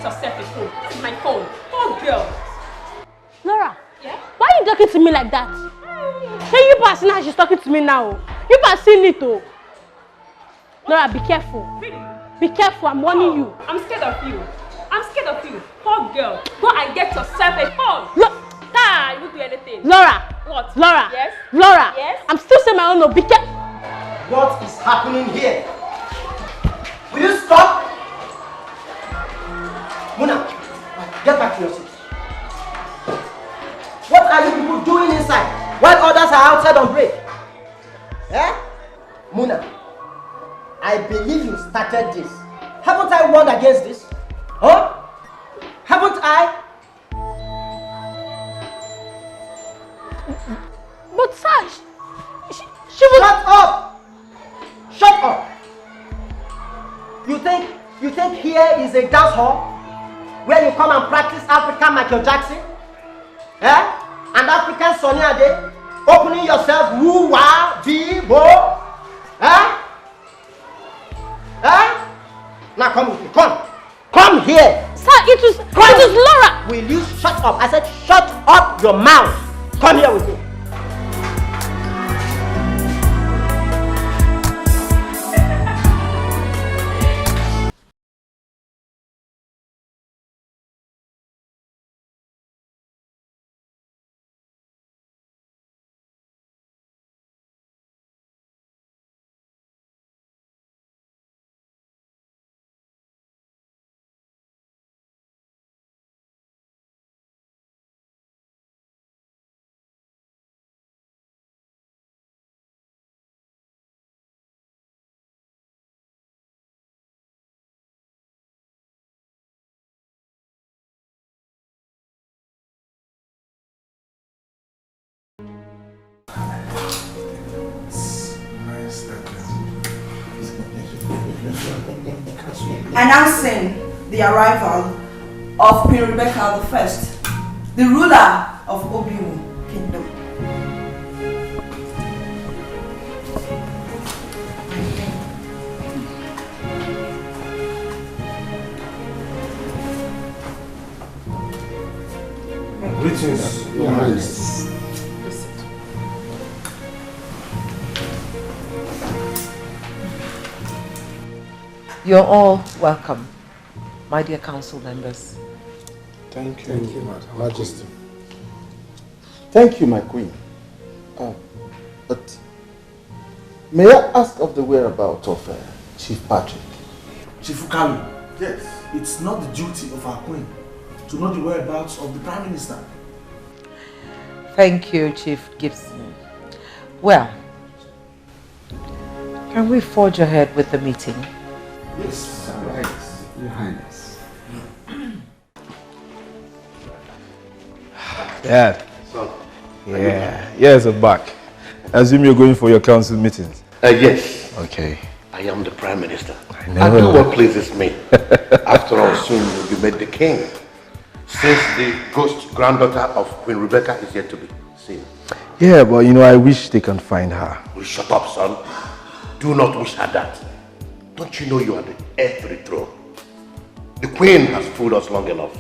get yourself a phone. This is my phone. Oh, girl. Laura. Yeah? Why are you talking to me like that? Hey, you pass now, she's talking to me now. You pass seen it oh. Laura, be careful. Really? Be careful, I'm warning you. I'm scared of you. I'm scared of you. Poor girl. Go and get yourself a phone. You won't do anything. Laura. What? Laura. Yes? Laura. Yes? I'm still saying my own no. Be careful. What is happening here? Will you stop? Muna, get back to your seat. What are you people doing inside while others are outside on break? Eh? Muna, I believe you started this. Haven't I warned against this? Huh? Haven't I? But sir, she was... Shut up! Shut up! You think here is a dance hall where you come and practice African Michael Jackson? Eh? And African Sonny Ade? Opening yourself woo wah be bo? Eh? Eh? Now come with me. Come here. Sir, it was Laura. Will you shut up? I said shut up your mouth. Come here with me. Announcing the arrival of Queen Rebecca I, the ruler of Obiwu Kingdom. Greetings, Your Highness. You're all welcome, my dear council members. Thank you, Majesty. Thank you, my queen. But may I ask of the whereabouts of Chief Patrick? Chief Ukalu, Yes. it's not the duty of our queen to know the whereabouts of the Prime Minister. Thank you, Chief Gibson. Well, can we forge ahead with the meeting? Yes, Your Highness. Dad. Son. Yeah. Yes, I'm back. I assume you're going for your council meetings. Yes. Okay. I am the Prime Minister. I know. I do what pleases me. After all, soon you'll be made the king. Since the ghost granddaughter of Queen Rebecca is yet to be seen. Yeah, but you know, I wish they can find her. Well, shut up, son. Do not wish her that. Don't you know you are the heir to the throne? The queen has fooled us long enough.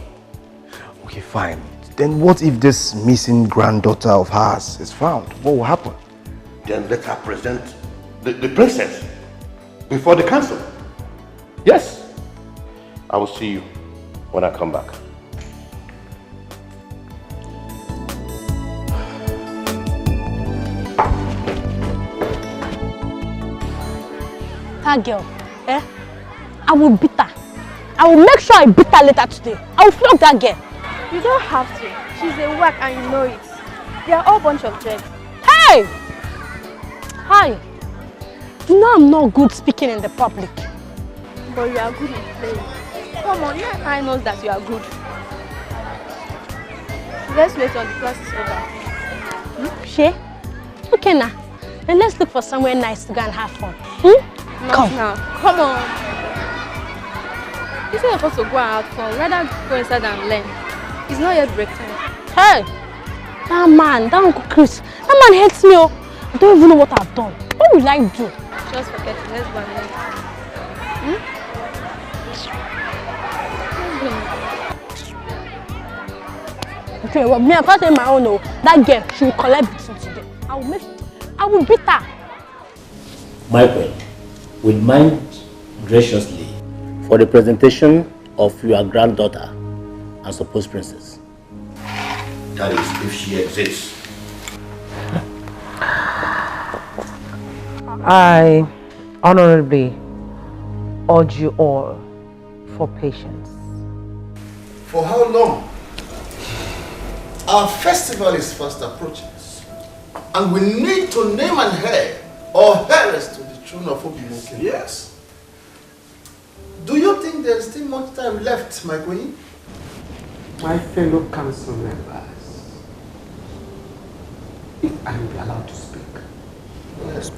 Okay, fine. Then what if this missing granddaughter of hers is found? What will happen? Then let her present the princess before the council. Yes. I will see you when I come back. That girl, eh? I will beat her. I will make sure I beat her later today. I will flog that girl. You don't have to. She's a whack and you know it. They are all a bunch of jerks. Hey! Hi. You know I'm not good speaking in the public. But you are good in playing. Come on, you and I know that you are good. Let's wait till the class is over. She? Okay now. Then let's look for somewhere nice to go and have fun. Not Come. now. Come on. Instead of us to go out fun, rather go inside and learn. It's not yet break time. Hey! That man, that Uncle Chris, that man hates me. Oh. I don't even know what I've done. What will I do? Just forget it. Let's go and learn. Okay, well, me, I can't say my own. No, that girl, she will collect beating today. I will beat her. Michael, will mind graciously for the presentation of your granddaughter as supposed princess. That is, if she exists. I honorably urge you all for patience. For how long? Our festival is fast approaching, and we need to name an heir or heiress to the throne of Obimoke. Yes. Do you think there is still much time left, my queen? My fellow council members, if I am allowed to speak. Yes.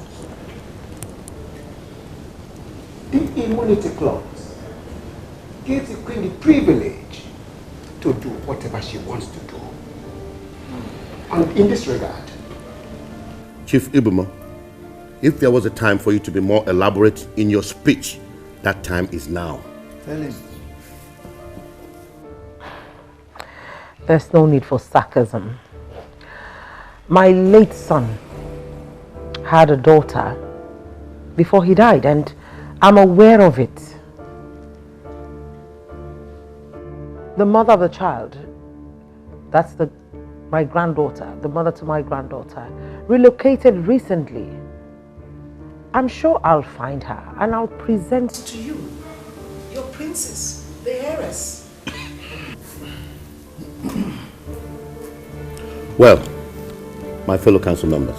The immunity clause gives the queen the privilege to do whatever she wants to do. And in this regard, Chief Ibuma, if there was a time for you to be more elaborate in your speech, that time is now. Tell him. There's no need for sarcasm. My late son had a daughter before he died, and I'm aware of it. The mother of the child, that's my granddaughter, the mother to my granddaughter, relocated recently. I'm sure I'll find her and I'll present To you, your princess, the heiress. Well, my fellow council members,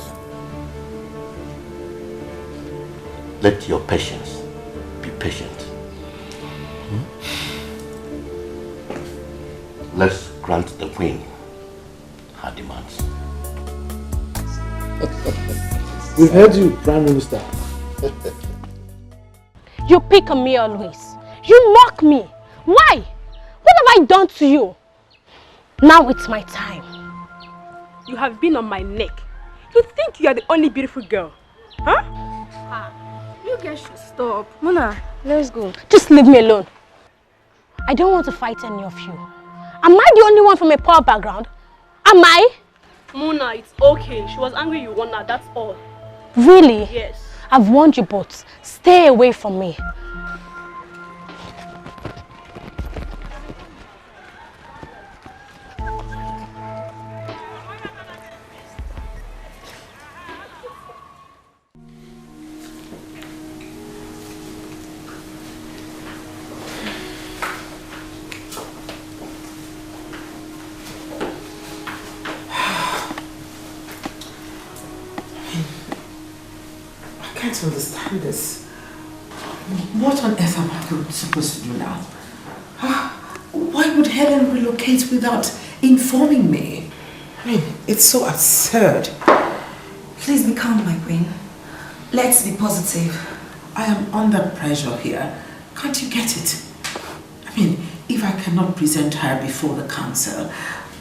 let your patience be patient. Let's grant the queen her demands. We've heard you, Prime Minister. You pick on me always. You mock me. Why? What have I done to you? Now it's my time. You have been on my neck. You think you are the only beautiful girl. Huh? You guys should stop. Mona, let's go. Just leave me alone. I don't want to fight any of you. Am I the only one from a poor background? Am I? Mona, it's okay. She was angry you won her, that's all. Really? Yes. I've warned you both. Stay away from me. I can't understand this. What on earth am I supposed to do now? Why would Helen relocate without informing me? I mean, it's so absurd. Please be calm, my queen. Let's be positive. I am under pressure here. Can't you get it? I mean, if I cannot present her before the council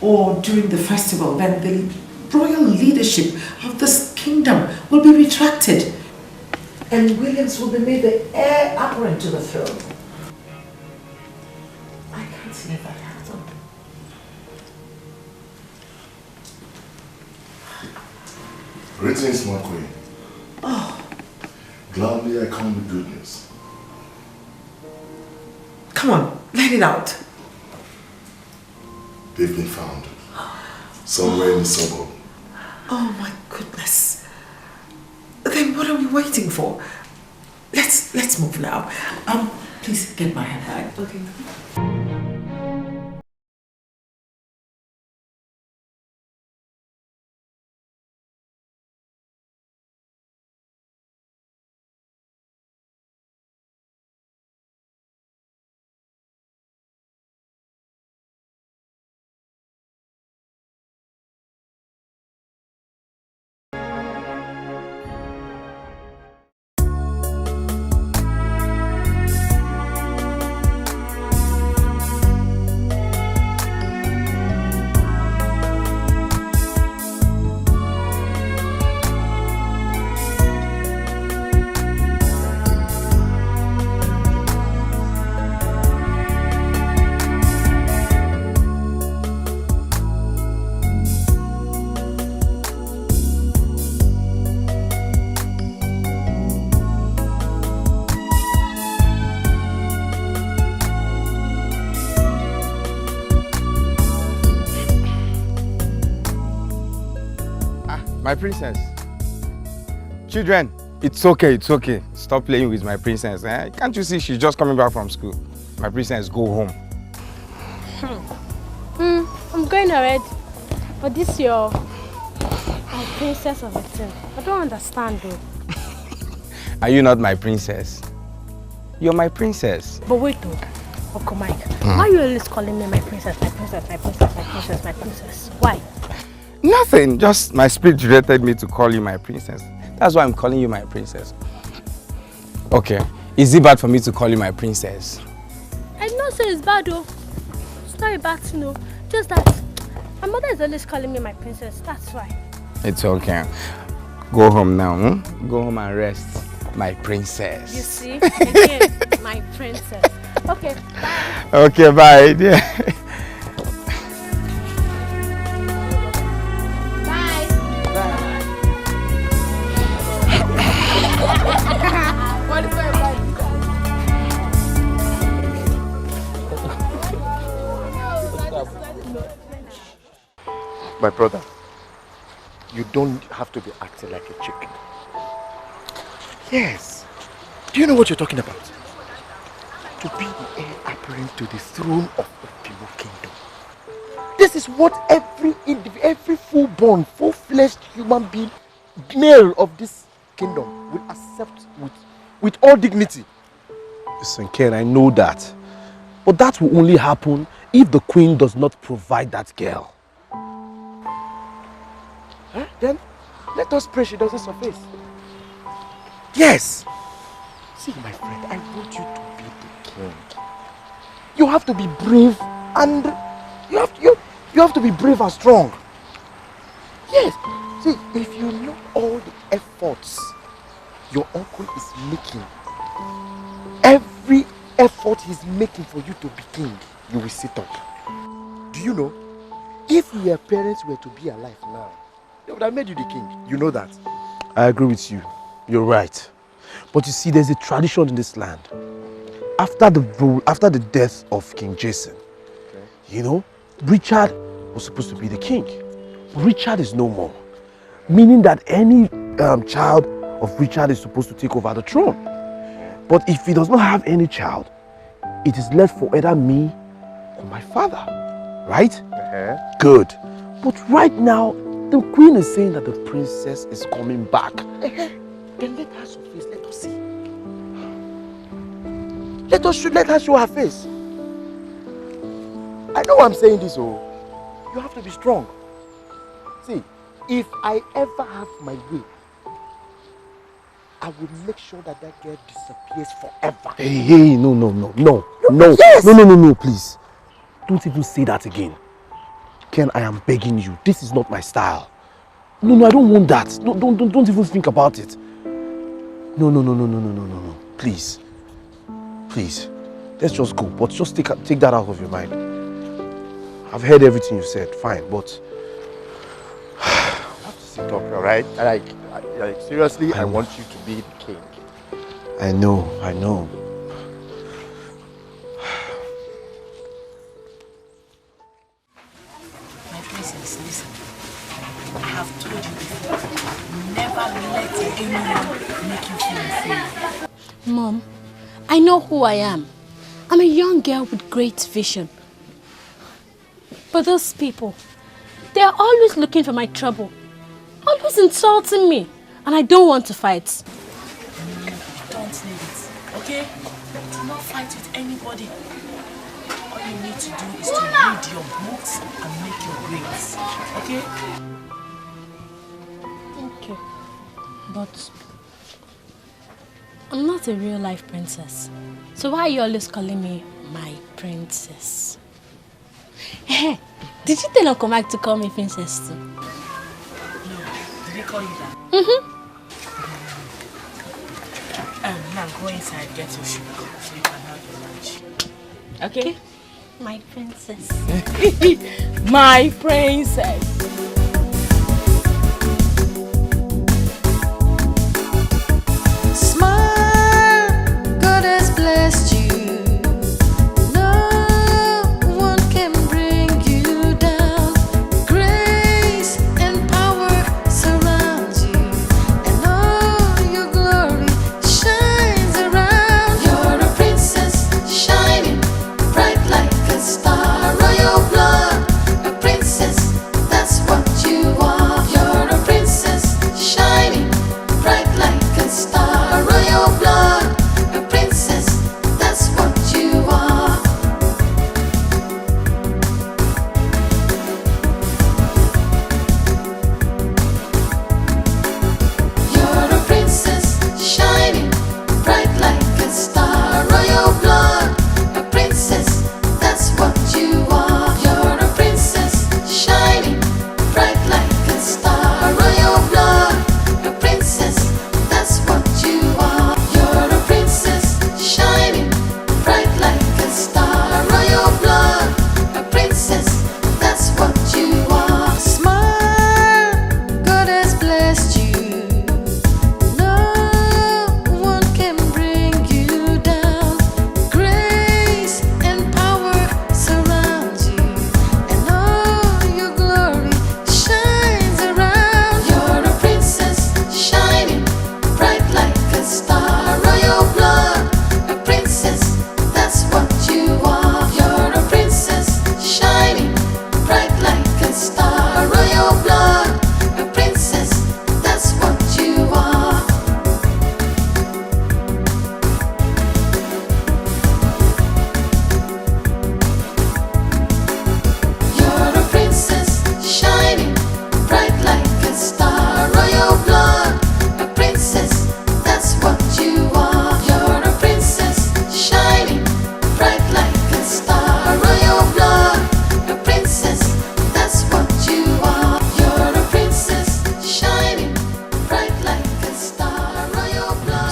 or during the festival, then the royal leadership of this kingdom will be retracted. And Williams will be made the heir apparent to the throne. I can't let that happen. Greetings, my queen. Oh, Gladly I come with good news. come on, let it out. They've been found. Somewhere in the suburb. Oh my goodness. Then what are we waiting for? Let's move now. Please get my handbag. Okay. My princess. Children, it's okay, it's okay. Stop playing with my princess. Eh? Can't you see she's just coming back from school? My princess, go home. I'm going already. But this your princess of a thing. I don't understand though. Are you not my princess? You're my princess. But wait though. Uncle Mike, why are you always calling me my princess, my princess, my princess, my princess, my princess? Why? Nothing. Just my spirit directed me to call you my princess. That's why I'm calling you my princess. Okay. Is it bad for me to call you my princess? I did not say it's bad though. It's not a bad thing, no. Just that my mother is always calling me my princess. That's why. It's okay. Go home now. Go home and rest, my princess. You see? Again, my princess. Okay, bye. Okay, bye. Yeah. My brother, you don't have to be acting like a chicken. Yes. Do you know what you're talking about? To be the heir apparent to the throne of the Philmond kingdom. This is what every full-born, full-fleshed human being, male of this kingdom, will accept with all dignity. Listen, Ken, I know that. But that will only happen if the queen does not provide that girl. Huh? Then let us pray she doesn't surface. Yes. See, my friend, I want you to be the king. You have to be brave and you have to be brave and strong. Yes. See, if you know all the efforts your uncle is making, every effort he's making for you to be king, you will sit up. Do you know? If your parents were to be alive now, they would have made you the king. You know that. I agree with you. You're right. But you see, there's a tradition in this land. After the death of King Jason, you know, Richard was supposed to be the king. Richard is no more. Meaning that any child of Richard is supposed to take over the throne. But if he does not have any child, it is left for either me or my father. Right? Good. But right now, the queen is saying that the princess is coming back. Then let her surface, let us see. Let her show her face. I know I'm saying this, oh. You have to be strong. See, if I ever have my way, I will make sure that girl disappears forever. Hey, no, Yes. No, please. Don't even say that again. Ken, I am begging you. This is not my style. No, I don't want that. Don't even think about it. No. Please. Let's just go. But just take that out of your mind. I've heard everything you said. Fine, but You have to sit up, alright? Like seriously, I want you to be the king. I know. My princess, listen. I have told you before, never let anyone make you feel inferior. Mom, I know who I am. I'm a young girl with great vision. But those people, they are always looking for my trouble. Always insulting me. And I don't want to fight. Don't need it, okay? Do not fight with anybody. All you need to do is to read your books and make your grades, okay? Okay. But I'm not a real life princess. So why are you always calling me my princess? Hey, did you tell Uncle Mike to call me princess too? No. Did he call you that? Now go inside, get your sugar so you can have your lunch. Okay? My princess. My princess. God has blessed you. No one can bring you down. Grace and power surround.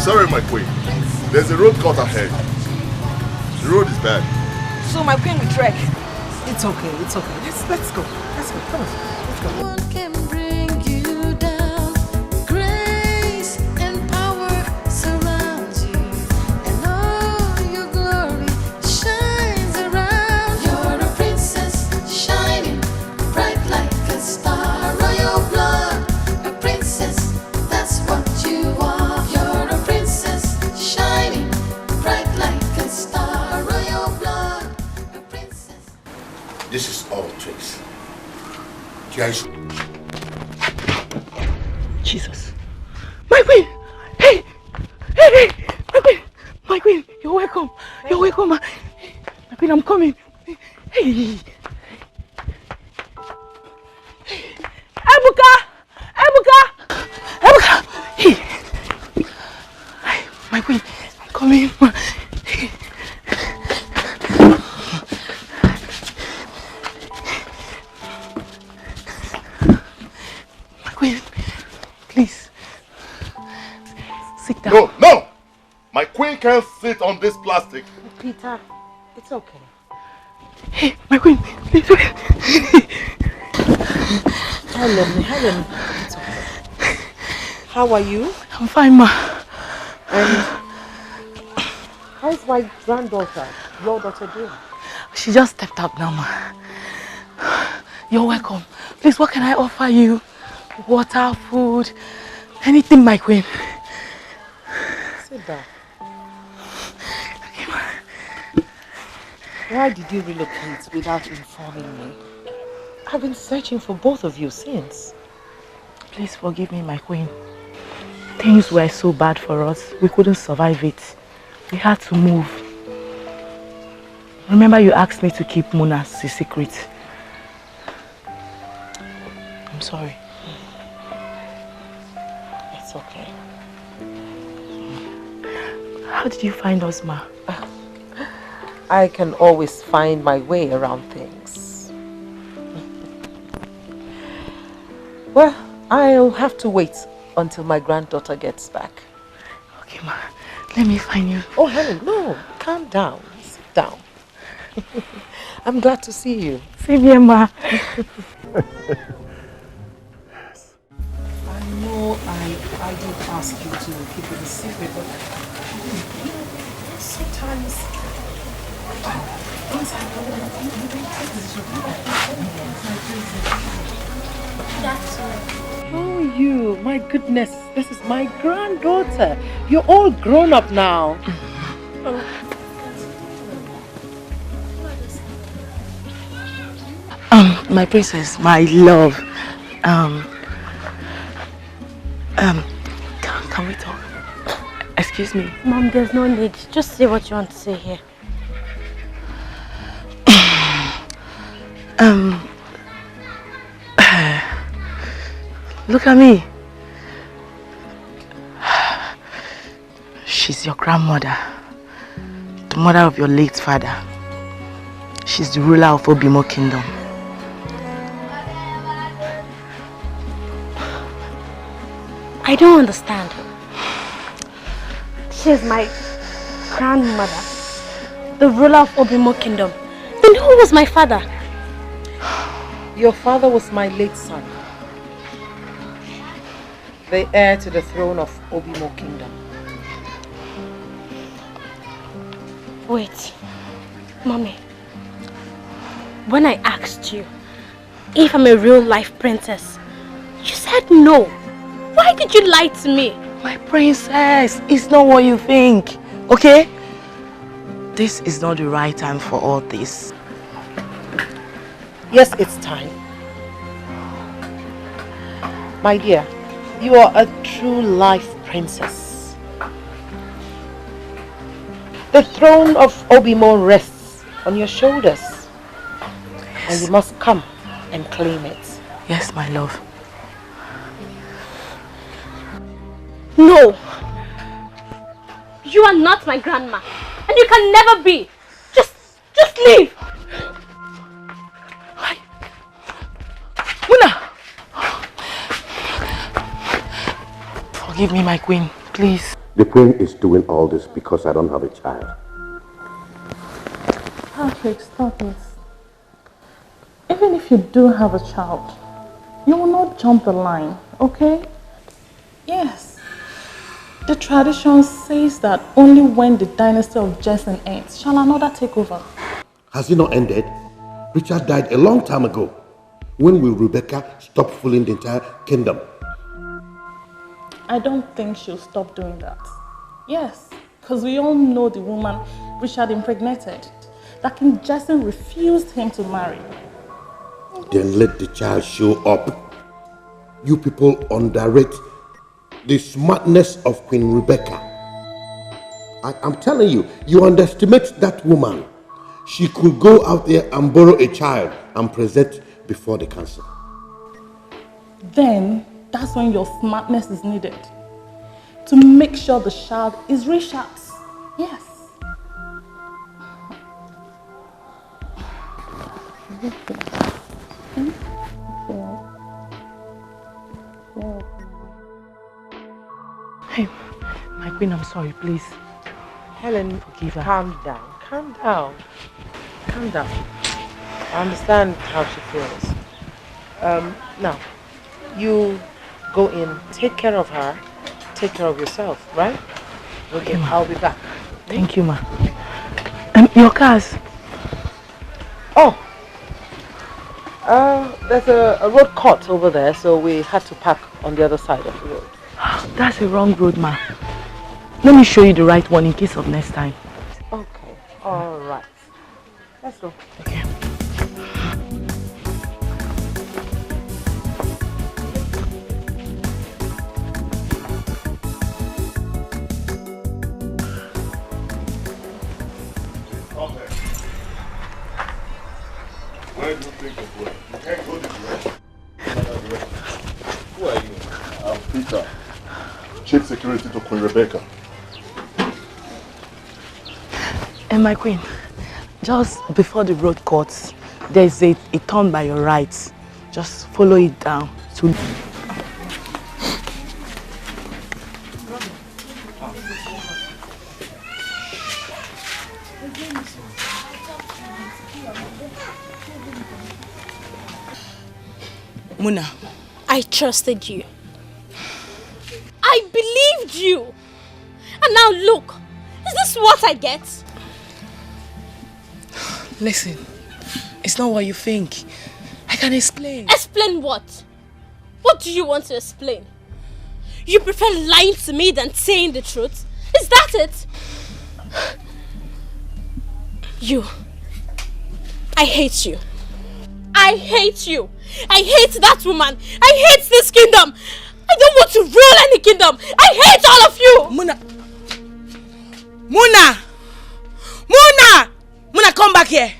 Sorry, my queen. There's a road cut ahead. The road is bad. So my queen will trek. It's okay, it's okay. Let's go. Let's go. Come on. Let's go. One can bring you down. Grace and power surround you, and all your glory shines around. You're a princess shining bright like a star. Royal blood, a princess, that's what you are. You're a princess shining bright like a star. Royal blood, a princess. This is all tricks. Jesus. My queen! Hey! Hey! My queen! My queen! You're welcome! You're welcome! My queen, I'm coming! Hey! Ebuka! Ebuka! Ebuka! Hey! My queen, I'm coming! Please, sit down. No, no! My queen can't sit on this plastic. Peter, it's okay. Hey, my queen, please wait. Helen, it's okay. How are you? I'm fine, ma. And how's my granddaughter, your daughter, doing? She just stepped up now, ma. You're welcome. Please, what can I offer you? Water, food, anything, my queen. Sit down. Why did you relocate without informing me? I've been searching for both of you since. Please forgive me, my queen. Things were so bad for us, we couldn't survive it. We had to move. Remember you asked me to keep Muna's a secret. I'm sorry. It's okay. How did you find us, ma? I can always find my way around things. Well, I'll have to wait until my granddaughter gets back. Okay, ma. Let me find you. Oh, Helen, no. Calm down. Sit down. I'm glad to see you. Same here, ma. I know I did ask you to keep it a secret, but sometimes things happen. Oh, you, my goodness, this is my granddaughter. You're all grown up now. My princess, my love. Can we talk? Excuse me. Mom, there's no need. Just say what you want to say here. Look at me. She's your grandmother, the mother of your late father. She's the ruler of Obimo Kingdom. I don't understand. She's my grandmother, the ruler of Obimo Kingdom. Then who was my father? Your father was my late son, the heir to the throne of Obimo Kingdom. Wait, Mommy. When I asked you if I'm a real life princess, you said no. Why did you lie to me? My princess, it's not what you think, okay? This is not the right time for all this. Yes, it's time. My dear, you are a true life princess. The throne of Obimo rests on your shoulders. Yes. And you must come and claim it. Yes, my love. No! You are not my grandma. And you can never be. Just leave! Forgive me, my queen, please. the queen is doing all this because I don't have a child. Patrick, stop it. Even if you do have a child, you will not jump the line, okay? Yes. The tradition says that only when the dynasty of Jason ends shall another take over. Has it not ended? Richard died a long time ago. When will Rebecca stop fooling the entire kingdom? I don't think she'll stop doing that. Yes, because we all know the woman Richard impregnated, that King Jason refused him to marry. Then let the child show up. You people underrate the smartness of Queen Rebecca. I'm telling you, you underestimate that woman. She could go out there and borrow a child and present before the council. Then, that's when your smartness is needed. To make sure the child is Richard's. Yes. Hey, my queen, I'm sorry, please. Helen, forgive her. Calm down, calm down. Calm down. I understand how she feels. Now, you go in, take care of her, take care of yourself, right? Okay, I'll be back. Thank you, ma. Your cars? Oh, there's a road cut over there, so we had to park on the other side of the road. That's a wrong road, ma. Let me show you the right one in case of next time. Okay, all right. Let's go. Okay. Where do you think you're going? You can't go this way. Who are you? I'm Peter, Chief Security to Queen Rebecca. And my queen, just before the road cuts, there's a turn by your right. Just follow it down to... Muna, I trusted you. I believed you. And now look, is this what I get? Listen, it's not what you think. I can explain. Explain what? What do you want to explain? You prefer lying to me than saying the truth? Is that it? You. I hate you. I hate you. I hate that woman. I hate this kingdom. I don't want to rule any kingdom. I hate all of you. Muna. Muna. Muna. Muna, come back here.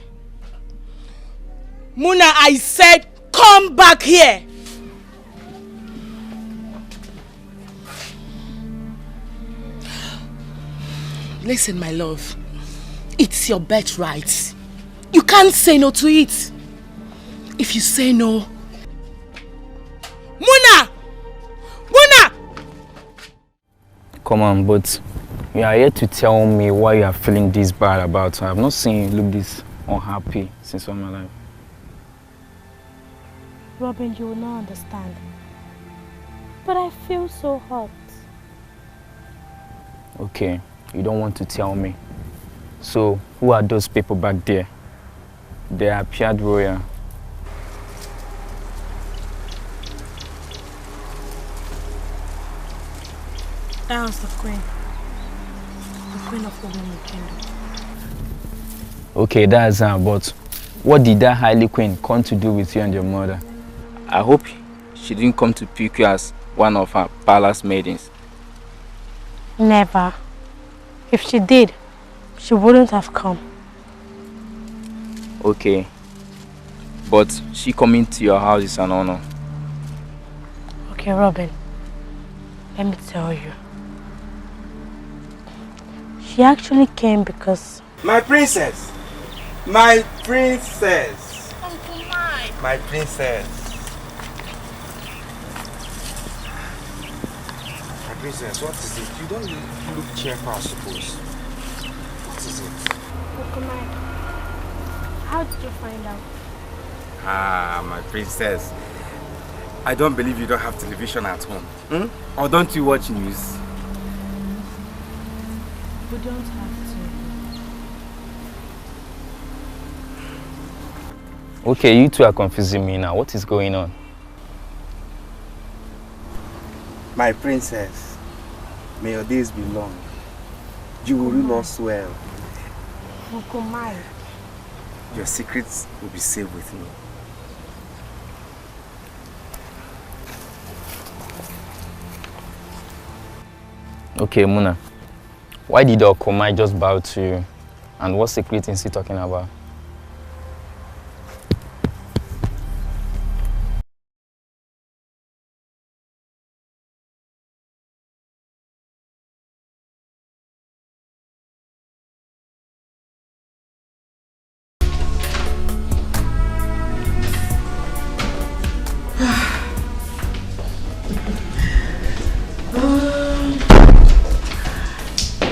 Muna, I said come back here. Listen, my love. It's your birthright. You can't say no to it. If you say no... Muna! Muna! Come on, but you are here to tell me why you are feeling this bad about her. I've not seen you look this unhappy since all my life. Robin, you will not understand. But I feel so hurt. Okay, you don't want to tell me. So, who are those people back there? They appeared royal. That was the queen. The queen of the woman kingdom. Okay, that's her, but what did that highly queen come to do with you and your mother? I hope she didn't come to pick you as one of her palace maidens. Never. If she did, she wouldn't have come. Okay. But she coming to your house is an honor. Okay, Robin. Let me tell you. She actually came because... My princess! My princess! Uncle Mike! My princess! My Princess, what is it? You don't look cheerful, I suppose. What is it? Kokomai, how did you find out? Ah, my princess. I don't believe you don't have television at home. Or don't you watch news? We don't have to. Okay, you two are confusing me now. What is going on? My princess, may your days be long. You will rule us well. Kokomai. Your secrets will be safe with me. Okay, Muna. Why did Okomai just bow to you? And what secret is he talking about?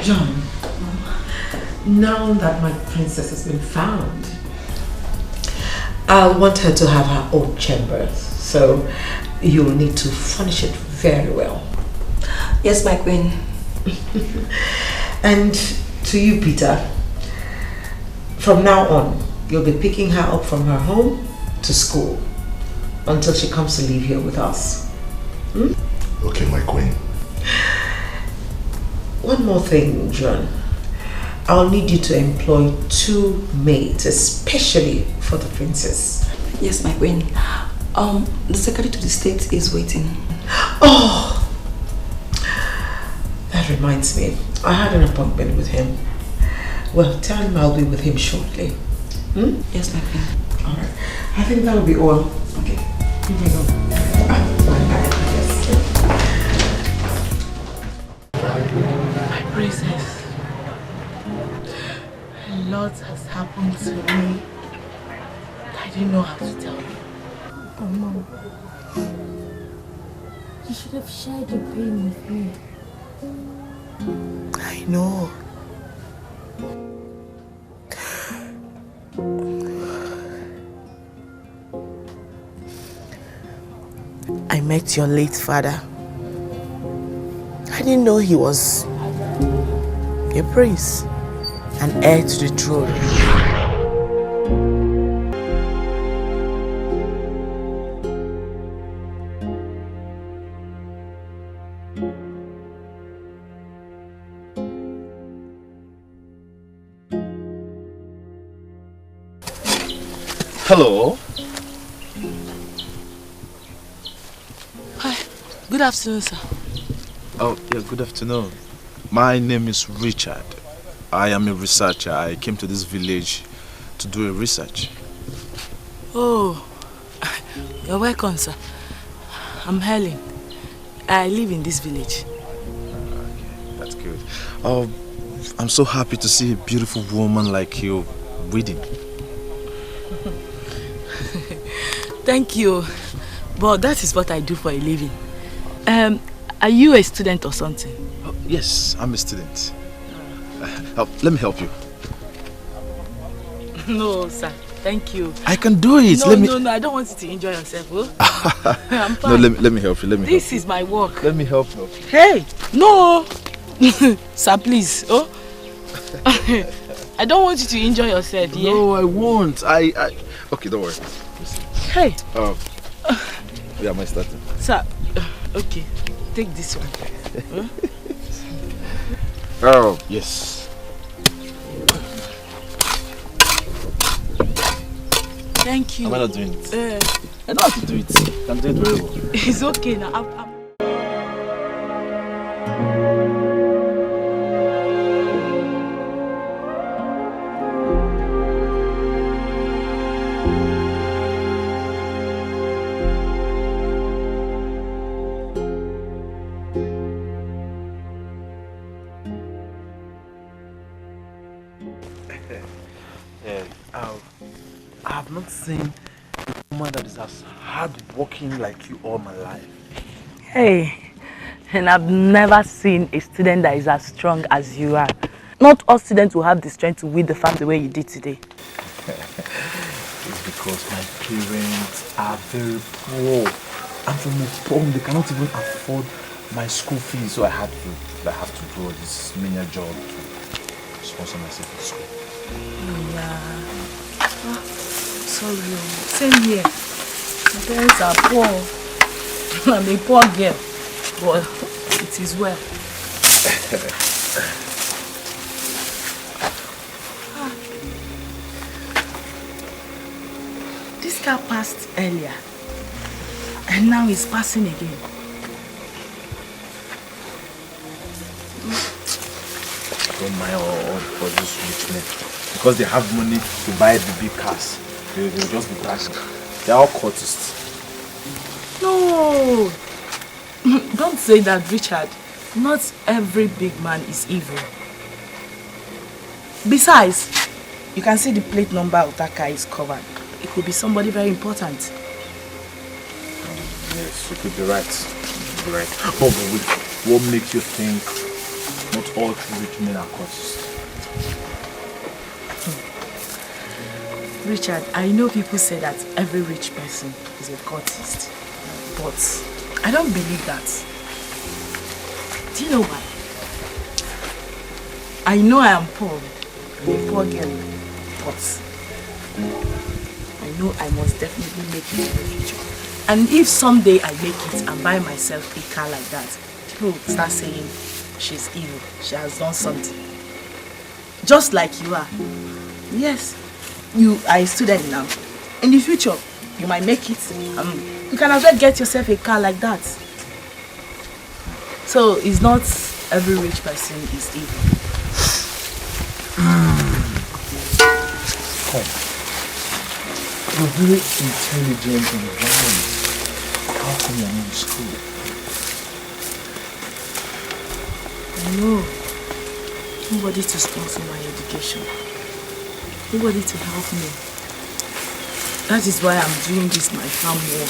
John, now that my princess has been found, I want her to have her own chamber, so you'll need to furnish it very well. Yes, my queen. And to you, Peter, from now on, you'll be picking her up from her home to school until she comes to live here with us. Okay, my queen. One more thing, John. I'll need you to employ 2 maids, especially for the princess. Yes, my queen. The secretary to the state is waiting. Oh! That reminds me. I had an appointment with him. Well, tell him I'll be with him shortly. Yes, my queen. Alright. I think that'll be all. Okay. Here we go. My princess, a lot has happened to me. I didn't know how to tell you. Oh, Mom. You should have shared your pain with me. I know. I met your late father. I didn't know he was a prince, an heir to the throne. Hello. Hi. Good afternoon, sir. Oh, yeah, good afternoon. My name is Richard. I am a researcher. I came to this village to do a research. Oh, you're welcome, sir. I'm Helen. I live in this village. Okay, that's good. Oh, I'm so happy to see a beautiful woman like you reading. Thank you. But that is what I do for a living. Are you a student or something? Oh, yes, I'm a student. Let me help you. No, sir. Thank you. I can do it. No, I don't want you to enjoy yourself. Oh? I'm fine. No, let me help you. This is my work. Let me help you. Hey, no. Sir, please. Oh? I don't want you to enjoy yourself, yeah? No, I won't. Okay, don't worry. Hey. Yeah, am I starting? Sir, okay. Take this one. Huh? Oh, yes. Thank you. Am I not doing it? I know how to do it. I'm doing it very well. It's okay now. I have not seen a woman that is as hard working like you all my life. Hey, And I've never seen a student that is as strong as you are. Not all students will have the strength to win the farm the way you did today. It's because my parents are very poor. I'm from a poor home. They cannot even afford my school fees, so I have to do all this menial job to sponsor myself in school. Yeah. Sorry. Same here. My parents are poor. I'm a poor girl. But it is well. This car passed earlier. And now it's passing again. Don't mind all these rich men. Because they have money to buy the big cars. They will just be crashing. They are all cultists. No! Don't say that, Richard. Not every big man is evil. Besides, you can see the plate number of that car is covered. It could be somebody very important. Yes, you could be right. You could be right. But wait, what makes you think not all true rich men are cultists? Richard, I know people say that every rich person is a cultist. But I don't believe that. Do you know why? I know I am poor. I'm a poor girl. But I know I must definitely make it in the future. And if someday I make it and buy myself a car like that, people will start saying she's evil. She has done something. Just like you are. Yes, you are a student now. In the future, you might make it. You can as well get yourself a car like that. So it's not every rich person is evil. Come. You're very intelligent and wise. How come you're not in school? I know. Nobody to sponsor my education. Nobody to help me. That is why I'm doing this my farm work.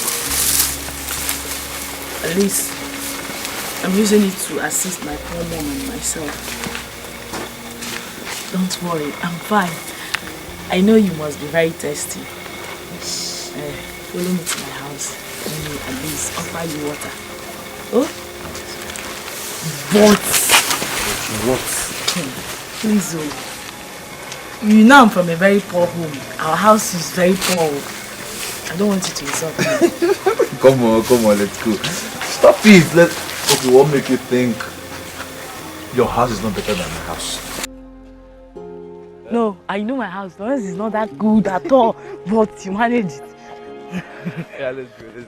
At least I'm using it to assist my poor mom and myself. Don't worry, I'm fine. I know you must be very thirsty. Follow me to my house. Let me at least offer you water. Oh? What? Please, oh. You know I'm from a very poor home. Our house is very poor. I don't want you to insult me. Come on, let's go. Stop it. Okay, what make you think your house is not better than my house? No, I know my house. Yours is not that good at all, but you manage it. Yeah, let's go.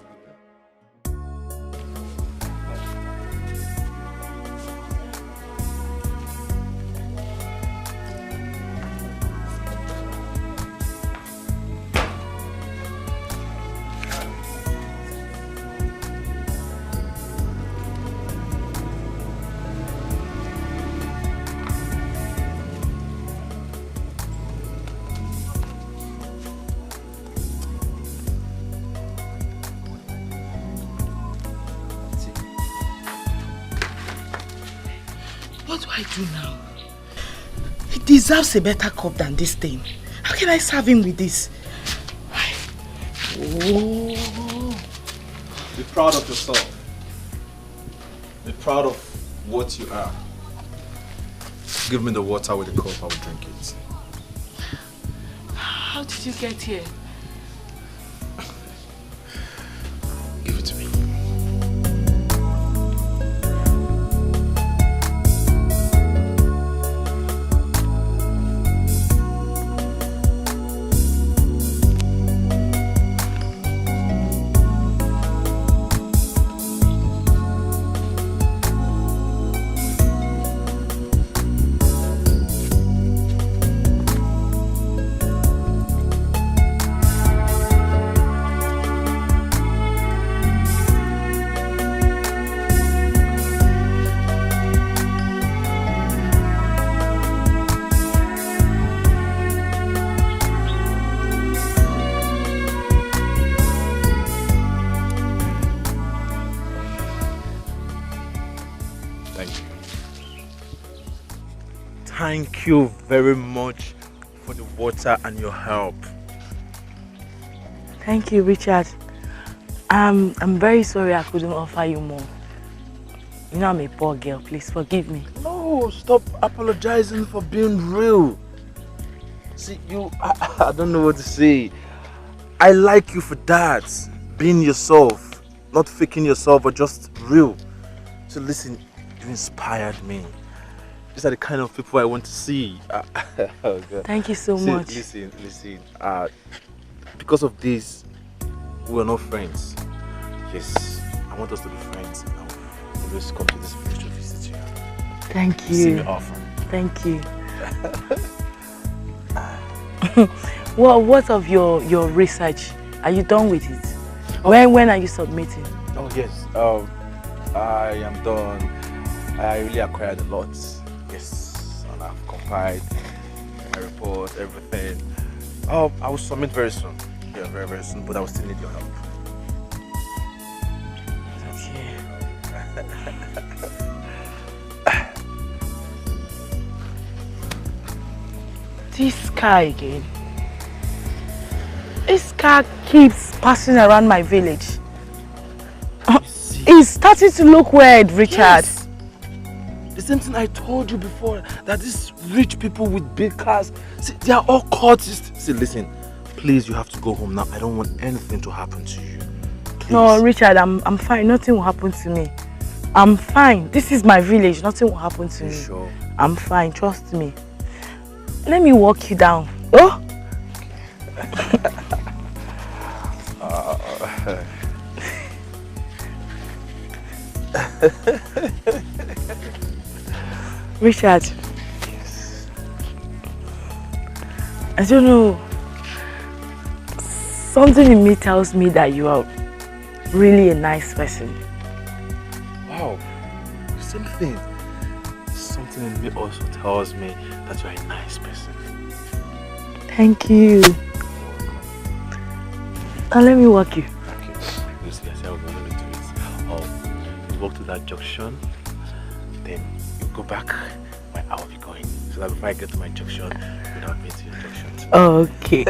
What do I do now? He deserves a better cup than this thing. How can I serve him with this? Oh. Be proud of yourself. Be proud of what you are. Give me the water with the cup, I will drink it. How did you get here? Give it to me. Thank you very much for the water and your help. Thank you, Richard. I'm very sorry I couldn't offer you more. You know I'm a poor girl. Please forgive me. No, stop apologizing for being real. See, I don't know what to say. I like you for that. Being yourself. Not faking yourself, but just real. So listen, you inspired me. These are the kind of people I want to see. Oh God. Thank you so much. Listen. Because of this, we are not friends. Yes, I want us to be friends. I will always come to this place to visit you. Thank you. See me often. Thank you. Well, what of your research? Are you done with it? When are you submitting? Oh yes, I am done. I really acquired a lot. Yes, and I've compiled my report, everything. I will submit very soon. Yeah, very, very soon, but I will still need your help. This car again. This car keeps passing around my village. It's starting to look weird, Richard. Yes. The same thing I told you before, that these rich people with big cars, see, they are all cultists. See, listen, please, you have to go home now. I don't want anything to happen to you. Please. No, Richard, I'm fine. Nothing will happen to me. I'm fine. This is my village. Nothing will happen to me. Sure? I'm fine. Trust me. Let me walk you down. Oh? Richard. Yes. I don't know. Something in me tells me that you are really a nice person. Wow. Same thing. Something in me also tells me that you're a nice person. Thank you. Now let me walk you. Okay. You see, I said, we're going to do it. You walk to that junction, then you go back. I will be going. So that before I get to my junction, you'll have been to your junction. Okay.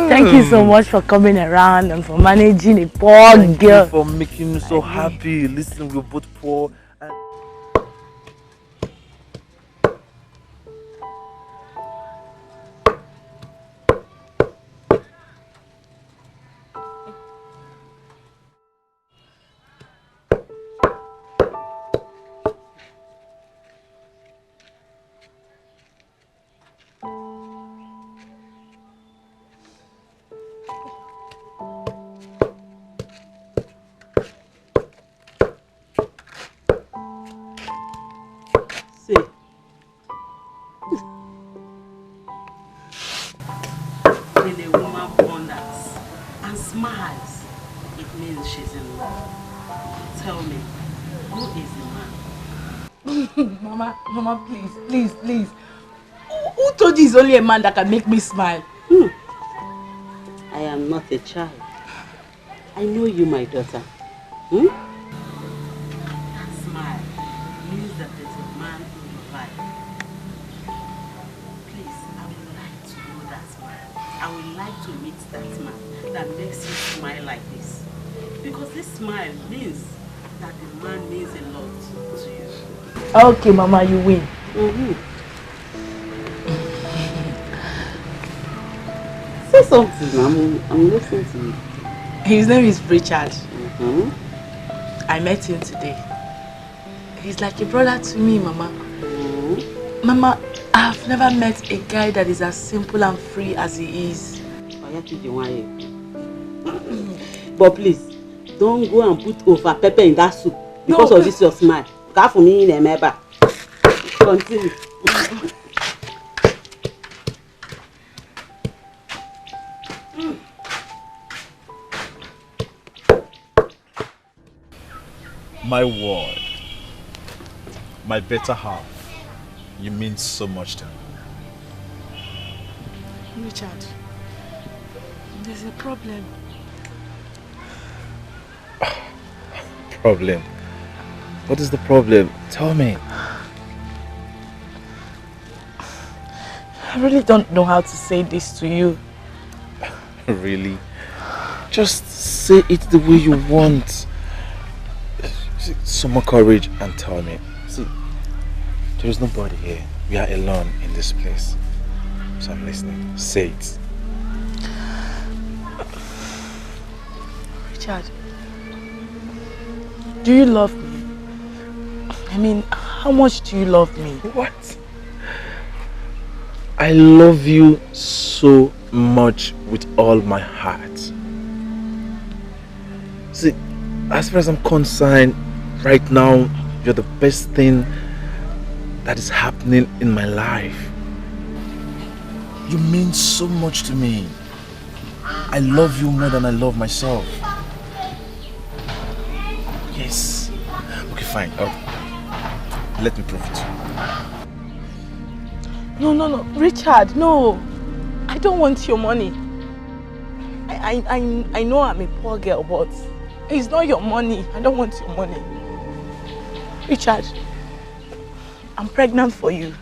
Thank you so much for coming around and for managing a poor girl. Thank you for making me so happy. Listen, we're both poor. Mama, please. Who told you it's only a man that can make me smile? I am not a child. I know you, my daughter. That smile means that there's a man in your life. Please, I would like to know that smile. I would like to meet that man that makes you smile like this. Because this smile means that the man means a lot to you. Okay, Mama, you win. Say something, I'm listening to you. His name is Richard. I met him today. He's like a brother to me, Mama. Mama, I've never met a guy that is as simple and free as he is. But please, don't go and put over pepper in that soup because of this your smile. For me, remember. Continue. My word, my better half, you mean so much to me. Richard, there's a problem. Problem? What is the problem? Tell me. I really don't know how to say this to you. Really? Just say it the way you want. Some more courage and tell me. See, there is nobody here. We are alone in this place. So I'm listening. Say it. Richard, do you love me? I mean, how much do you love me? What? I love you so much with all my heart. See, as far as I'm concerned, right now, you're the best thing that is happening in my life. You mean so much to me. I love you more than I love myself. Yes. Okay, fine. Let me prove it. No, Richard, no. I don't want your money. I know I'm a poor girl, but it's not your money. I don't want your money. Richard, I'm pregnant for you.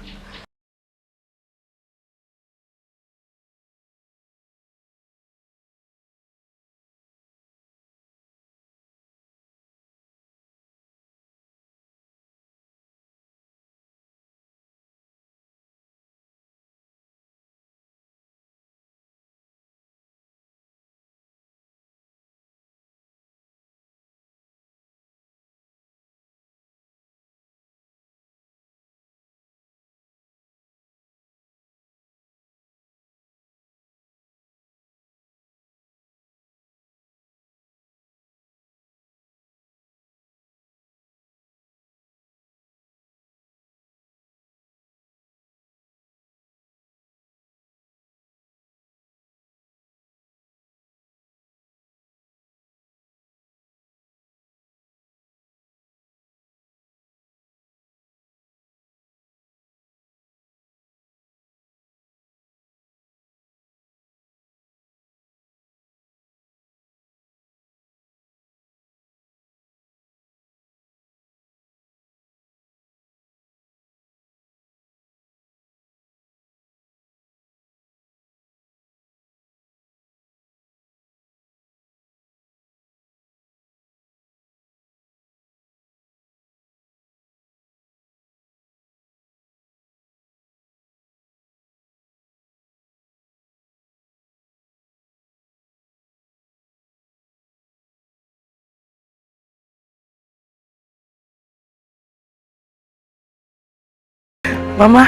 Mama.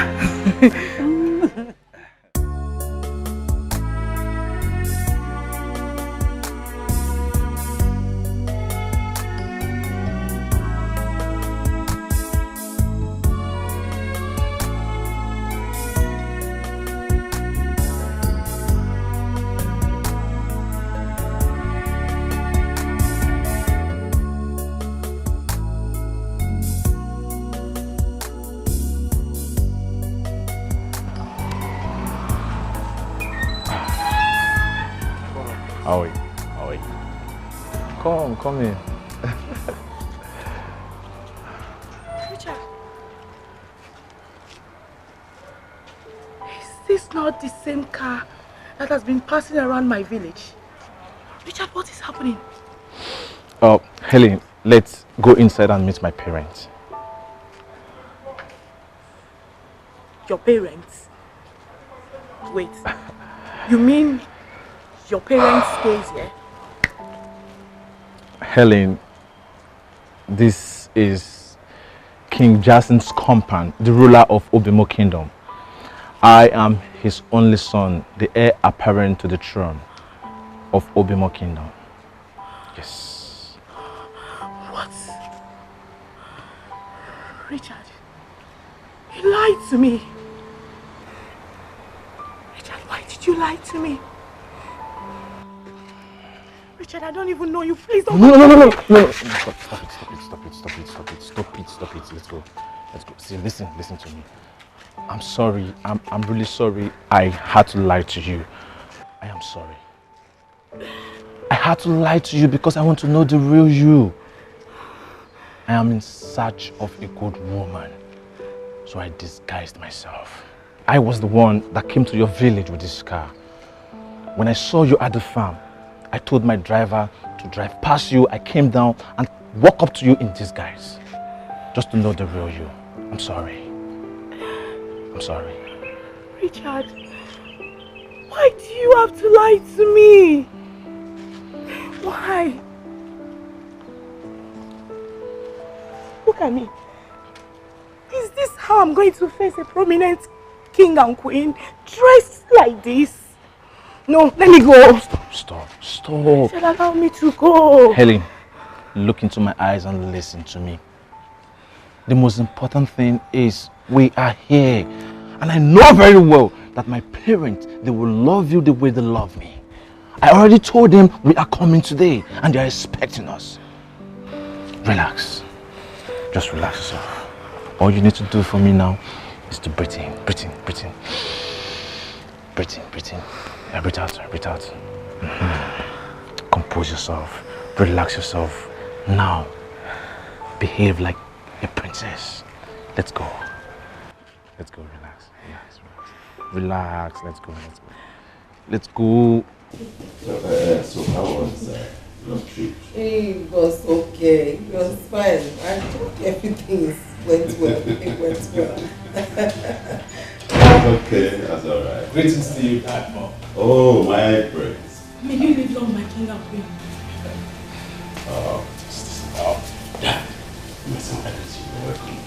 Aoi. Come here. Richard, is this not the same car that has been passing around my village? Richard, what is happening? Helen, let's go inside and meet my parents. Your parents? Wait, you mean your parents stays here? Helen, this is King Jason's compound, the ruler of Obimo Kingdom. I am his only son, the heir apparent to the throne of Obimo Kingdom. Yes. What? Richard, you lied to me. Richard, why did you lie to me? Richard, I don't even know you. Please don't. No. Stop it. Let's go. See, listen to me. I'm sorry. I'm really sorry. I had to lie to you. I am sorry. I had to lie to you because I want to know the real you. I am in search of a good woman. So I disguised myself. I was the one that came to your village with this car. When I saw you at the farm, I told my driver to drive past you. I came down and walked up to you in disguise. Just to know the real you. I'm sorry. I'm sorry. Richard, why do you have to lie to me? Why? Look at me. Is this how I'm going to face a prominent king and queen dressed like this? No, let me go. Stop. You said allow me to go. Helen, look into my eyes and listen to me. The most important thing is we are here. And I know very well that my parents, they will love you the way they love me. I already told them we are coming today and they are expecting us. Relax. Just relax yourself. All you need to do for me now is to breathe in, breathe in, breathe in. Breathe in, breathe in. Yeah, breathe out, breathe out. Compose yourself. Relax yourself. Now, behave like a princess. Let's go. Let's go, relax, relax, relax. Relax, let's go, let's go. Let's go. So how was your trip? It was okay. It was fine. I thought everything went well. It went well. Okay, that's all right. Greetings to you, Dad, Mom. Oh, my praise. May you live long, my king and queen. Dad, my son, welcome.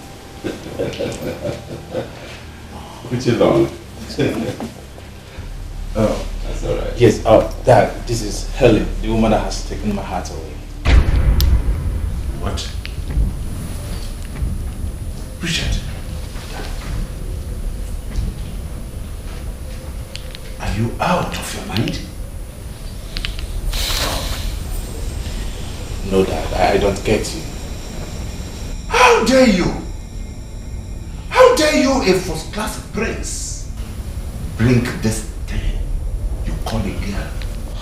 Pretty long. Oh, that's all right. Yes, Dad, this is Helen, the woman that has taken my heart away. What? Richard. Are you out of your mind? No, Dad, I don't get you. How dare you? How dare you, a first-class prince, bring this thing you call a girl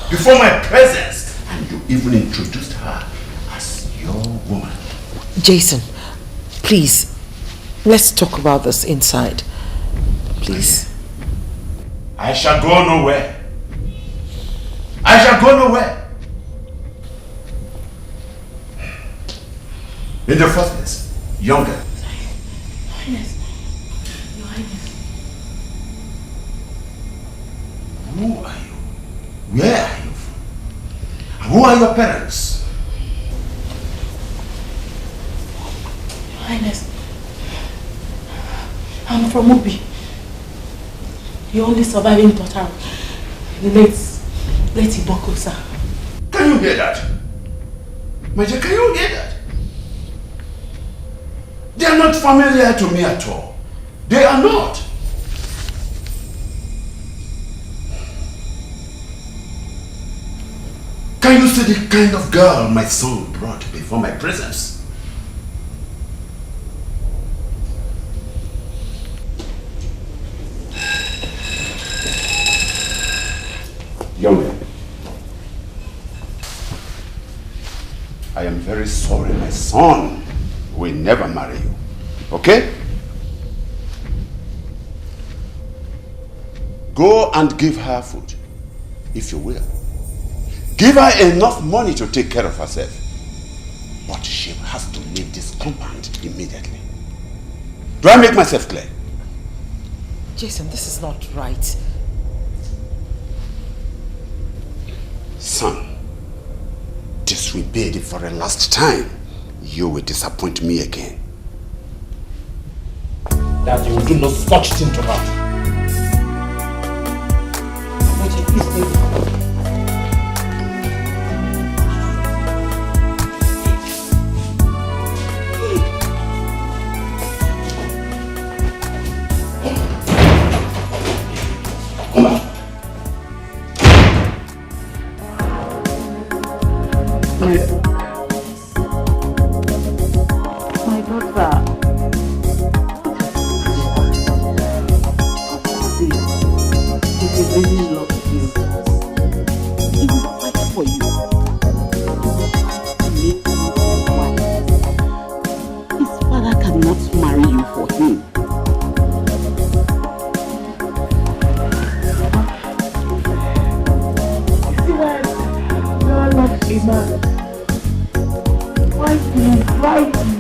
before my presence, and you even introduced her as your woman? Jason, please, let's talk about this inside. Please. I shall go nowhere. I shall go nowhere. In the first place, younger. Highness. Your Highness. Who are you? Where are you from? And who are your parents? Your Highness. I'm from Ubi. The only surviving daughter of the late Iboko, sir. Can you hear that? My dear, can you hear that? They are not familiar to me at all. They are not. Can you see the kind of girl my son brought before my presence? Young man, I am very sorry my son will never marry you. Okay? Go and give her food, if you will. Give her enough money to take care of herself. But she has to leave this compound immediately. Do I make myself clear? Jason, this is not right. Son, disobey it for a last time. You will disappoint me again. That you will do no such thing to her. Please stay. My daughter. He really loves you. He will fight for you. He will fight to make you his wife. cannot marry you for him. You see why you're not a man? Why do you drive me?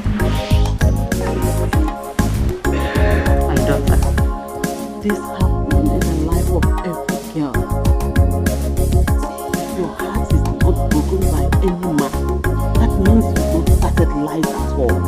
My daughter, this happens in the life of every girl. If your heart is not broken by any man, that means you don't started life at all.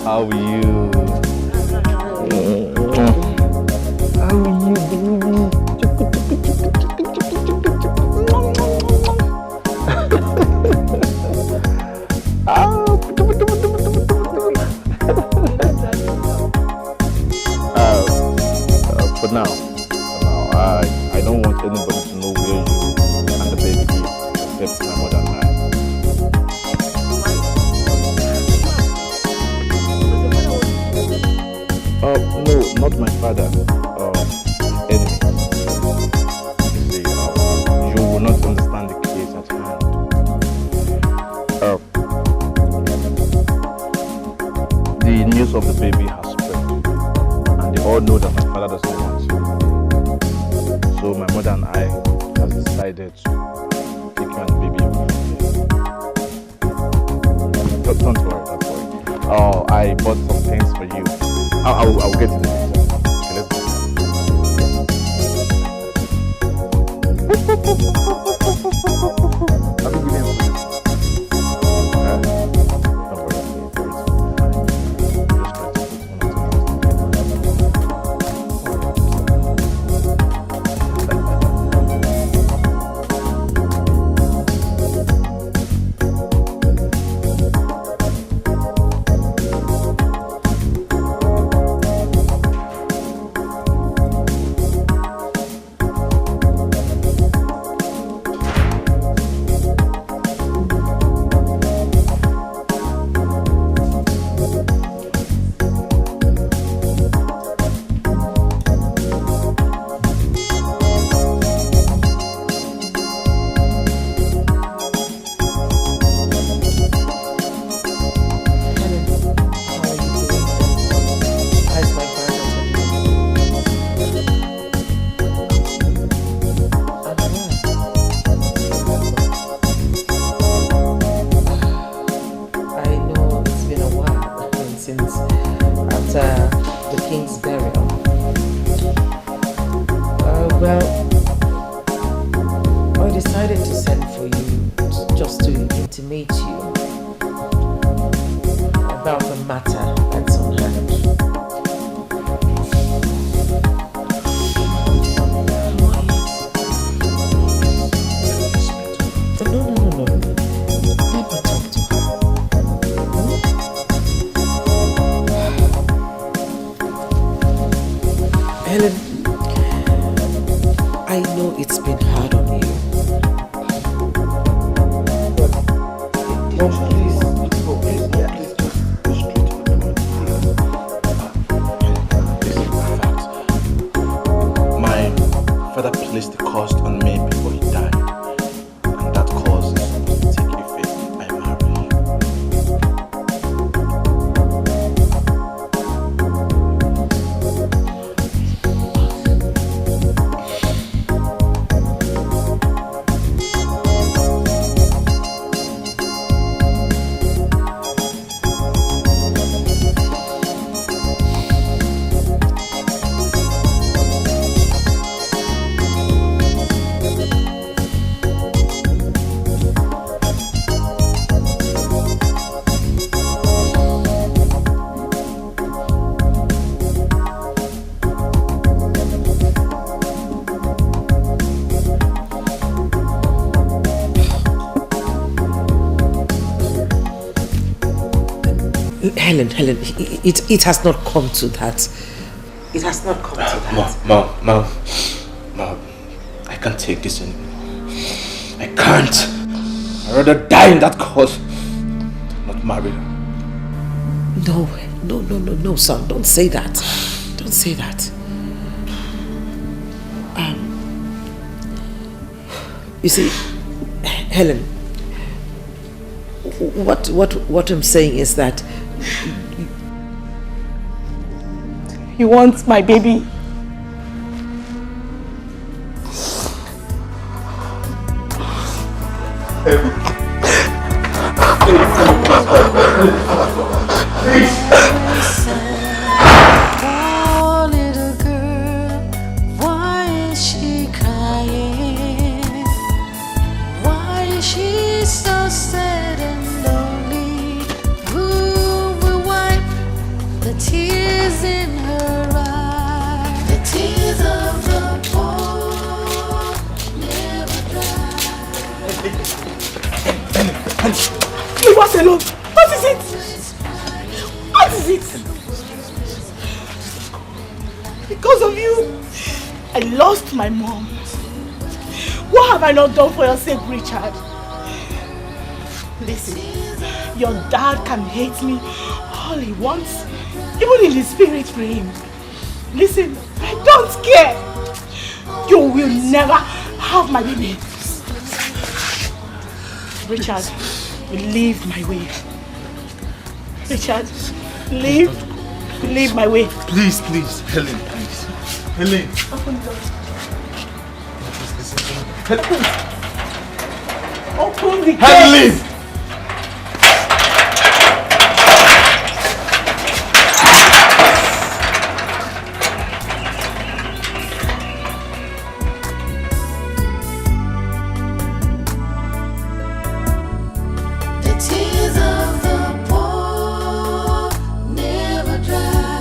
How are you? How are you, baby? For now, I don't want anybody to know where you and the baby is, except my mother and I. No, not my father. Enemies. See, you will not understand the case at hand. The news of the baby has spread, and they all know that my father doesn't want you. So my mother and I have decided to take you and the baby away from here. Don't worry, don't worry. I bought some things for you. I'll get to the next one. Okay, let's go. I'll be giving you food. Don't worry. Helen, it has not come to that. It has not come to that. Mom, I can't take this anymore. I can't. I'd rather die in that court than not marry her. No, son, don't say that. Don't say that. You see, Helen, what I'm saying is that He wants my baby. Poor little girl, why is she crying? Why is she so sad and lonely? Who will wipe the tears in her eyes? The tears of the poor never dry. Leave us alone. What is it? What is it? Because of you, I lost my mom. What have I not done for your sake, Richard? Listen, your dad can hate me all he wants, even in his spirit for him. Listen, I don't care. You will never have my baby. Richard, leave my way. Richard, leave my way. Please, Helen, please. Helen. Open the door. Helen. Open the gate. Helen. The tears of the poor never dry.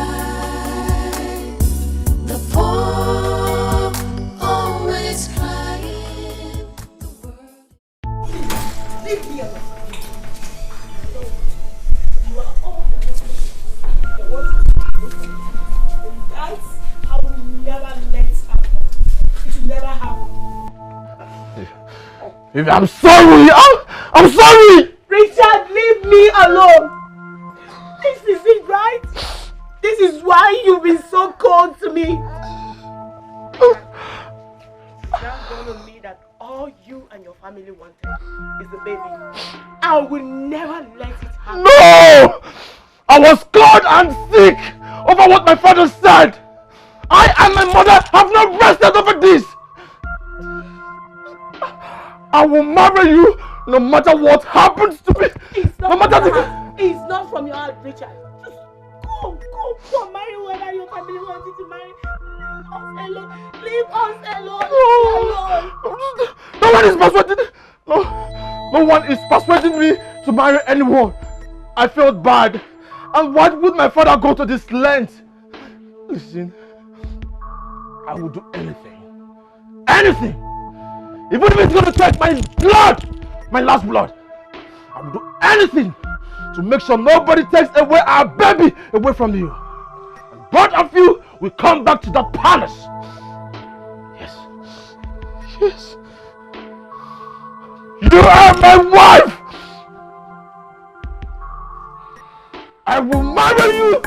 The poor always crying. Leave me alone. You are all the ones that I will never let happen. It will never happen. Baby, I'm sorry. I'm sorry. Richard, leave me alone. This is it, right? This is why you've been so cold to me. Now gonna me that all you and your family wanted is the baby. I will never let it happen. No! I was scared and sick over what my father said. I and my mother have not rested over this. I will marry you no matter what happens to me. It's not, no matter it's not from your heart, Richard. Just go and marry whoever your family wants you to marry. Leave us alone. No one is persuading. No one is persuading me to marry anyone. I felt bad. And why would my father go to this length? Listen, I will do anything. Anything! Even if it's going to take my blood, my last blood, I will do anything to make sure nobody takes away our baby away from you. And both of you will come back to that palace. Yes. Yes. You are my wife! I will marry you!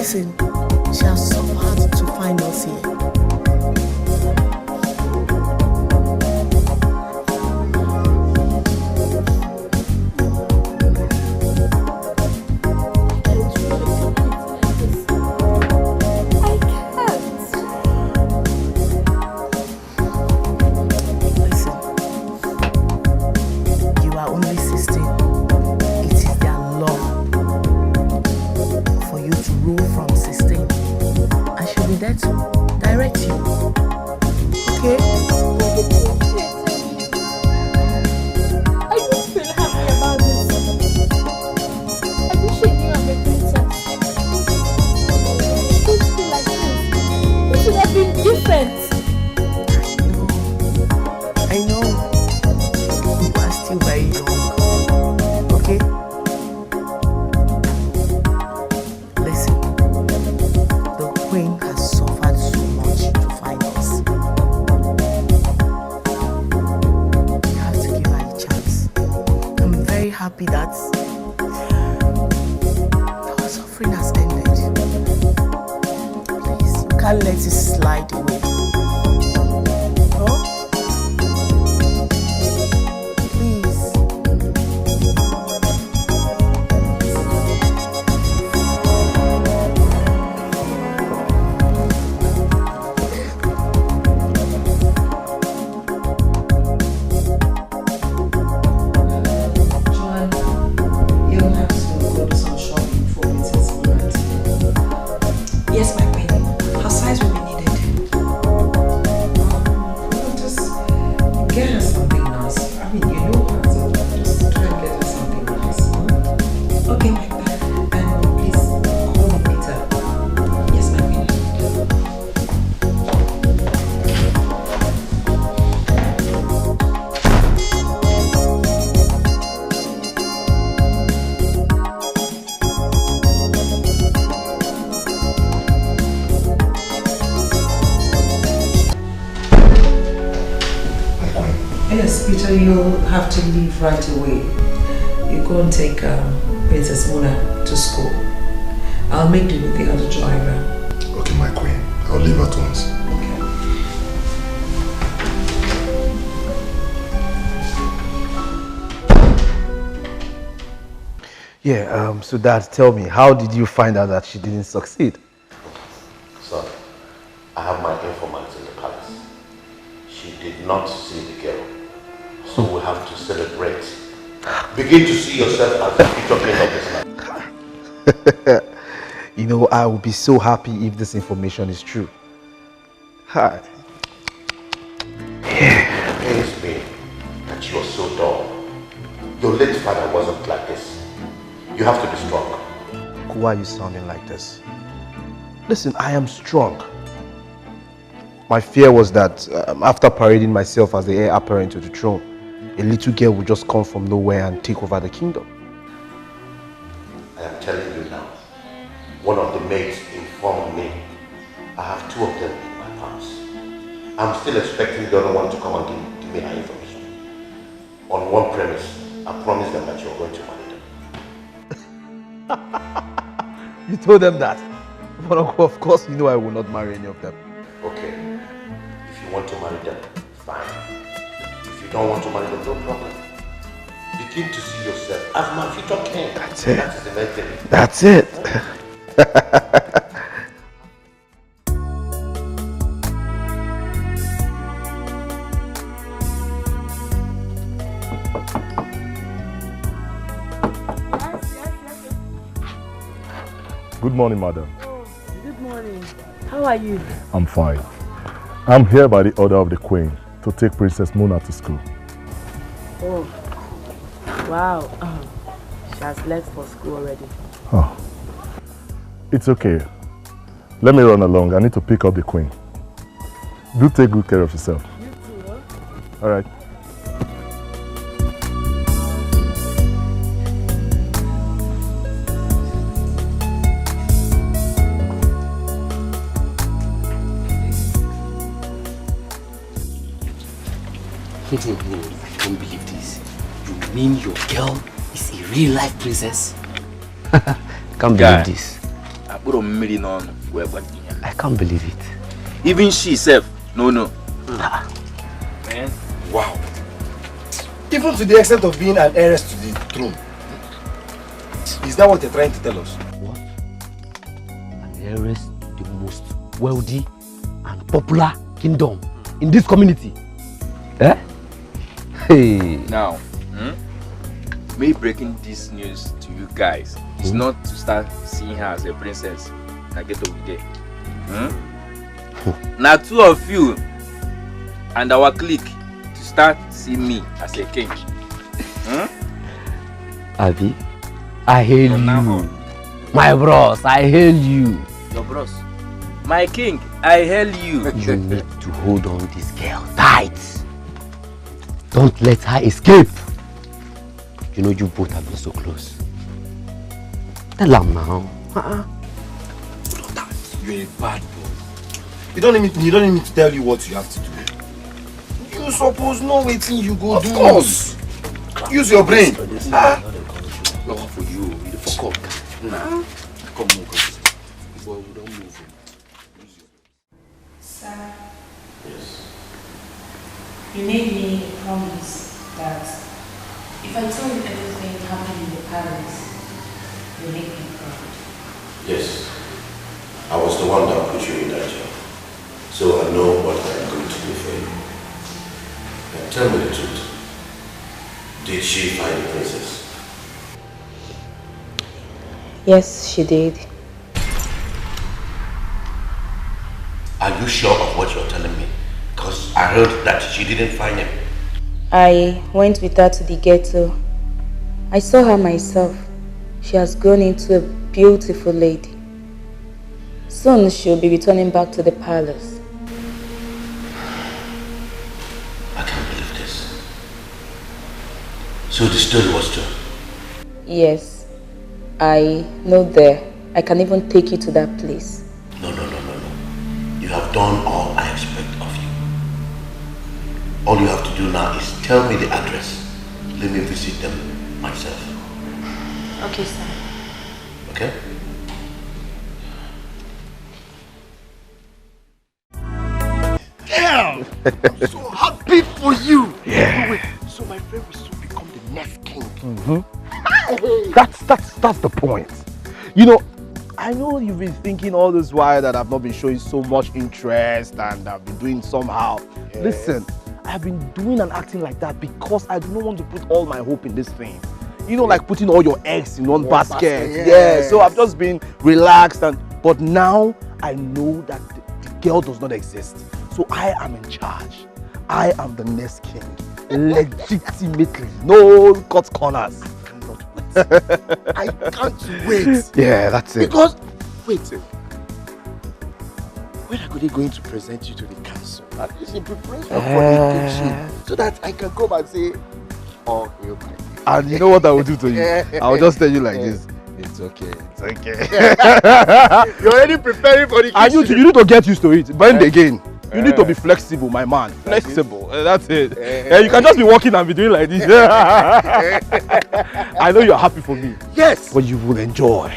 Listen, she has suffered to find us here. You'll have to leave right away. You go and take Princess Mona to school. I'll make do with the other driver. Okay, my queen. I'll leave at once. Yeah, so Dad, tell me, how did you find out that she didn't succeed? Son, I have my informants in the palace. She did not see the girl. So we have to celebrate. Begin to see yourself as the future king of this land. You know, I will be so happy if this information is true. Hi. It pains me that you are so dull. Your late father wasn't like this. You have to be strong. Why are you sounding like this? Listen, I am strong. My fear was that after parading myself as the heir apparent to the throne, a little girl would just come from nowhere and take over the kingdom. I am telling you now, one of the maids informed me. I have two of them in my pants. I'm still expecting the other one to come and give me her information. On one premise, I promise them that you're going to marry them. You told them that? But of course you know I will not marry any of them. Okay. If you want to marry them, fine. If you don't want to marry them, no problem. Begin to see yourself as my future king. That's it. That is the main thing. That's it. Good morning, madam. Oh, good morning. How are you? I'm fine. I'm here by the order of the Queen to take Princess Mona to school. Oh, wow. She has left for school already. Oh, it's okay. Let me run along. I need to pick up the Queen. Do take good care of yourself. You too, huh? All right. I don't believe this. You mean your girl is a real life princess? Can't believe this. I can't believe it. Even she self, no. Man. Wow. Even to the extent of being an heiress to the throne. Is that what you're trying to tell us? What? An heiress to the most wealthy and popular kingdom in this community. Eh? Hey. Now, me breaking this news to you guys is not to start seeing her as a princess. Now get over there. Now 2 of you and our clique to start seeing me as a king. Abi, I hail you. My bros, I hail you. Your bros. My king, I hail you. You need to hold on this girl tight. Don't let her escape. You know you both have been so close. Tell her now. You're a bad boy. You don't need me to tell you what you have to do. You suppose know what you go do. Of course. Use your brain. Not for you. You fuck up. Nah. Come on, boy, we don't move. Sir. Yes. You made me a promise that if I told you everything happened in the palace, you'll make me proud. Yes. I was the one that put you in that job. So I know what I'm going to do for you. Now tell me the truth. Did she find the princess? Yes, she did. Are you sure of what you're telling me? Because I heard that she didn't find him. I went with her to the ghetto. I saw her myself. She has grown into a beautiful lady. Soon she'll be returning back to the palace. I can't believe this. So the story was true? Yes, I know there. I can even take you to that place. No. You have done all I expect of you. All you have to do now is tell me the address. Let me visit them myself. Okay, sir. Okay? Damn! I'm so happy for you! Yeah. Wait, so my friend will soon become the next king. That's the point. You know, I know you've been thinking all this while that I've not been showing so much interest and I've been doing somehow. Yes. Listen, I've been doing and acting like that because I do not want to put all my hope in this thing. You know, like putting all your eggs in one basket. Yes. Yeah, so I've just been relaxed but now I know that the girl does not exist. So I am in charge. I am the next king. Legitimately. No cut corners. I can't wait. Yeah, that's it. Because, wait, when are they going to present you to the council? At least in preparation for the kingship, so that I can come and say, oh, you my king. And you know what I will do to you? I will just tell you like this. It's okay. You're already preparing for the kingship. And you need to get used to it. Bend again. You need to be flexible, my man. Flexible. That's it. You can just be walking and be doing like this. I know you're happy for me. Yes. But you will enjoy.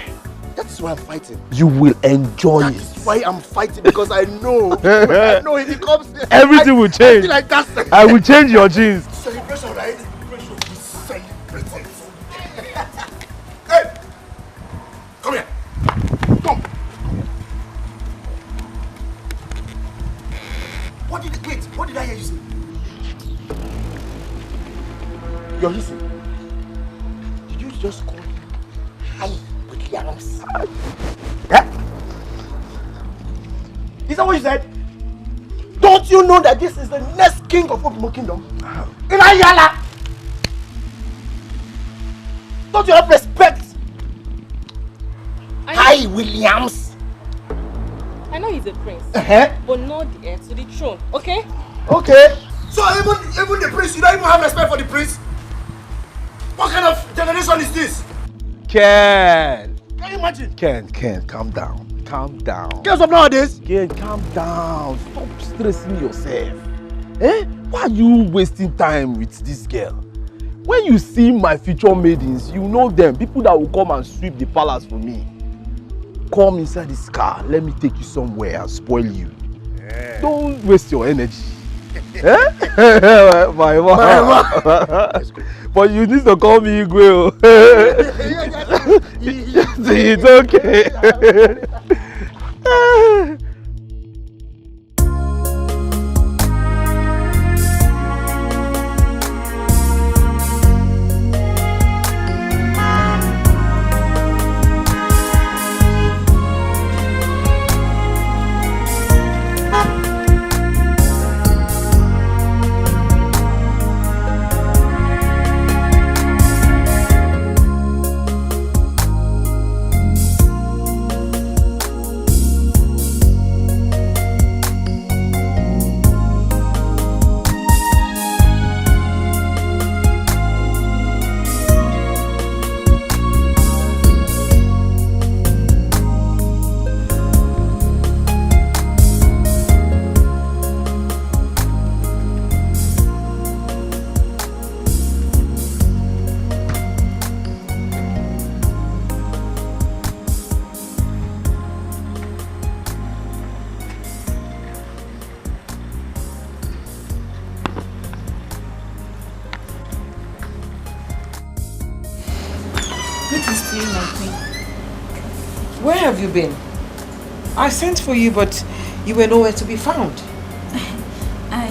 That's why I'm fighting. You will enjoy it. That's why I'm fighting, because I know. If it comes, everything will change. I feel like that's I will change your jeans. Celebration, right? Celebration. We celebrate it. Hey! Come here. Come. What did I hear you say? You're listening. Did you just call him Williams? Yeah? Is that what you said? Don't you know that this is the next king of Ogbimo Kingdom? Ilayala! Don't you have respect? Hi, Williams! I know he's a prince, but not the heir to the throne, okay? Okay. So even the prince, you don't even have respect for the prince? What kind of generation is this? Ken, Can you imagine? Ken, calm down. Calm down. Girls of nowadays? Ken, calm down. Stop stressing yourself. Why are you wasting time with this girl? When you see my future maidens, you know them. People that will come and sweep the palace for me. come inside this car. Let me take you somewhere and spoil you. Yeah. Don't waste your energy. Eh? My man. But you need to call me Igwe. It's okay. Where have you been? I sent for you, but you were nowhere to be found. I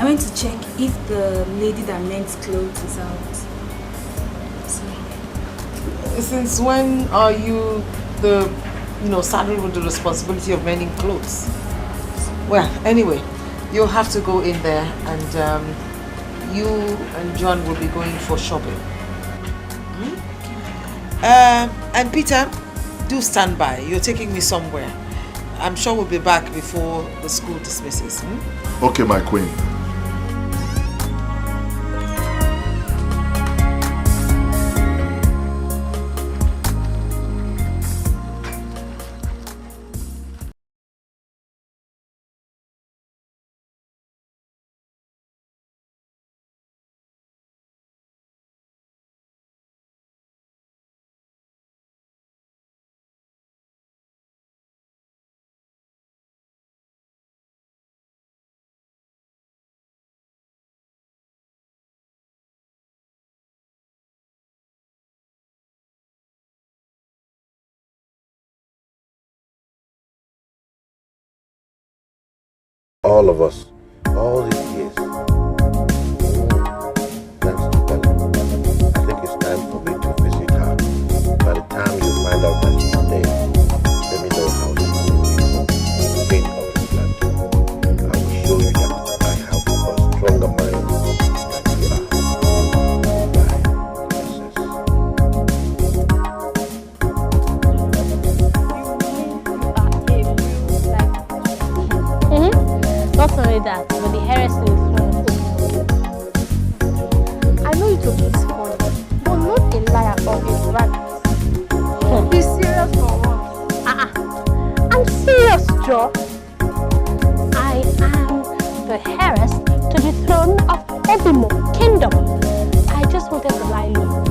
went to check if the lady that mends clothes is out. So. Since when are you saddled with the responsibility of mending clothes? Well, anyway, you'll have to go in there, and you and John will be going for shopping. And Peter, do stand by. You're taking me somewhere. I'm sure we'll be back before the school dismisses. Okay, my queen. All of us, all these years. Thanks to Bella. I think it's time for me to visit her. By the time you find out that she's dead, let me know how this will be. Fate of this land. I will show you that I have a stronger mind than you are. Not only that, but the heresy is one of I know it will be funny, but not a liar or a rabbit. Be serious for once. I'm serious, Joe. I am the heiress to the throne of Obimo Kingdom. I just wanted to lie low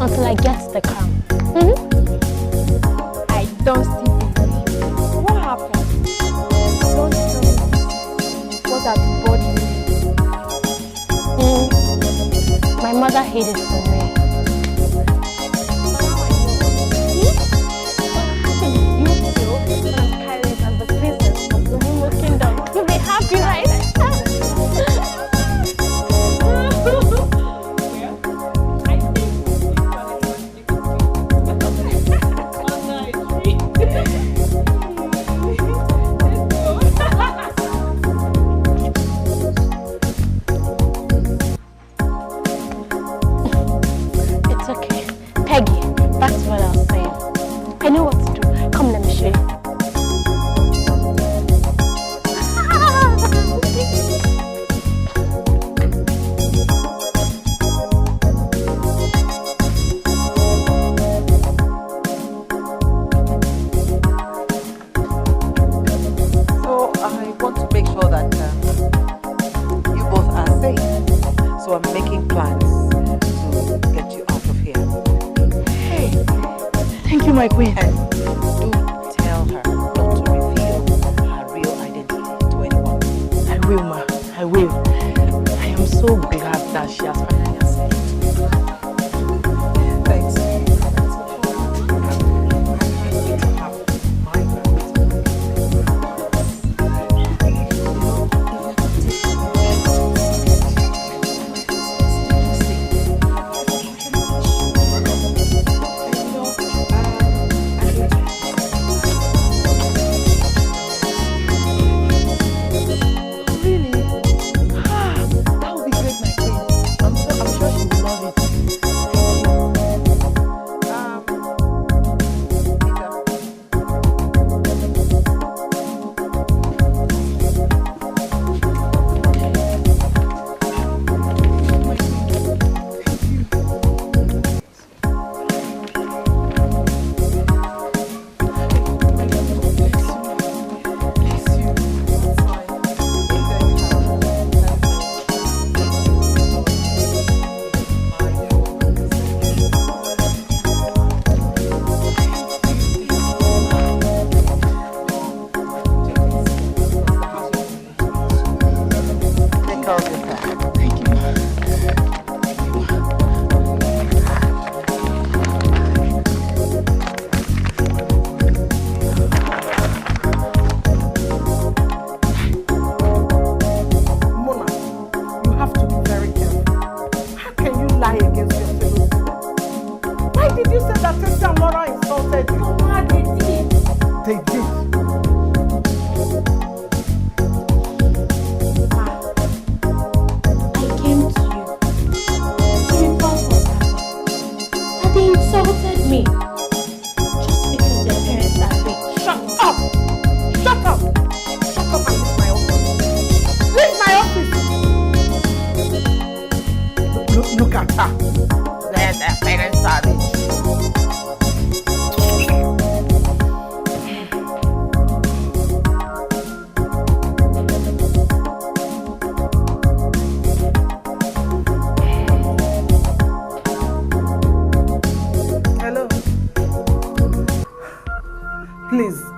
until I get the crown. I don't see it. What happened? Don't tell me. What that body? My mother hid it from me. You two and Kairos and the princess of the Obimo Kingdom. You'll be happy, right? My queen. will. I am so glad that she has finally accepted. Thanks.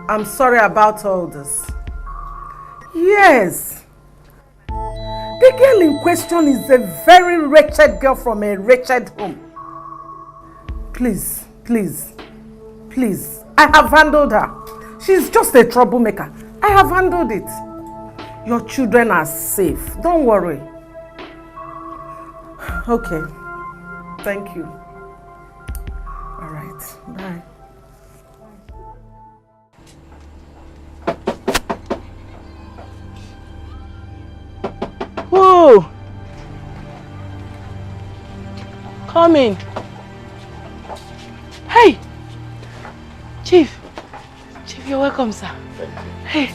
I'm sorry about all this. Yes. The girl in question is a very wretched girl from a wretched home. Please, please, please. I have handled her. She's just a troublemaker. I have handled it. Your children are safe. Don't worry. Okay. Thank you. All right. Bye. Whoa! Come in. Hey! Chief! Chief, you're welcome, sir. Hey,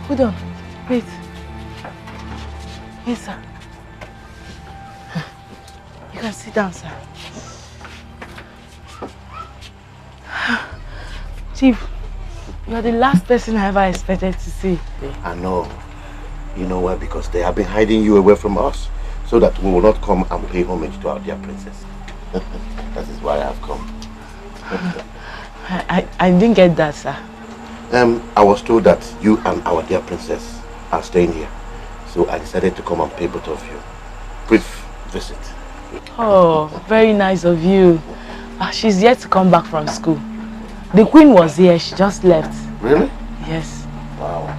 hold on. Wait. Yes, sir. You can sit down, sir. Chief, you're the last person I ever expected to see. I know. You know why? Because they have been hiding you away from us, so that we will not come and pay homage to our dear princess. That is why I have come. I didn't get that, sir. I was told that you and our dear princess are staying here, so I decided to come and pay both of you brief visit. Oh, very nice of you. She's yet to come back from school. The queen was here, she just left. Really? Yes. Wow.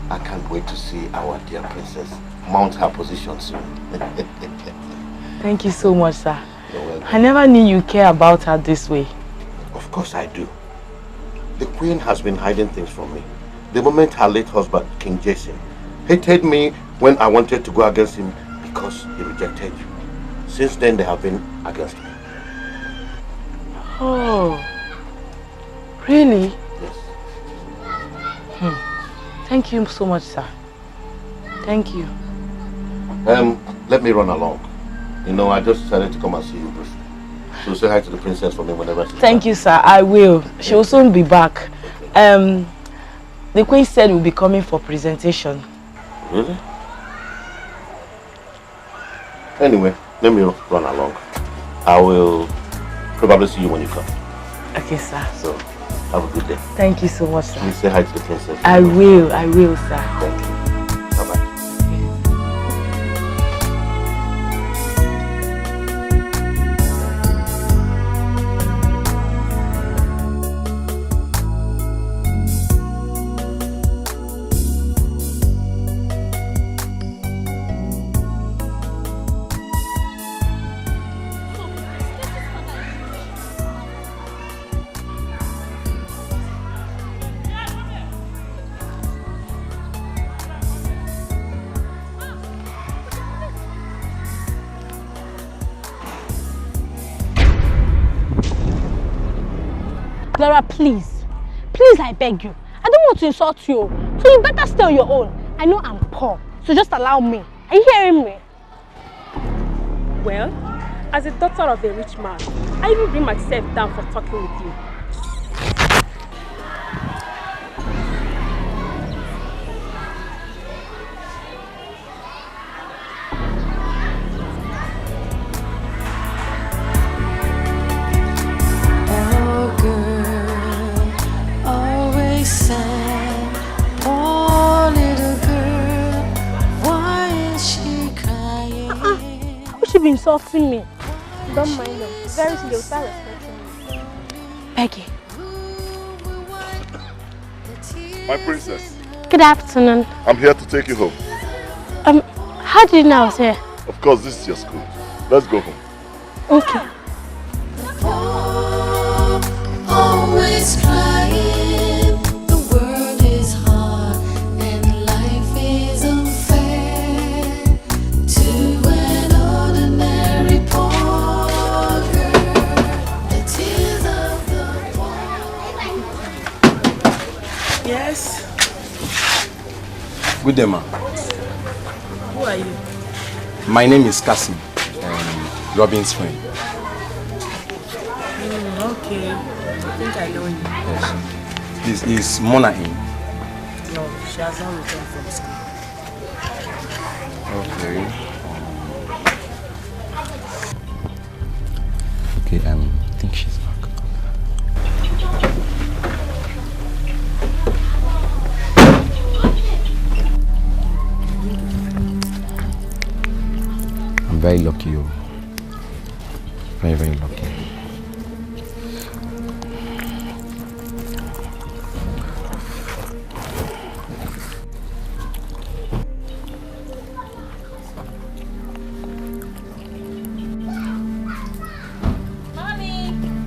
I can't wait to see our dear princess mount her position soon. Thank you so much, sir. You're welcome. I never knew you care about her this way. Of course I do. The queen has been hiding things from me. The moment her late husband, King Jason, hated me when I wanted to go against him because he rejected you. Since then, they have been against me. Oh, really? Yes. Thank you so much, sir. Thank you. Let me run along. You know, I just decided to come and see you briefly. So say hi to the princess for me whenever she's Thank you, sir. I will. She will soon be back. The queen said we'll be coming for presentation. Really? Anyway, let me run along. I will probably see you when you come. Okay, sir. So, have a good day. Thank you so much, sir. Please say hi to the princess. I will, sir. Thank you. Bye-bye. Gloria, please. Please, I beg you. I don't want to insult you. So you better stay on your own. I know I'm poor, so just allow me. Are you hearing me? Well, as a daughter of a rich man, I even bring myself down for talking with you. Oh girl, always sad. Oh little girl, why is she crying? How would she be insulting me? Don't mind them. Very soon they'll start respecting me. Peggy. My princess, Good afternoon. I'm here to take you home. How do you know I was here? Of course, this is your school. Let's go home. Okay. Always crying, the world is hard and life is unfair to an ordinary poor girl. The tears of the Yes. Good day, ma. Who are you? My name is Kasim, Robin's friend. Okay. I think I know you. Yes. Is Mona in? No, she has not returned from school. Okay. Okay, I think she's back. I'm very lucky, you. Very, very lucky.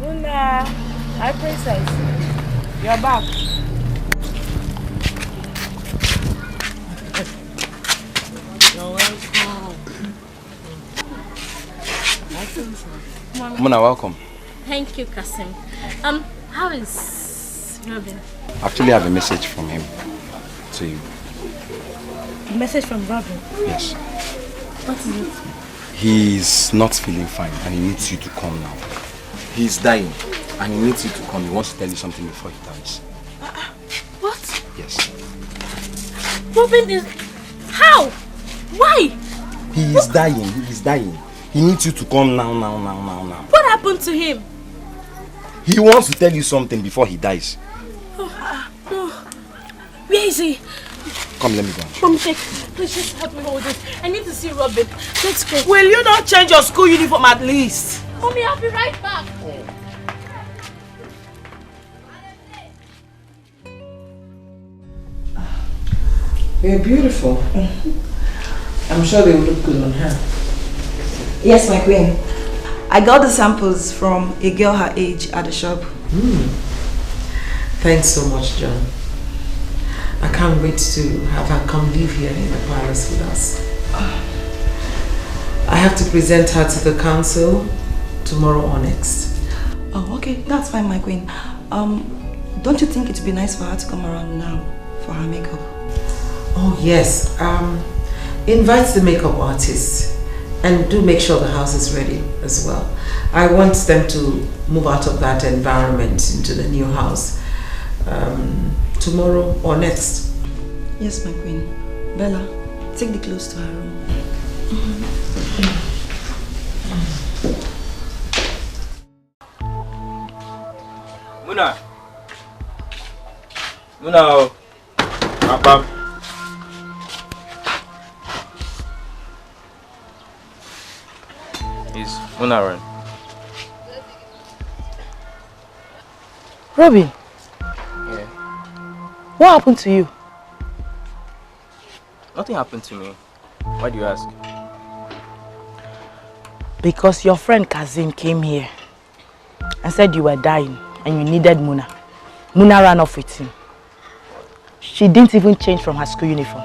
Luna, hi princess. You're back. You're welcome. Mona, welcome. Thank you, Kasim. How is Robin? Actually, I have a message from him to you. A message from Robin? Yes. What is it? He's not feeling fine and he needs you to come now. He's dying and he needs you to come. He wants to tell you something before he dies. What? Yes. Robin is... How? Why? He is dying. He is dying. He needs you to come now. What happened to him? He wants to tell you something before he dies. Oh, no. Where is he? Come, let me go. Mommy, please just help me hold this. I need to see Robin. Let's go. Will you not change your school uniform at least? Mommy, I'll be right back. They're beautiful. I'm sure they will look good on her. Yes, my queen. I got the samples from a girl her age at the shop. Thanks so much, John. I can't wait to have her come live here in the palace with us. I have to present her to the council tomorrow or next. Oh, okay. That's fine, my queen. Don't you think it'd be nice for her to come around now for her makeup? Oh, yes. Invite the makeup artist and do make sure the house is ready as well. I want them to move out of that environment into the new house tomorrow or next. Yes, my queen. Bella, take the clothes to her room. Muna. Muna. Papa. Is Muna around? Robin. Yeah. What happened to you? Nothing happened to me. Why do you ask? Because your friend Kazim came here and said you were dying and you needed Muna. Muna ran off with him. She didn't even change from her school uniform.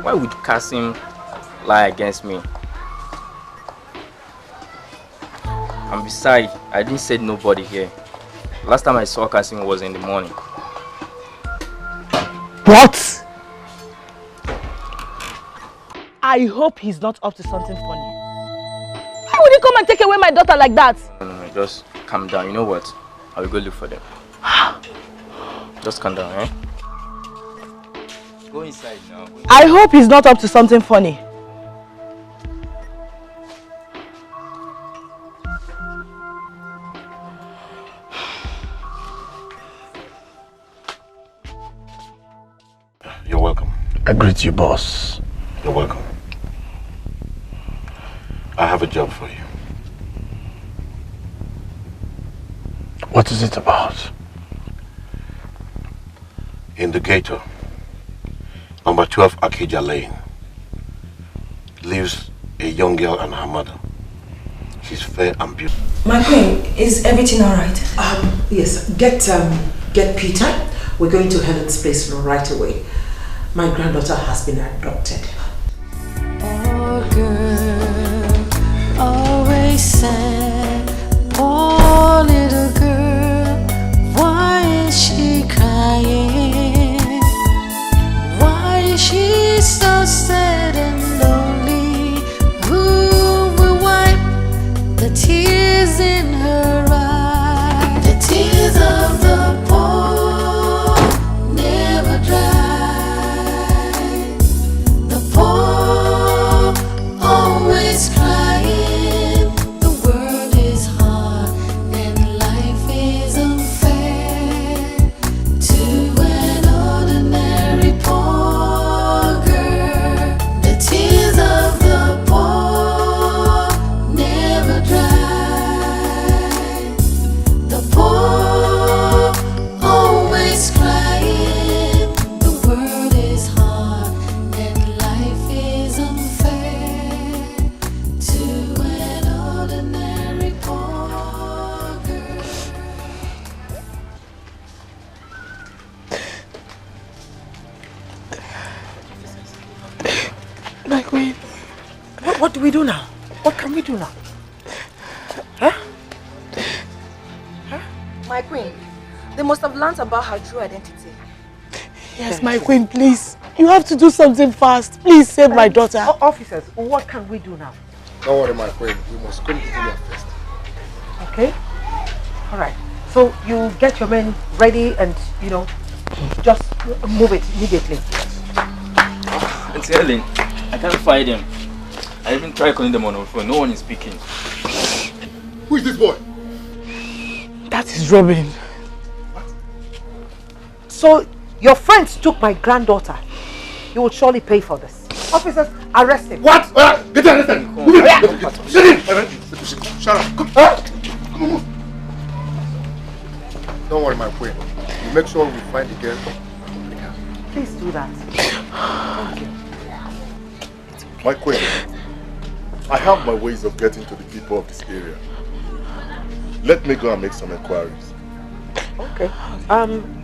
Why would Kasim lie against me? And besides, I didn't send nobody here. Last time I saw Kasim was in the morning. What? I hope he's not up to something funny. Why would he come and take away my daughter like that? No, just calm down. You know what? I will go look for them. Just calm down, eh? Go inside now. I hope he's not up to something funny. You're welcome. I greet you, boss. You're welcome. I have a job for you. What is it about? In the ghetto, number 12 Akija Lane, lives a young girl and her mother. She's fair and beautiful. My queen, is everything alright? Yes, get Peter. We're going to Helen's place right away. My granddaughter has been adopted. Oh girl, always sad. Oh little girl, why is she crying? Why is she so sad and lonely? Who will wipe the tears in her eyes? The tears of the poor never dry. The poor always crying. The world is hard and life is unfair to an ordinary poor girl. The tears of the poor never dry. The poor always crying. The world is hard and life is unfair to an ordinary poor girl. My queen. What do we do now? What can we do now? Huh? My queen, they must have learnt about her true identity. Yes, my queen, please. You have to do something fast. Please save my daughter. Officers, what can we do now? Don't worry, my friend. We must come to you first. Okay? Alright. So you get your men ready and, just move it immediately. It's Helen. I can't find them. I even tried calling them on the phone. No one is speaking. Who is this boy? That is Robin. So your friends took my granddaughter. You will surely pay for this. Officers, arrest him. What? Get arrested! Shut up! Come on. Don't worry, my queen. We'll make sure we find the girl. Please do that. Thank you. My queen, I have my ways of getting to the people of this area. Let me go and make some inquiries. Okay.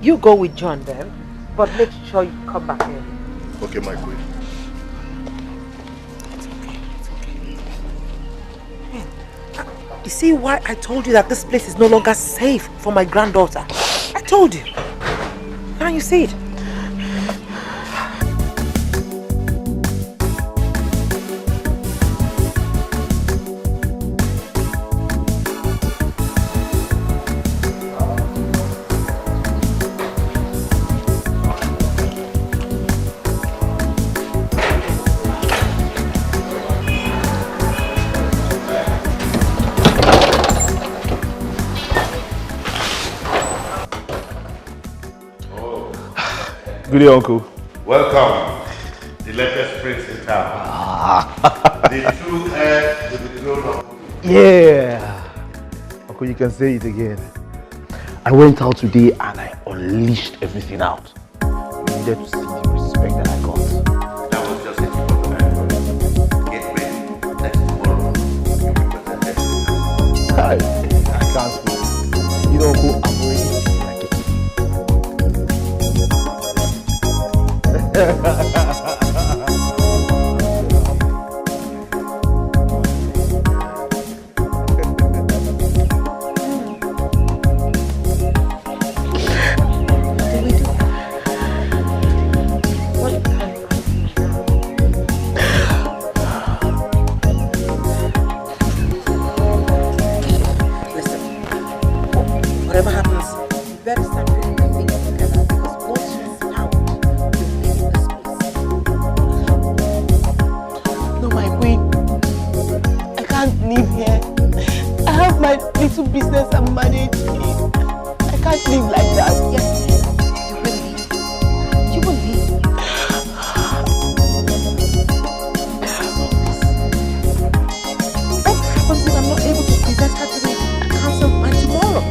You go with John then, but make sure you come back here. Okay, my queen. You see why I told you that this place is no longer safe for my granddaughter? I told you. Can't you see it? Good day, Uncle. Welcome, the latest prince in town. The true heir to the throne of... Yeah. Uncle, you can say it again. I went out today and I unleashed everything out. You needed to see the respect that I got. That was just a tip of the iceberg. Get ready. Next tomorrow, you'll be presented. I can't speak. You know, Uncle, I'm already feeling like it. whatever happens, you better start putting your things together because once she's out, you're leaving this place. No, my queen. I can't live here. I have my little business I'm managing. I can't live like that. Yes, you will leave. You will leave. What happens if I'm not able to present her to the council by tomorrow?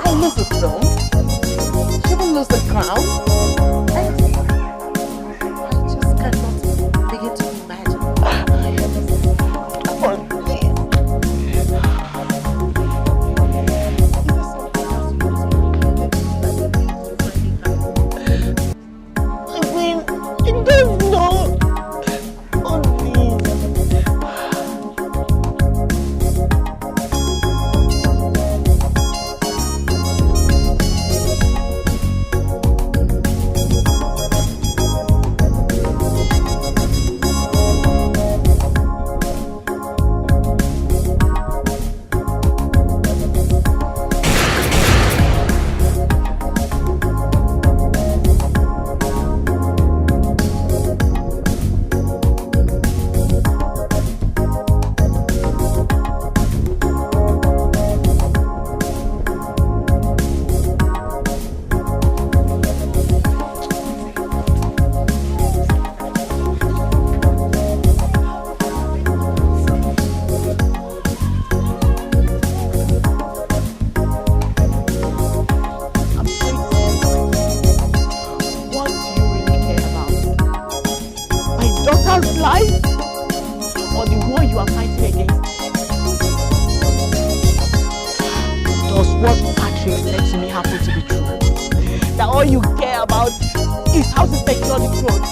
I'll lose the throne. She will lose the crown. And I just cannot begin to imagine. Come on, please. I mean, you don't know. Oh, please. What do you really care about? My daughter's life or the war you are fighting against? Does what Patrick said to me happen to be true? That all you care about is how to secure the throne?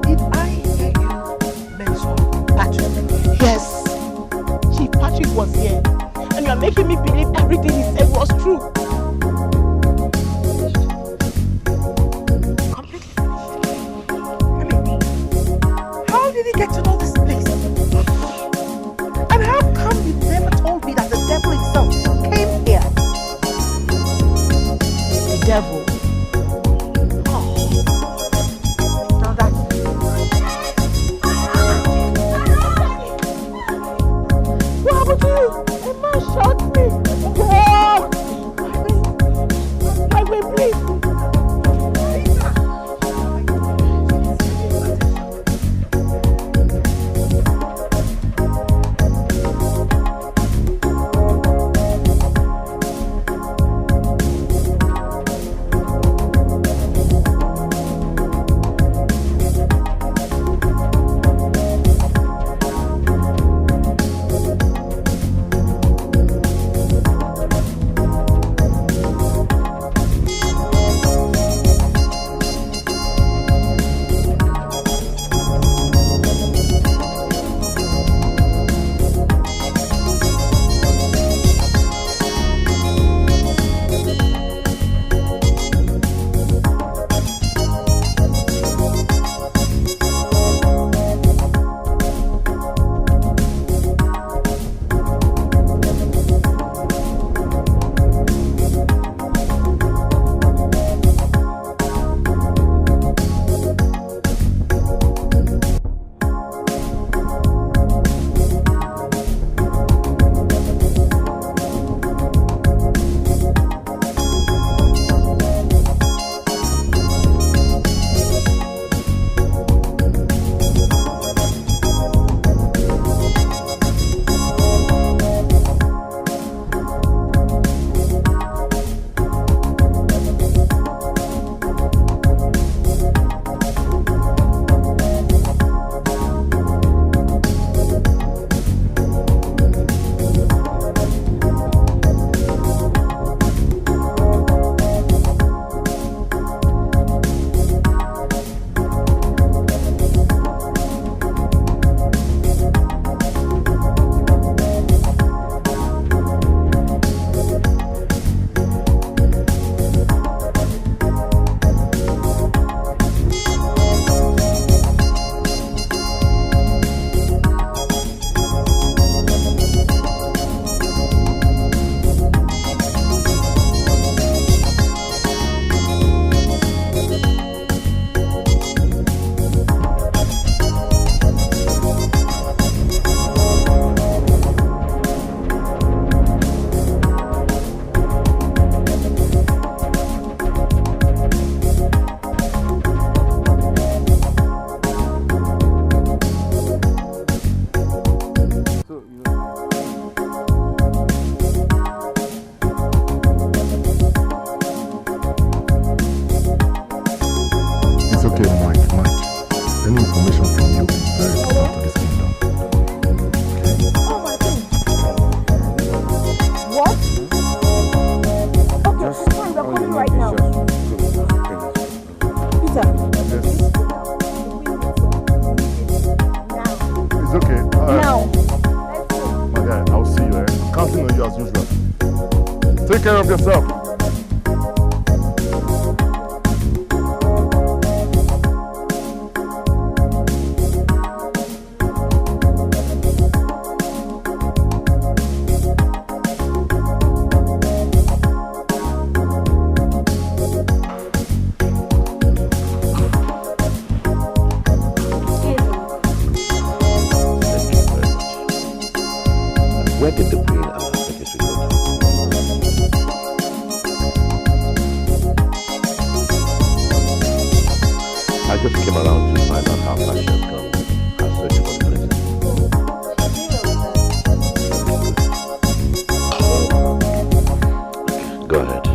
Did I hear you mention Patrick? Yes. Chief Patrick was here and you are making me believe everything he said was true. How did he get to know this place? And how come you never told me that the devil himself came here? The devil? okay, Mike. Any information from you is very important to this kingdom. Oh my God. What? Okay, it's fine. We're coming right now. Peter. It's okay. Now. My guy, I'll see you. I'm counting on you as usual. Take care of yourself. Where did the Queen and her secretary go to? I just came around to find out how far she has gone. Her search for the princess. Go ahead.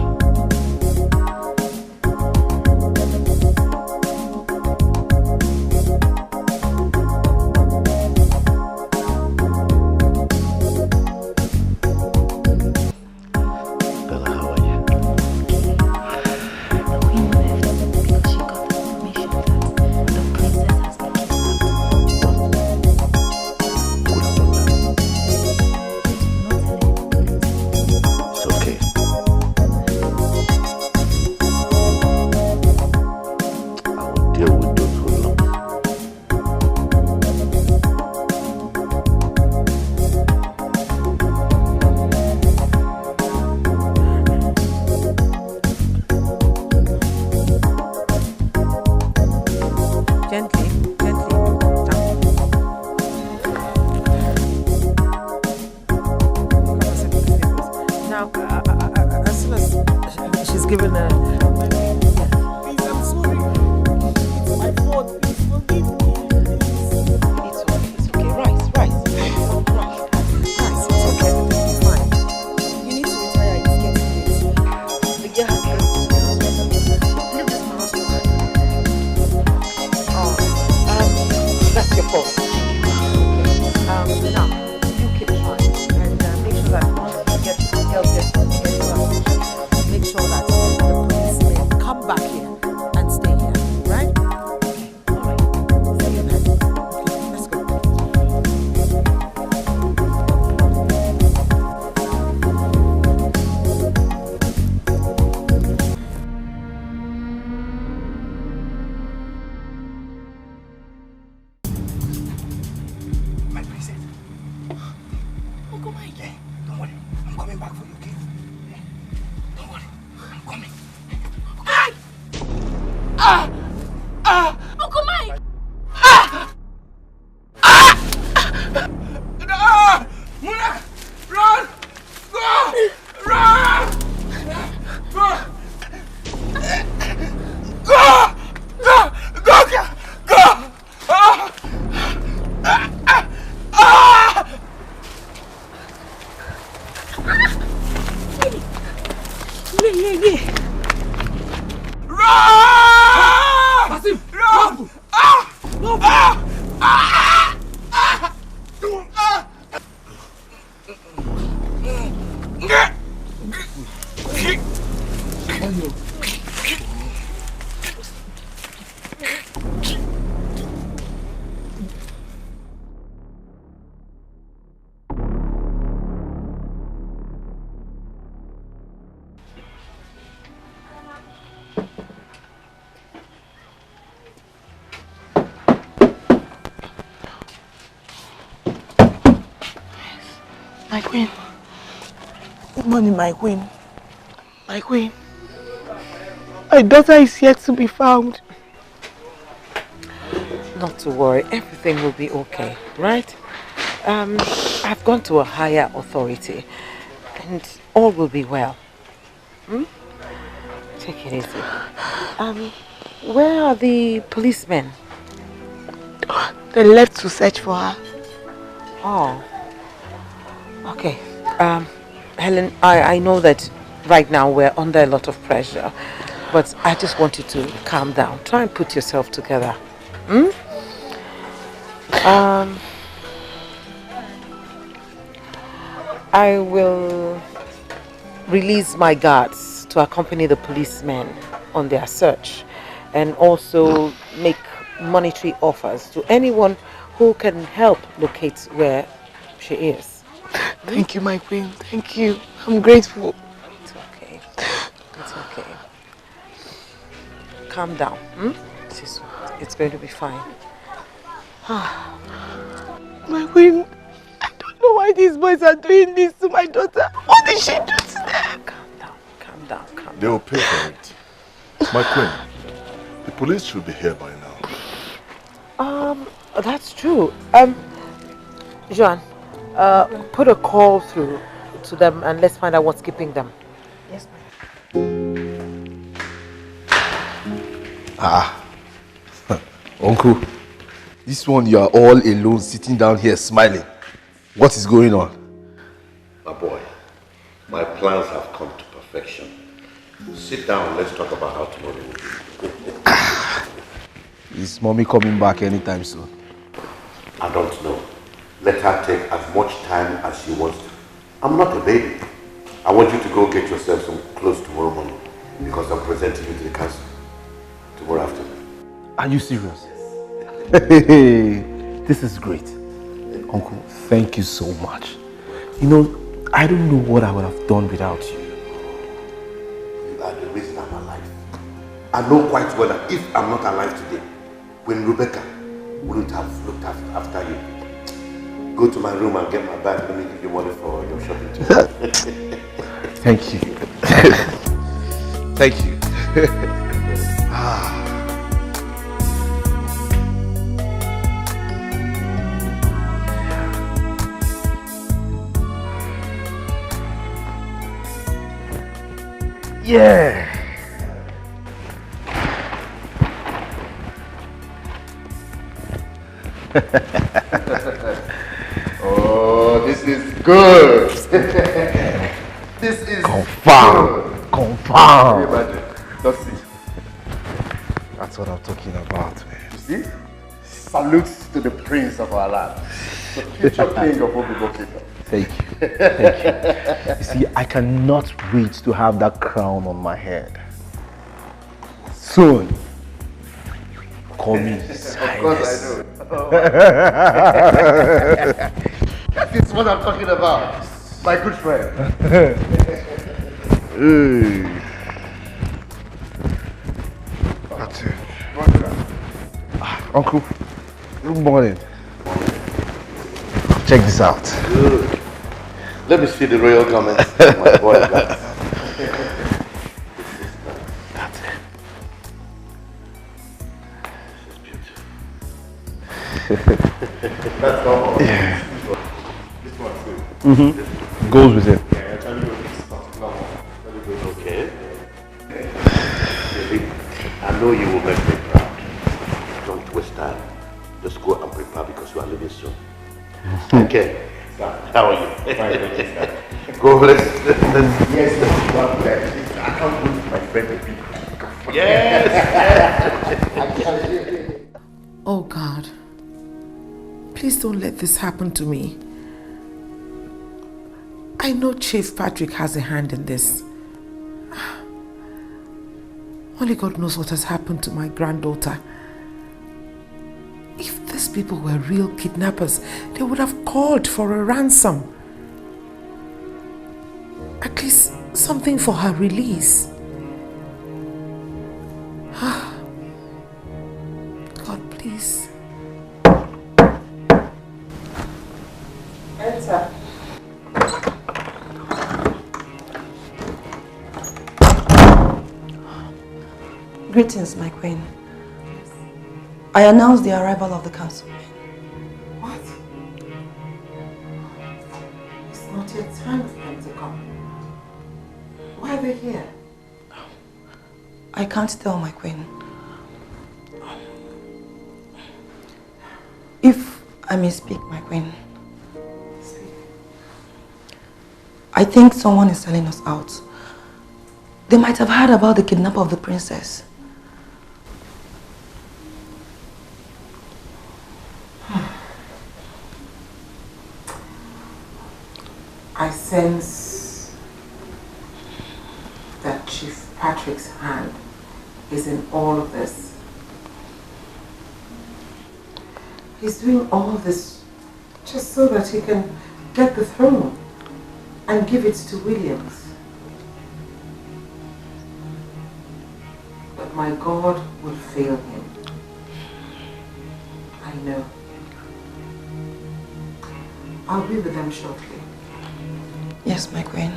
My queen. Good morning, my queen. My queen. My daughter is yet to be found. Not to worry, everything will be okay, right? I've gone to a higher authority and all will be well. Take it easy. Where are the policemen? They left to search for her. Oh. Okay. Helen, I know that right now we're under a lot of pressure. But I just want you to calm down. Try and put yourself together. I will release my guards to accompany the policemen on their search and also make monetary offers to anyone who can help locate where she is. Thank you, my queen. Thank you. I'm grateful. It's okay. It's okay. Calm down. It's going to be fine. My queen, I don't know why these boys are doing this to my daughter. What did she do to them? Calm down. They will pay for it. My queen, the police should be here by now. That's true. Joan, put a call through to them and let's find out what's keeping them. Yes, Uncle, this one you are all alone sitting down here smiling. What is going on? My boy, my plans have come to perfection. Sit down, let's talk about how tomorrow will be. Is mommy coming back anytime soon? I don't know. Let her take as much time as she wants to. I'm not a baby. I want you to go get yourself some clothes tomorrow morning because I'm presenting you to the council tomorrow afternoon. Are you serious? This is great. Uncle, thank you so much. You know, I don't know what I would have done without you. You are the reason I'm alive. I know quite well that if I'm not alive today, when Rebecca wouldn't have looked after you. Go to my room and get my bag. Let me give you money for your shopping today. Thank you. Thank you. Yeah. Oh, this is good. This is Confirm. Can you imagine? Just see. That's what I'm talking about, man. You see? Salutes to the prince of our land. The future king of Obibo Kingdom. Thank you. Thank you. You see, I cannot wait to have that crown on my head. Soon. Call me His Of course I know. That is what I'm talking about. My good friend. That's it. Uncle, good morning. Check this out. Good. Let me see the royal garments. My boy, that's it. That's all. Yeah. This one's good. Goes with it. Yeah, I'll tell you what this particular one. Very good. Okay. Baby, I know you will make me proud. Don't waste time. Just go and prepare because you are leaving soon. Okay. How are you? Fine, thank you, sir. Go, let's Yes, I can't believe my friend will be. Yes. Oh God, please don't let this happen to me. I know Chief Patrick has a hand in this. Only God knows what has happened to my granddaughter. If these people were real kidnappers, they would have called for a ransom. At least something for her release. God, please. Enter. Greetings, my queen. I announce the arrival of the councilmen. What? It's not yet time for them to come. Why are they here? I can't tell, my queen. If I may speak, my queen. I think someone is selling us out. They might have heard about the kidnap of the princess. I sense that Chief Patrick's hand is in all of this. He's doing all this just so that he can get the throne and give it to Williams. But my God will fail him. I know. I'll be with them shortly. Yes, my queen.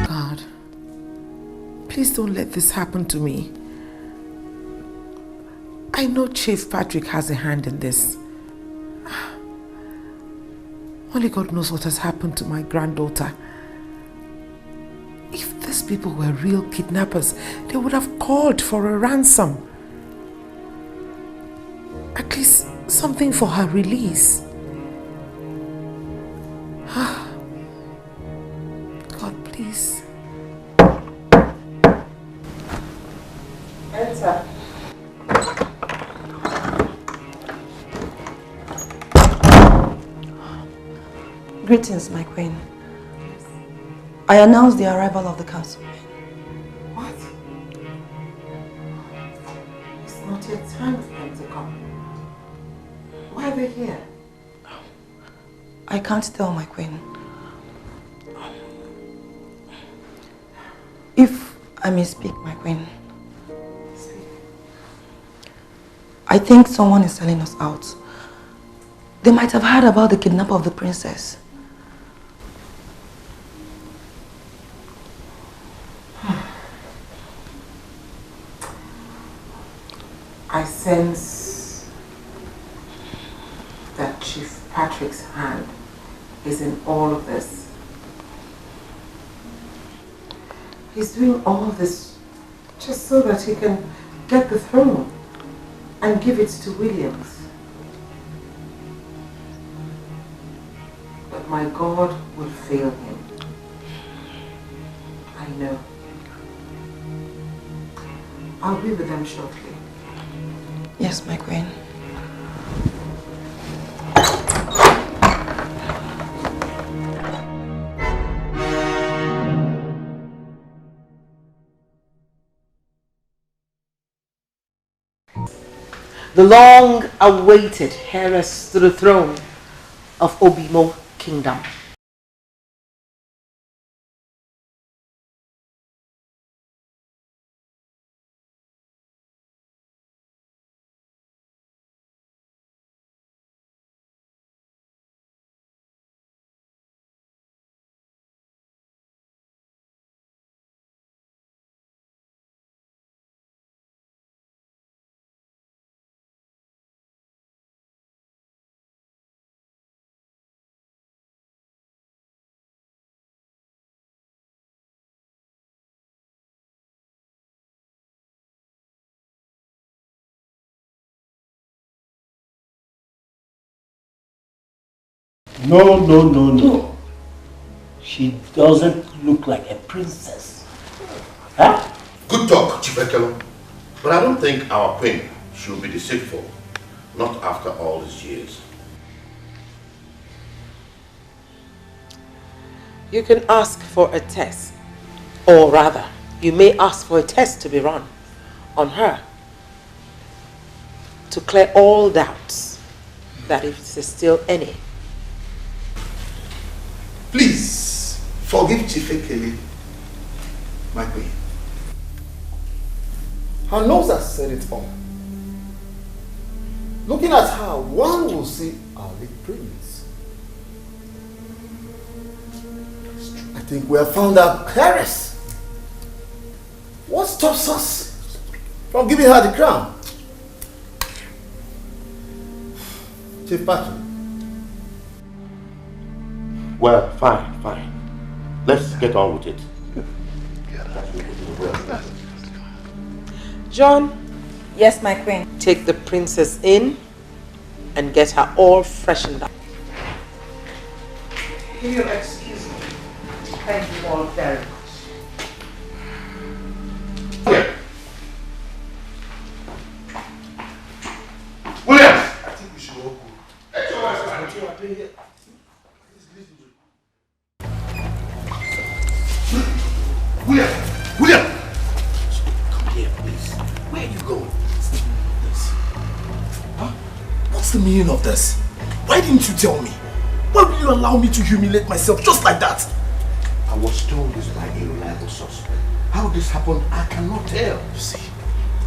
God, please don't let this happen to me. I know Chief Patrick has a hand in this. Only God knows what has happened to my granddaughter. If these people were real kidnappers, they would have called for a ransom. At least something for her release. God, please. Enter. Greetings, my queen. I announce the arrival of the councilmen. What? It's not yet time for them to come. Why are they here? I can't tell, my queen. If I may speak, my queen. I think someone is selling us out. They might have heard about the kidnap of the princess. I sense that Chief Patrick's hand is in all of this. He's doing all this just so that he can get the throne and give it to Williams. But my God will fail him. I know. I'll be with them shortly. Yes, my queen. The long-awaited heiress to the throne of Obimo Kingdom. No. She doesn't look like a princess. Huh? Good talk, Chief Ekelo. But I don't think our queen should be deceitful. Not after all these years. You can ask for a test. Or rather, you may ask for a test to be run on her to clear all doubts that if there's still any. Please, forgive Chief Ekele, my queen. Her nose has said it all. Looking at her, one will see our late prince. I think we have found our heiress. What stops us from giving her the crown? Chief Patrick. Well, fine. Let's get on with it. John, Yes, my queen. take the princess in and get her all freshened up. You'll excuse me. Thank you all very much. Williams! I think we should all go. William! William! Come here, please. Where are you going? What's the meaning of this? Why didn't you tell me? Why will you allow me to humiliate myself just like that? I was told this by a reliable suspect. How this happened, I cannot tell. You see,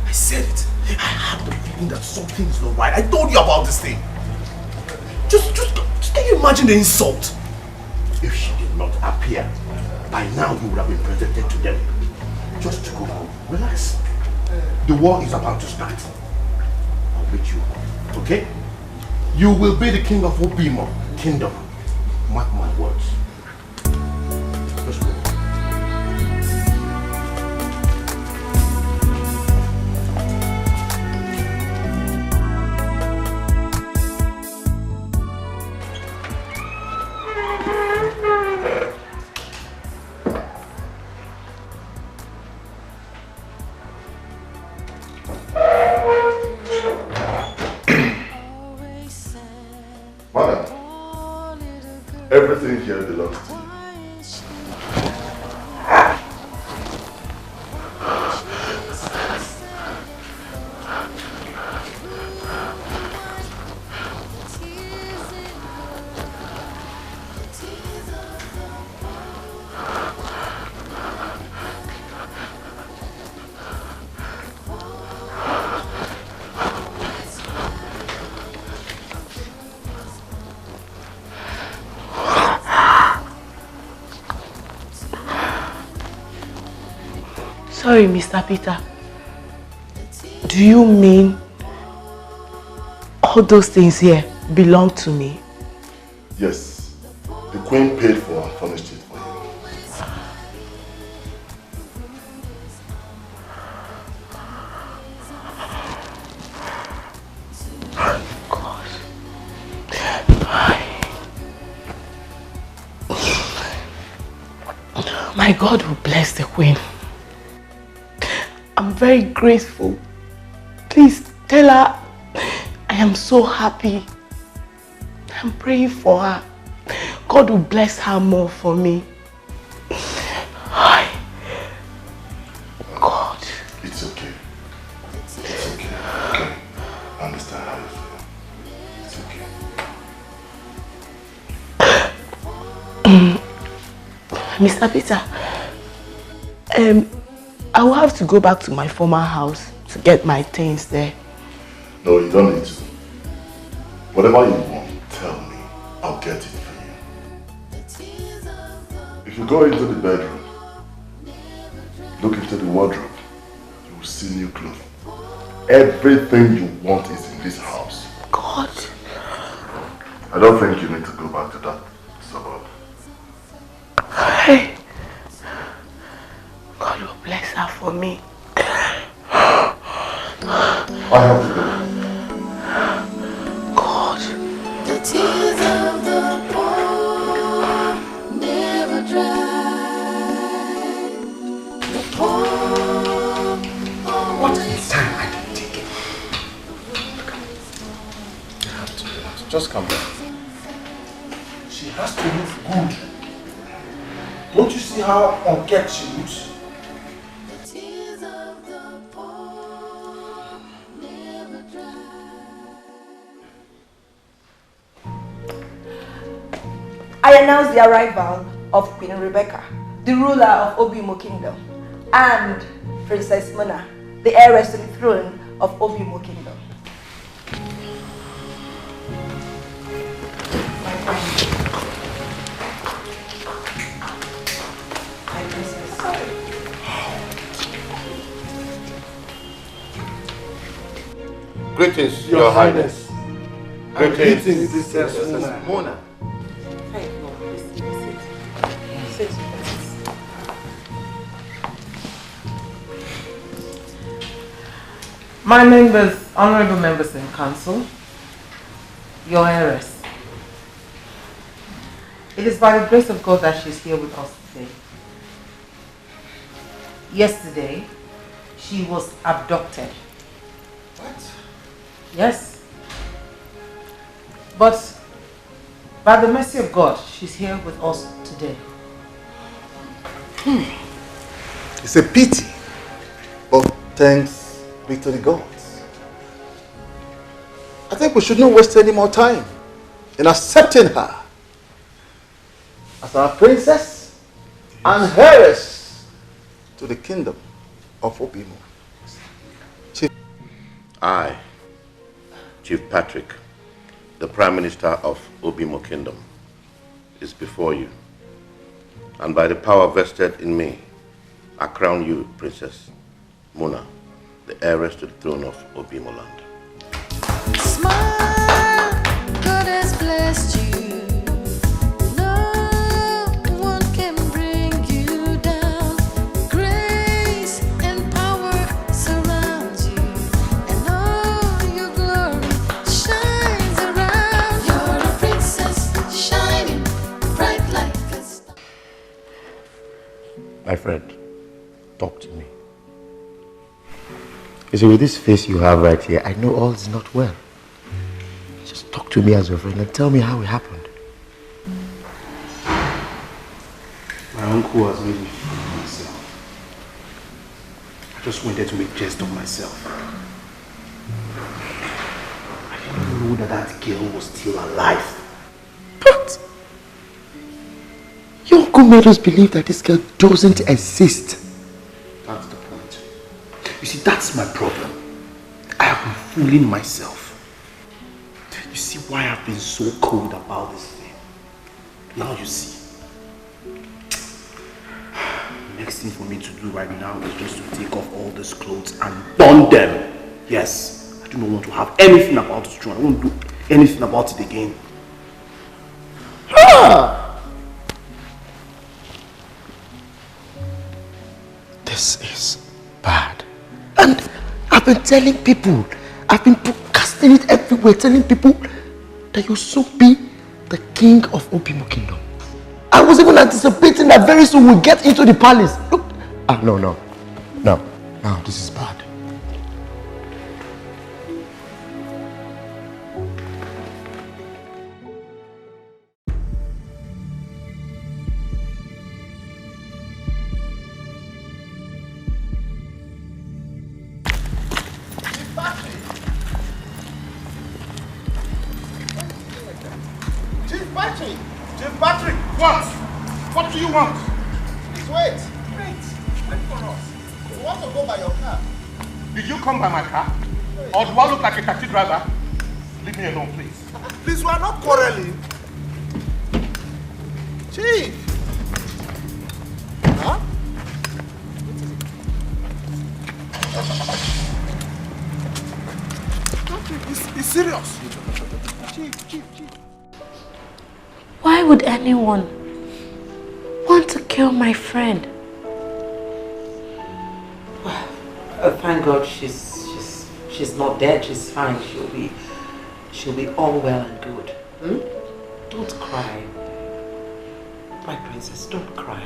I said it. I had the feeling that something is not right. I told you about this thing. Just can you imagine the insult? If she did not appear, by now you would have been presented to them. Just to go home. Relax. The war is about to start. I'll meet you. Okay? You will be the king of Obimo Kingdom. Mark my words. Let's go. Madam, everything here belongs to you. Sorry, Mr. Peter. Do you mean all those things here belong to me? Yes, the queen paid for and furnished it for you. My God will bless the queen. I'm very grateful. Please tell her I am so happy. I'm praying for her. God will bless her more for me. God. It's okay. It's okay. Okay. I understand how you feel. It's okay. Mr. Peter, I will have to go back to my former house to get my things there. No, you don't need to. Whatever you want, tell me. I'll get it for you. If you go into the bedroom, look into the wardrobe, you will see new clothes. Everything you want is in this house. God. I don't think you need to go back to that suburb. Hey. God will bless her for me. I have to go. God. The tears of the poor never dry. The poor always Time I can take it. You have to. Just calm down. She has to look good. Don't you see how unkempt she looks? I announce the arrival of Queen Rebecca, the ruler of Obimo Kingdom, and Princess Mona, the heiress to the throne of Obimo Kingdom. Greetings, Your Highness. Greetings, Princess Mona. Thank you. Sit. My members, honorable members in council, your heiress. It is by the grace of God that she's here with us today. Yesterday, she was abducted. What? Yes. But by the mercy of God, she's here with us today. It's a pity, but thanks be to the gods. I think we should not waste any more time in accepting her as our princess and heiress to the kingdom of Obimo. Chief. I, Chief Patrick, the Prime Minister of Obimo Kingdom, is before you. And by the power vested in me, I crown you, Princess Mona, the heiress to the throne of Obimo land. Smile, God has blessed you. No one can bring you down. Grace and power surround you, and all your glory shines around. You're a princess shining bright like a star. My friend, talk to me. You see, with this face you have right here, I know all is not well. Just talk to me as your friend and tell me how it happened. My uncle has made me fool of myself. I just wanted to make jest of myself. I didn't know that that girl was still alive. But your uncle made us believe that this girl doesn't exist. That's the point. You see, that's my problem. I have been fooling myself. You see why I've been so cold about this thing. Now you see. The next thing for me to do right now is just to take off all these clothes and burn them. Yes, I do not want to have anything about this throne. I won't do anything about it again. This is bad. And I've been telling people, I've been casting it everywhere, telling people that you'll soon be the king of Obimo Kingdom. I was even anticipating that very soon we'll get into the palace. Look, no, this is bad. Chief Patrick! What? What do you want? Please wait. Wait for us. We want to go by your car. Did you come by my car? Or do I look like a taxi driver? Leave me alone, please. Please, we are not quarreling. Chief! Huh? It's serious. Chief. Why would anyone want to kill my friend? Well, thank God she's not dead. She's fine. She'll be all well and good. Don't cry. My princess, don't cry.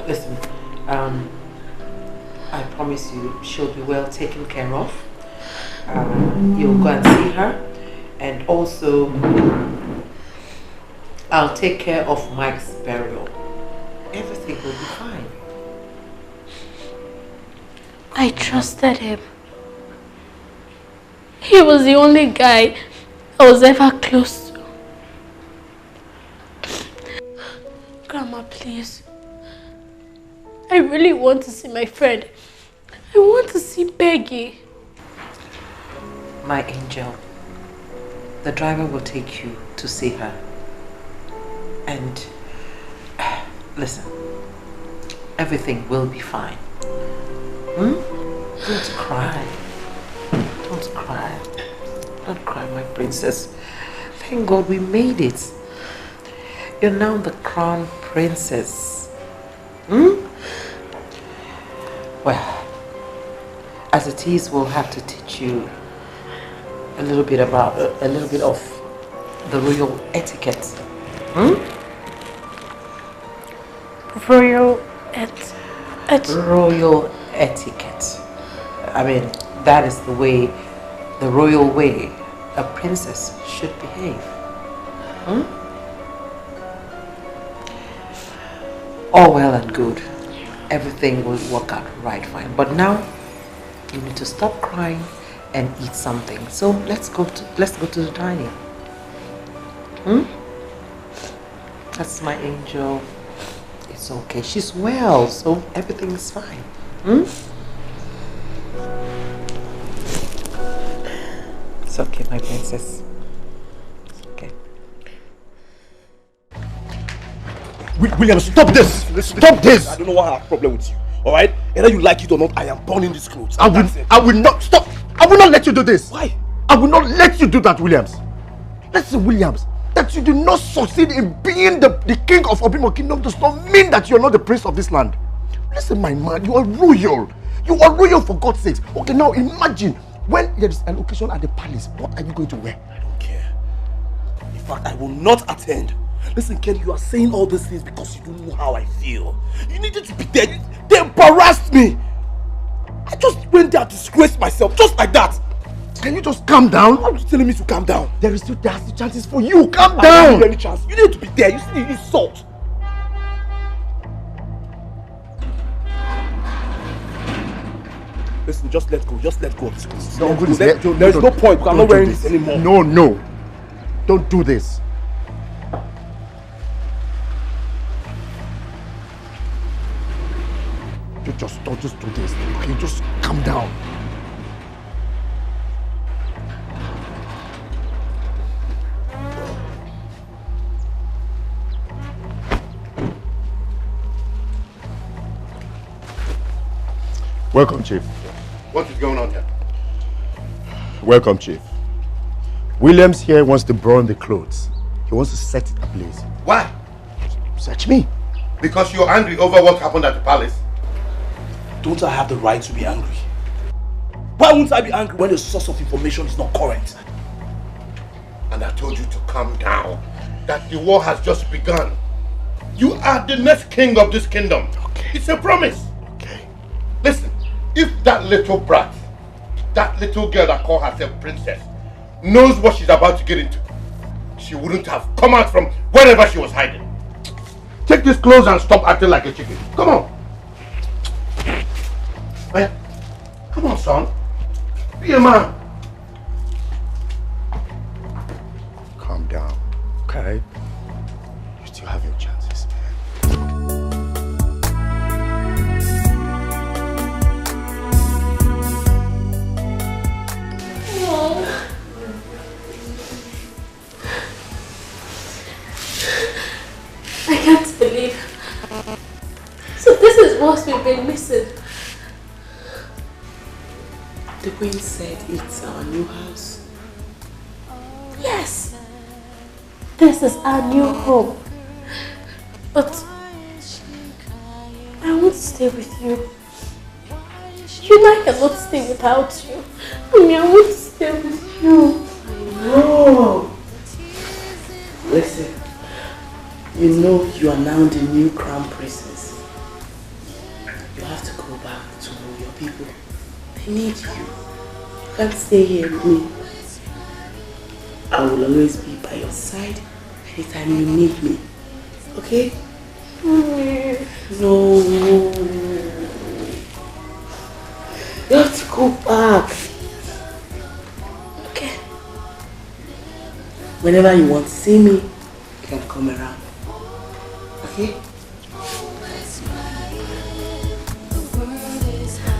Listen, I promise you she'll be well taken care of. You'll go and see her. And also, I'll take care of Mike's burial. Everything will be fine. I trusted him. He was the only guy I was ever close to. Grandma, please. I really want to see my friend. I want to see Peggy. My angel, the driver will take you to see her. And listen, everything will be fine. Don't cry. Don't cry. Don't cry, my princess. Thank God we made it. You're now the crown princess. Well, As it is, we'll have to teach you a little bit of the royal etiquette. Royal Royal etiquette. I mean, that is the way, the royal way a princess should behave. All well and good. Everything will work out right fine. But now, you need to stop crying and eat something. So let's go to the dining. That's my angel. It's okay. She's well, so everything is fine. It's okay, my princess. It's okay. William, stop this! Stop this! I don't know what I have a problem with you. Alright? Either you like it or not, I am born in these clothes. I will not stop! I will not let you do this! Why? I will not let you do that, Williams! Listen, Williams, that you do not succeed in being the king of Obimo Kingdom does not mean that you are not the prince of this land. Listen, my man, you are royal. You are royal for God's sakes. Okay, now imagine when there is an occasion at the palace, what are you going to wear? I don't care. In fact, I will not attend. Listen, Ken, you are saying all these things because you don't know how I feel. You needed to be there. They embarrassed me. I just went there to disgrace myself, just like that. Can you just calm down? Why are you telling me to calm down? There is still the chances for you. Calm down. I don't need any chance. You need to be there. You see the insult. Listen, just let go. Just let go of this clothes. No, there is no point because I'm not wearing this anymore. No. Don't do this. Don't just do this. Okay, just calm down. Welcome, Chief. What is going on here? Welcome, Chief. Williams here wants to burn the clothes. He wants to set it ablaze. Why? Search me. Because you're angry over what happened at the palace? Don't I have the right to be angry? Why won't I be angry when the source of information is not correct? And I told you to calm down. That the war has just begun. You are the next king of this kingdom. Okay. It's a promise. Okay. Listen, if that little brat, that little girl that called herself princess, knows what she's about to get into, she wouldn't have come out from wherever she was hiding. Take these clothes and stop acting like a chicken. Come on. Come on, son. Be a man. Calm down, okay? You still have your chances, I can't believe. So this is what we've been missing. The queen said it's our new house. Yes, this is our new home. But I won't stay with you. You and I cannot stay without you. I won't stay with you. No. Listen, you know you are now the new crown princess. You have to go back to your people. They need you. You can't stay here with me. I will always be by your side anytime you need me. Okay? No. You have to go back. Okay? Whenever you want to see me, you can come around. Okay?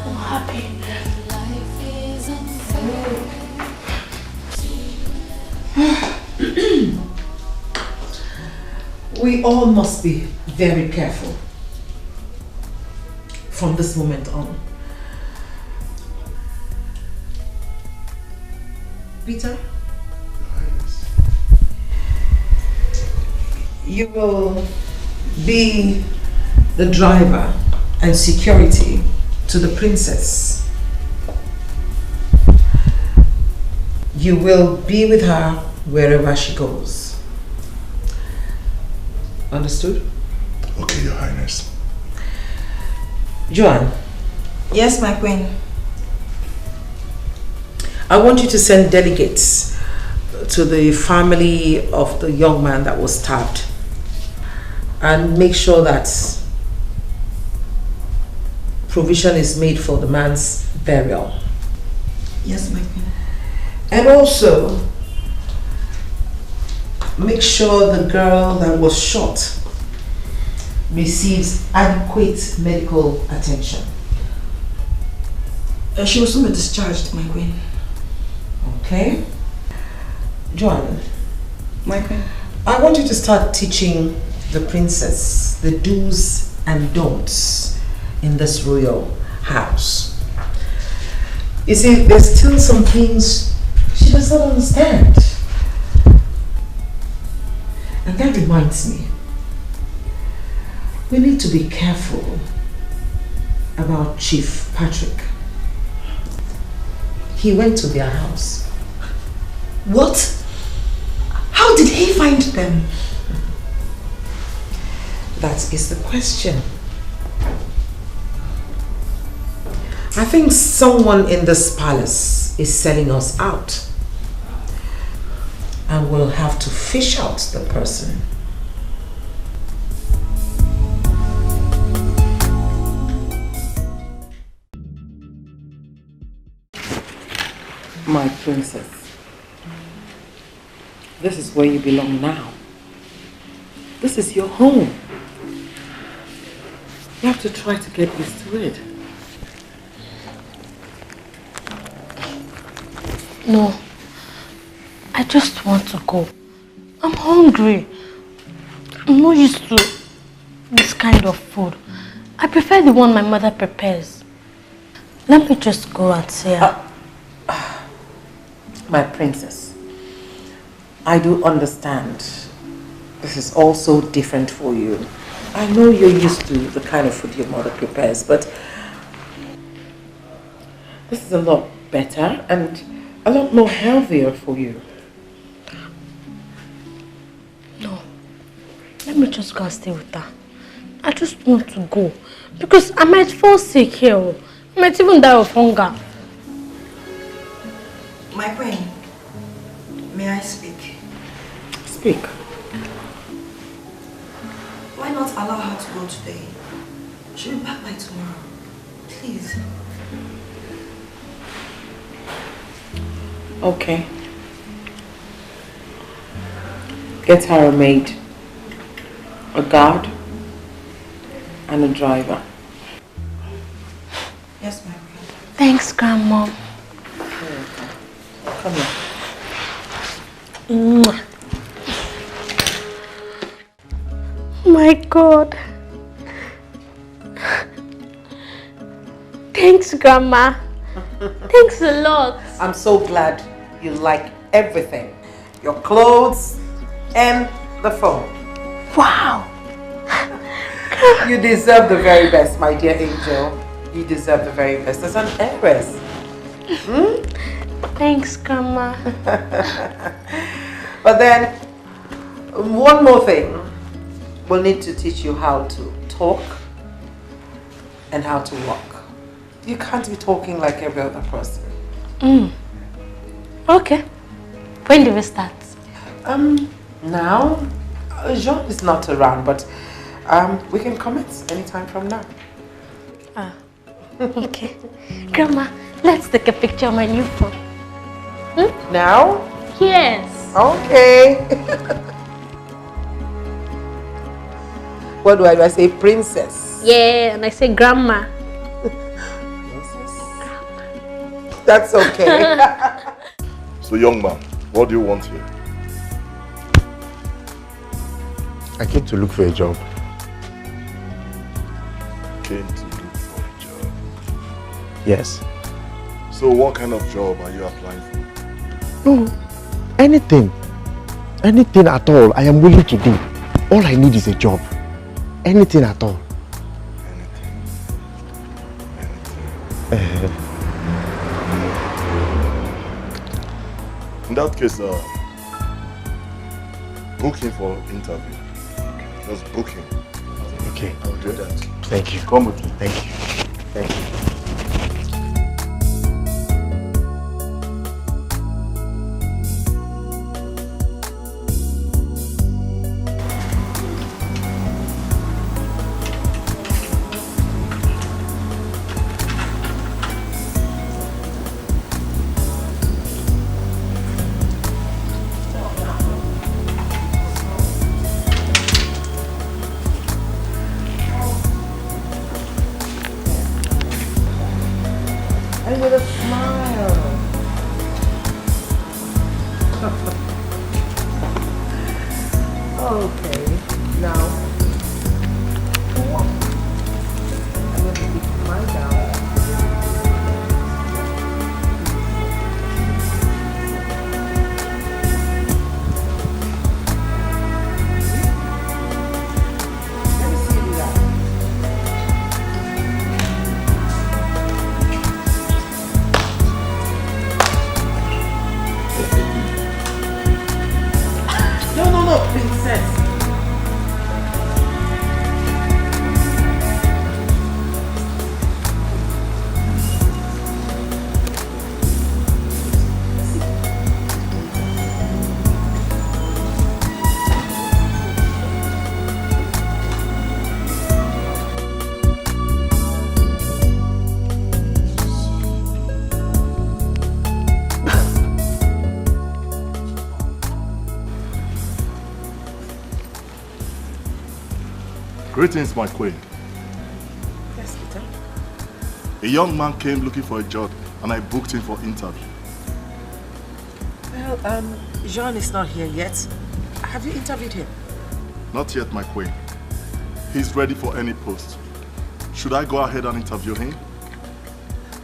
I'm happy. We all must be very careful from this moment on. Peter? You will be the driver and security to the princess You will be with her wherever she goes. Understood? Okay, Your Highness. Joanne. Yes, my queen. I want you to send delegates to the family of the young man that was stabbed and make sure that provision is made for the man's burial. Yes, my queen. And also make sure the girl that was shot receives adequate medical attention. She will soon be discharged, my queen. Okay. Joanne. My queen. I want you to start teaching the princess the do's and don'ts in this royal house. You see, there's still some things she does not understand. And that reminds me, we need to be careful about Chief Patrick. He went to their house. What? How did he find them? That is the question. I think someone in this palace is selling us out. And we'll have to fish out the person. My princess, this is where you belong now. This is your home. You have to try to get used to it. No, I just want to go. I'm hungry. I'm not used to this kind of food. I prefer the one my mother prepares. Let me just go and see her. My princess, I do understand this is also different for you. I know you're used to the kind of food your mother prepares, but this is a lot better and a lot more healthier for you. No, let me just go and stay with her. I just want to go because I might fall sick here. I might even die of hunger. My queen, may I speak? Speak. Why not allow her to go today? She'll be back by tomorrow. Please. Okay. Get her a maid, a guard, and a driver. Yes, my queen. Thanks, Grandma. Come here. Mwah. My God. Thanks, Grandma. Thanks a lot. I'm so glad you like everything. Your clothes and the phone. Wow. You deserve the very best, my dear angel. You deserve the very best as an heiress. Hmm? Thanks, Grandma. But then, one more thing. We'll need to teach you how to talk and how to walk. You can't be talking like every other person. Okay. When do we start? Now, Jean is not around, but we can commence anytime from now. Ah, okay. Grandma, let's take a picture of my new phone. Now? Yes. Okay. What do I say? Princess. Yeah, and I say Grandma. That's okay. So, young man, what do you want here? I came to look for a job. Came to look for a job. Yes. So, what kind of job are you applying for? No, anything. Anything at all, I am willing to do. All I need is a job. Anything at all. In that case, book him for interview. Just book him. Okay. I'll do that. Thank you. Come with me. Thank you. Thank you. And with a smile. Okay, now, I'm going to keep my down. Let me see you do that. No, princess. Greetings, my queen. Yes, Peter. A young man came looking for a job and I booked him for interview. Well, Jean is not here yet. Have you interviewed him? Not yet, my queen. He's ready for any post. Should I go ahead and interview him?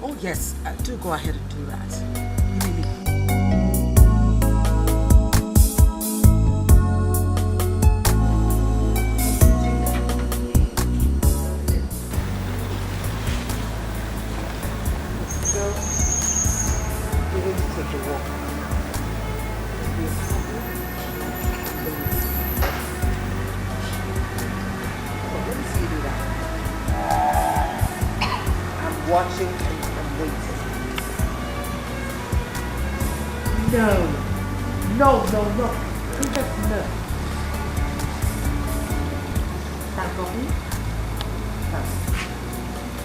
Oh, yes. Do go ahead and do that. Really. So, we're going to take a walk. Let me see you do that. I'm watching and I'm waiting. No. No. Princess, no. Stand for me. Stand.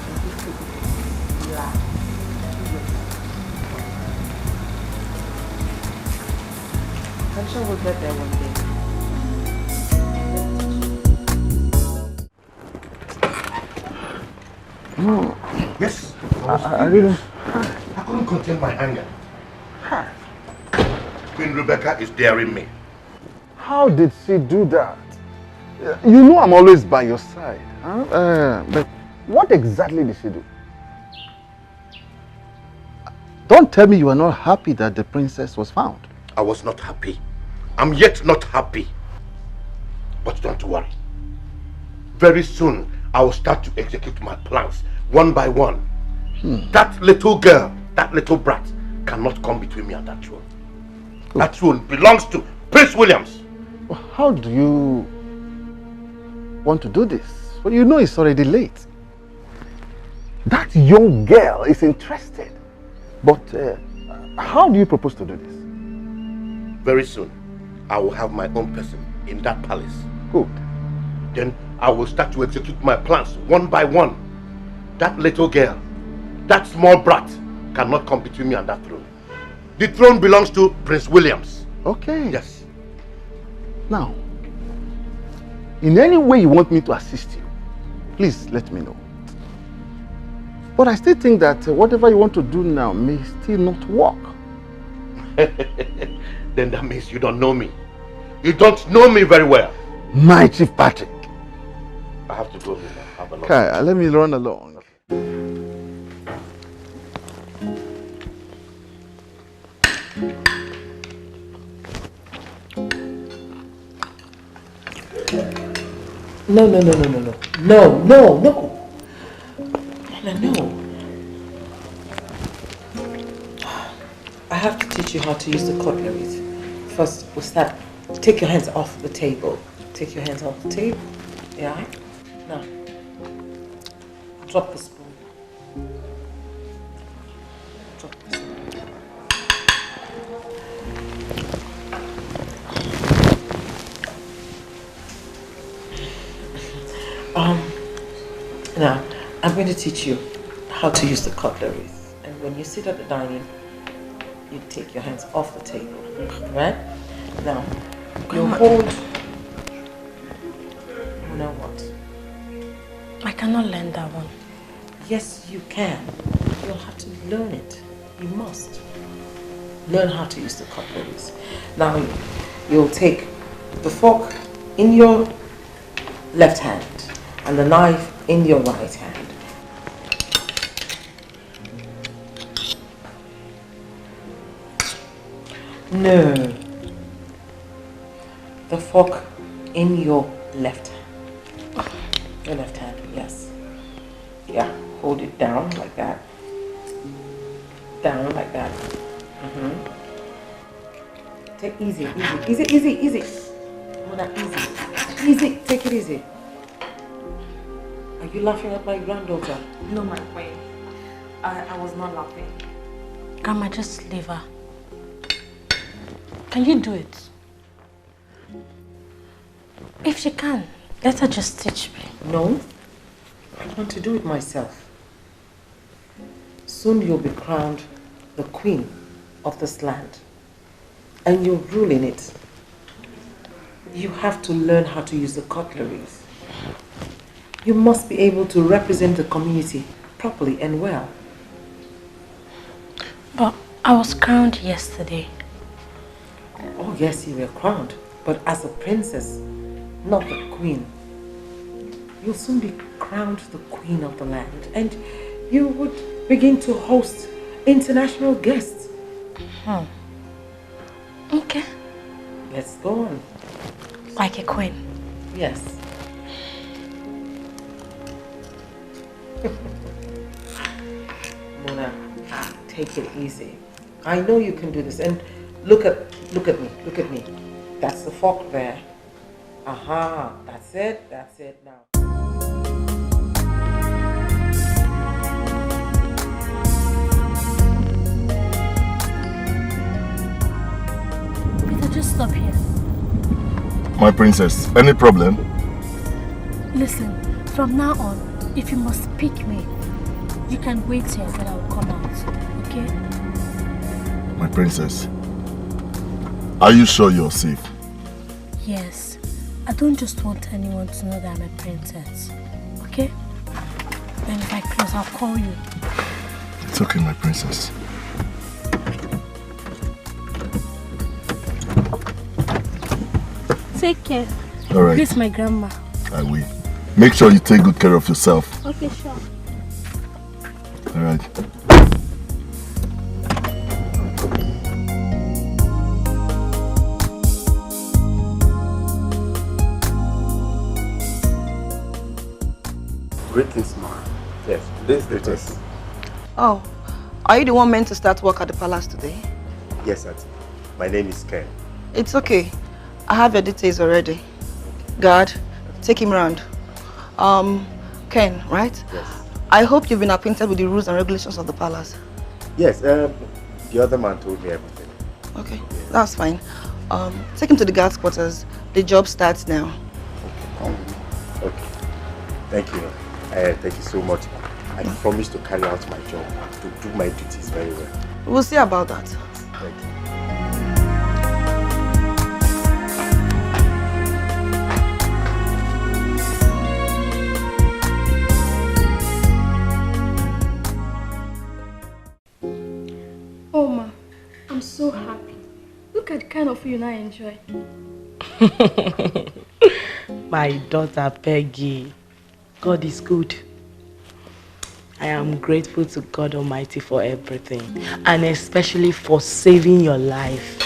And just take it. Relax. I'm sure we'll get there one day. No. Yes. I didn't. I couldn't contain my anger. Queen Rebecca is daring me. How did she do that? You know I'm always by your side. Huh? But what exactly did she do? Don't tell me you are not happy that the princess was found. I was not happy. I'm yet not happy. But don't worry. Very soon, I will start to execute my plans one by one. That little girl, that little brat, cannot come between me and that throne. That throne belongs to Prince Williams. Well, how do you want to do this? Well, you know it's already late. That young girl is interested. But how do you propose to do this? Very soon, I will have my own person in that palace. Good. Then I will start to execute my plans one by one. That little girl, that small brat, cannot come between me and that throne. The throne belongs to Prince Williams. Okay. Yes. Now, in any way you want me to assist you, please let me know. But I still think that whatever you want to do now may still not work. Then that means you don't know me. You don't know me very well. My Chief Patrick. I have to go now. Have a lot. Okay, let me run along. No. I have to teach you how to use the cutlery. First, we'll start. Take your hands off the table. Take your hands off the table. Yeah? Now, drop the spoon. Drop the spoon. Now, I'm going to teach you how to use the cutlery. And when you sit at the dining, you take your hands off the table, right? Now, you hold. You know what? I cannot learn that one. Yes, you can. You'll have to learn it. You must learn how to use the cutleries. Now, you'll take the fork in your left hand and the knife in your right hand. No. The fork in your left hand. Your left hand, yes. Yeah, hold it down like that. Down like that. Take easy. Oh, not easy. Easy, take it easy. Are you laughing at my granddaughter? No, my queen. I was not laughing. Grandma, just leave her. Can you do it? If she can, let her just teach me. No, I want to do it myself. Soon you'll be crowned the queen of this land, and you'll rule in it. You have to learn how to use the cutleries. You must be able to represent the community properly and well. But I was crowned yesterday. Oh yes, you were crowned, but as a princess, not the queen. You'll soon be crowned the queen of the land, and you would begin to host international guests. Okay. Let's go on. Like a queen? Yes. Mona, take it easy. I know you can do this, and look at me. That's the fork there. Aha, that's it now. Peter, just stop here. My princess, any problem? Listen, from now on, if you must pick me, you can wait here till I will come out, okay? My princess, are you sure you're safe? Yes. I don't just want anyone to know that I'm a princess, okay? Then if I close, I'll call you. It's okay, my princess. Take care. All right. Greet my grandma. I will. Make sure you take good care of yourself. Okay, sure. All right. Greetings, ma. Yes, today's the test. Oh, are you the one meant to start work at the palace today? Yes, Auntie. My name is Ken. It's okay. I have your details already. Guard, take him round. Ken, right? Yes. I hope you've been acquainted with the rules and regulations of the palace. Yes, the other man told me everything. Okay, that's fine. Take him to the guard's quarters. The job starts now. Okay. Thank you. Thank you so much. I promise to carry out my job, to do my duties very well. We'll see about that. Thank you. Oh, Ma, I'm so happy. Look at the kind of food you now enjoy. My daughter Peggy, God is good. I am grateful to God Almighty for everything, and especially for saving your life.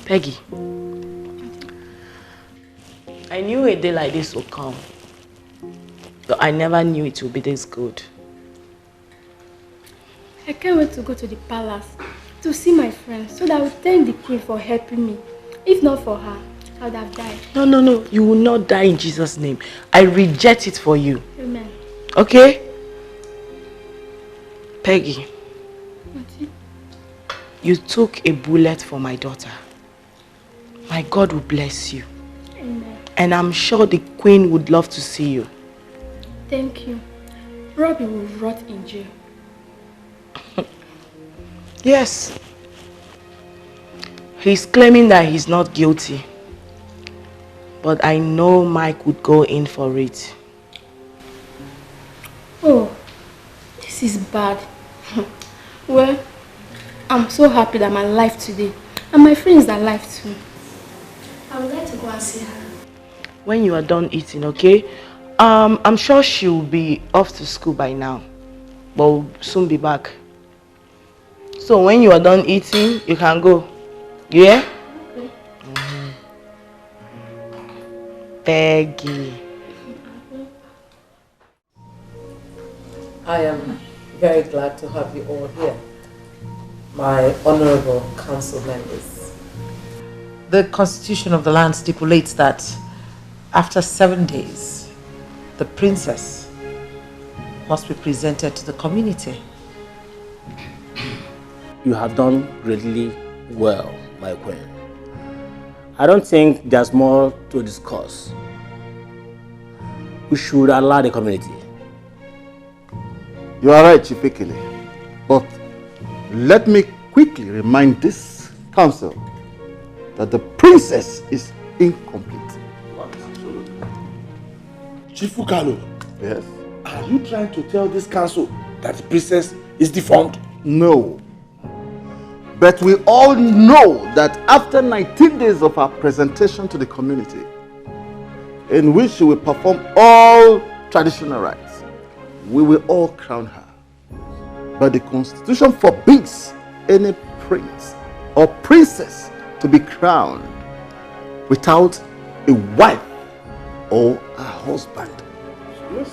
Peggy, I knew a day like this would come, but I never knew it would be this good. I can't wait to go to the palace to see my friends so that I will thank the queen for helping me. If not for her, I would have died. No. You will not die in Jesus' name. I reject it for you. Amen. Okay? Peggy, Auntie. you took a bullet for my daughter. My God will bless you. Amen. And I'm sure the queen would love to see you. Thank you. Robbie will rot in jail. Yes. He's claiming that he's not guilty. But I know Mike would go in for it. Oh, this is bad. Well, I'm so happy that I'm alive today. And my friend is alive too. I would like to go and see her. When you are done eating, okay? I'm sure she'll be off to school by now. But we'll soon be back. So when you are done eating, you can go. Yeah? Okay. Peggy. I am very glad to have you all here, my honorable council members. The constitution of the land stipulates that after 7 days, the princess must be presented to the community. You have done greatly well, my queen. I don't think there's more to discuss. We should allow the community. You are right, Chief Ekele. But let me quickly remind this council that the princess is incomplete. Chief Ukalo, yes? Are you trying to tell this council that the princess is deformed? No. But we all know that after 19 days of our presentation to the community, in which she will perform all traditional rites, we will all crown her. But the constitution forbids any prince or princess to be crowned without a wife or a husband. Yes.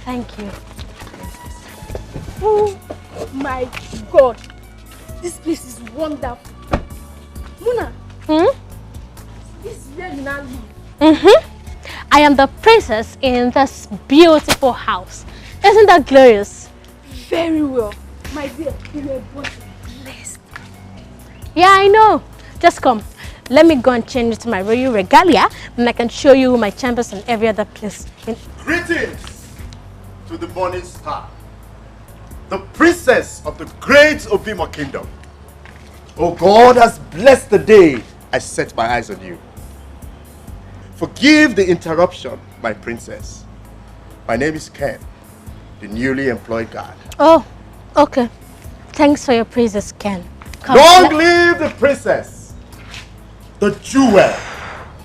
Thank you. Oh my God. This place is wonderful. Muna. This is where you now live. I am the princess in this beautiful house. Isn't that glorious? Very well. My dear, you were born blessed. Yeah, I know. Just come. Let me go and change into my royal regalia, and I can show you my chambers and every other place. Greetings to the morning star, the princess of the great Obimo kingdom. Oh, God has blessed the day I set my eyes on you. Forgive the interruption, my princess. My name is Ken, the newly employed guard. Oh, okay. Thanks for your praises, Ken. Come, Long live the princess, the jewel,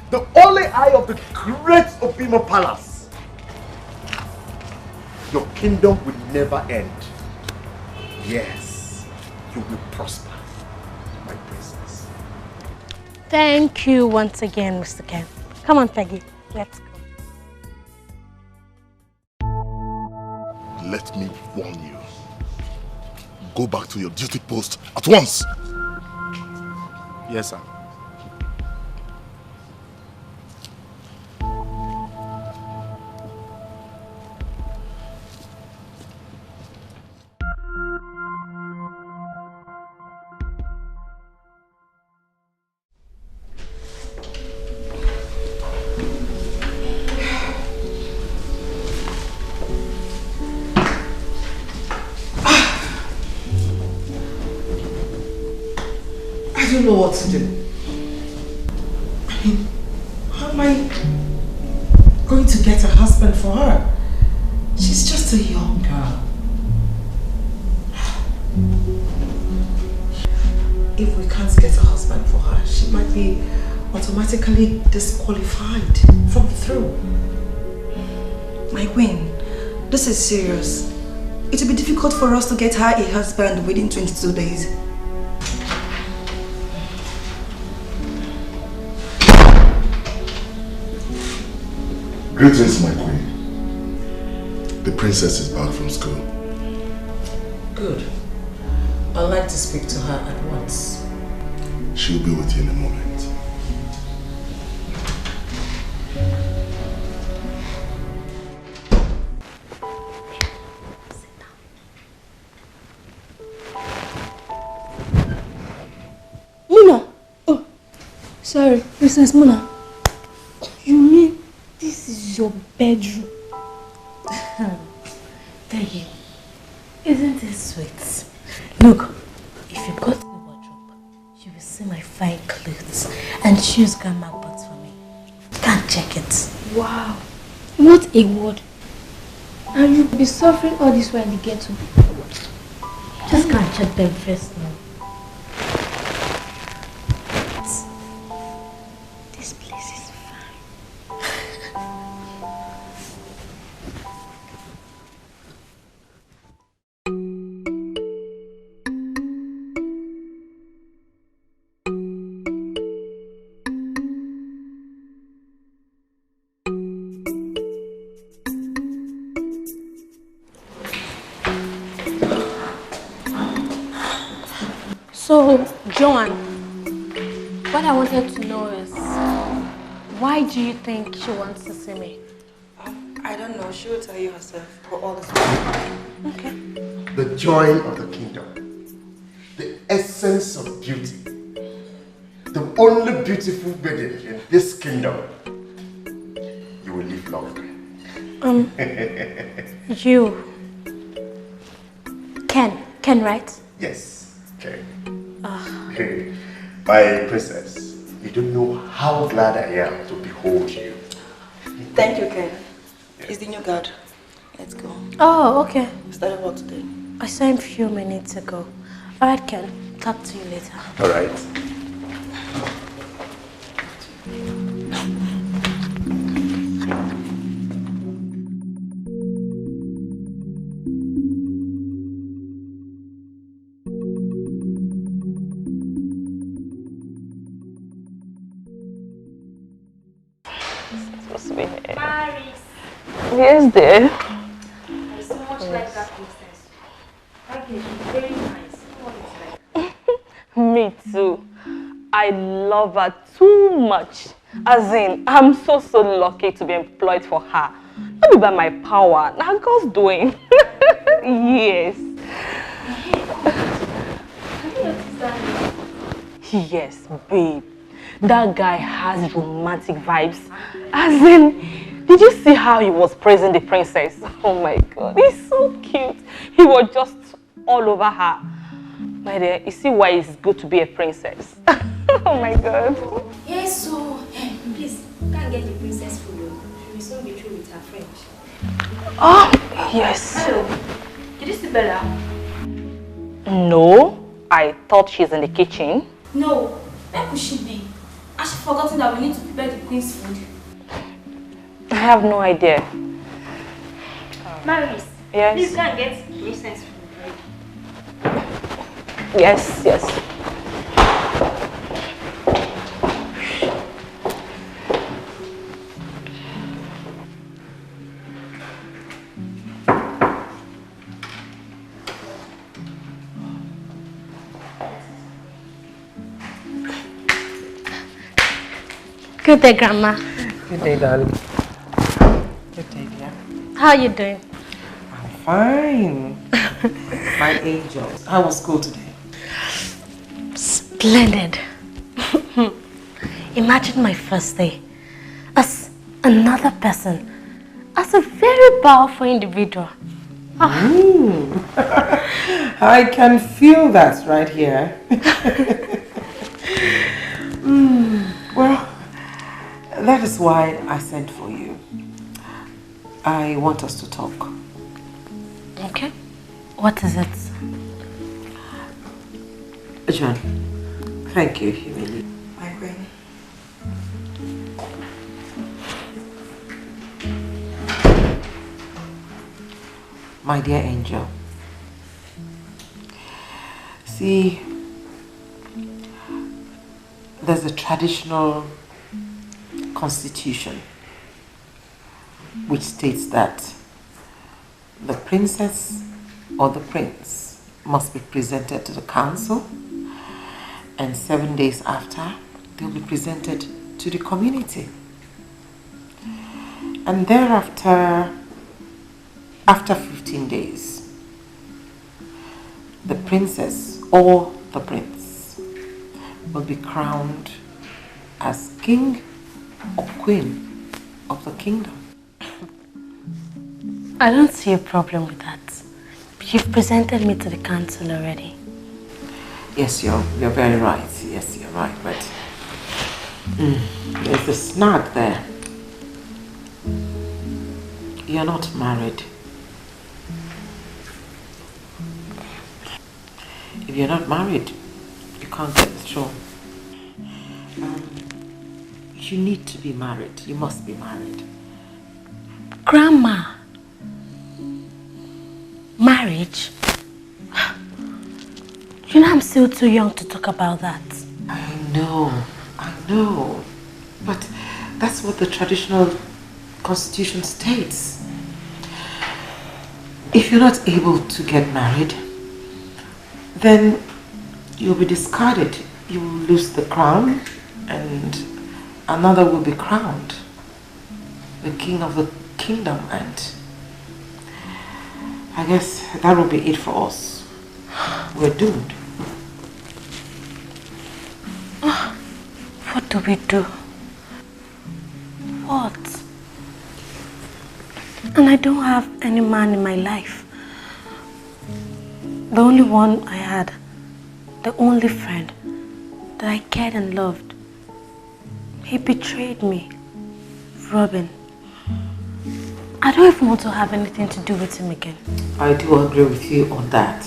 the only eye of the great Obimo palace. Your kingdom will never end. Yes, you will prosper, my princess. Thank you once again, Mr. Ken. Come on, Peggy. Let's go. Let me warn you. Go back to your duty post at once. Yes, sir. I don't know what to do. I mean, how am I going to get a husband for her? She's just a young girl. if we can't get a husband for her, she might be automatically disqualified from the throne. My queen, this is serious. It will be difficult for us to get her a husband within 22 days. Greetings, my queen. The princess is back from school. Good. I'd like to speak to her at once. She'll be with you in a moment. Muna! Oh, sorry, Princess Muna. You mean this is your bedroom? Thank you. Isn't it sweet? Look, if you go to the wardrobe, you will see my fine clothes and shoes Grandma bought for me. Can't check it. Wow, what a word. And you'll be suffering all this while in the ghetto. Just can't check them first now. This place is fine. So, Joan, what I wanted to know is, why do you think she wants to see me? I don't know. She will tell you herself for all this. Okay. The joy of the kingdom, the essence of beauty, the only beautiful maiden in this kingdom. You will live long. You. Ken, right? Yes, Ken. Hey, my princess, you don't know how glad I am to behold you. Thank you, Ken. He's the new guard. Let's go. Oh, okay. Started work today. I saw him a few minutes ago. Alright, Ken. Talk to you later. Alright. Paris. Yes, dear. I so much like that princess. That girl is very nice. What is like? Me too. I love her too much. As in, I'm so lucky to be employed for her. Not be by my power. Now God's doing. Yes. Yes, babe. That guy has romantic vibes. As in, did you see how he was praising the princess? Oh my God, he's so cute. He was just all over her. My dear, you see why it's good to be a princess. Oh my God. Yes, so, please, can't get the princess food. She will soon be through with her French. Oh, yes. Hello. Did you see Bella? No, I thought she's in the kitchen. No. Where could she be? Has she forgotten that we need to prepare the queen's food? I have no idea. Maris, Yes. please go and get princess food. Yes, yes. Good day, Grandma. Good day, darling. Good day, dear. How are you doing? I'm fine. My angels. How was school today? Splendid. Imagine my first day as another person, as a very powerful individual. I can feel that right here. Well, that is why I sent for you. I want us to talk. Okay. What is it? John, Thank you, Humili. My queen. My dear angel, see, there's a traditional constitution which states that the princess or the prince must be presented to the council, and 7 days after, they'll be presented to the community. And thereafter, after 15 days, the princess or the prince will be crowned as king or queen of the kingdom. I don't see a problem with that. You've presented me to the council already. Yes, you're very right. Yes, you're right, but there's a snag there. You're not married. If you're not married, you can't get the throne. You need to be married. You must be married. Grandma, marriage? You know I'm still too young to talk about that. I know. But that's what the traditional constitution states. If you're not able to get married, then you'll be discarded. You will lose the crown and another will be crowned, the king of the kingdom, and I guess that will be it for us. We're doomed. What do we do? What? And I don't have any man in my life. The only one I had, the only friend that I cared and loved, he betrayed me. Robin. I don't even want to have anything to do with him again. I do agree with you on that.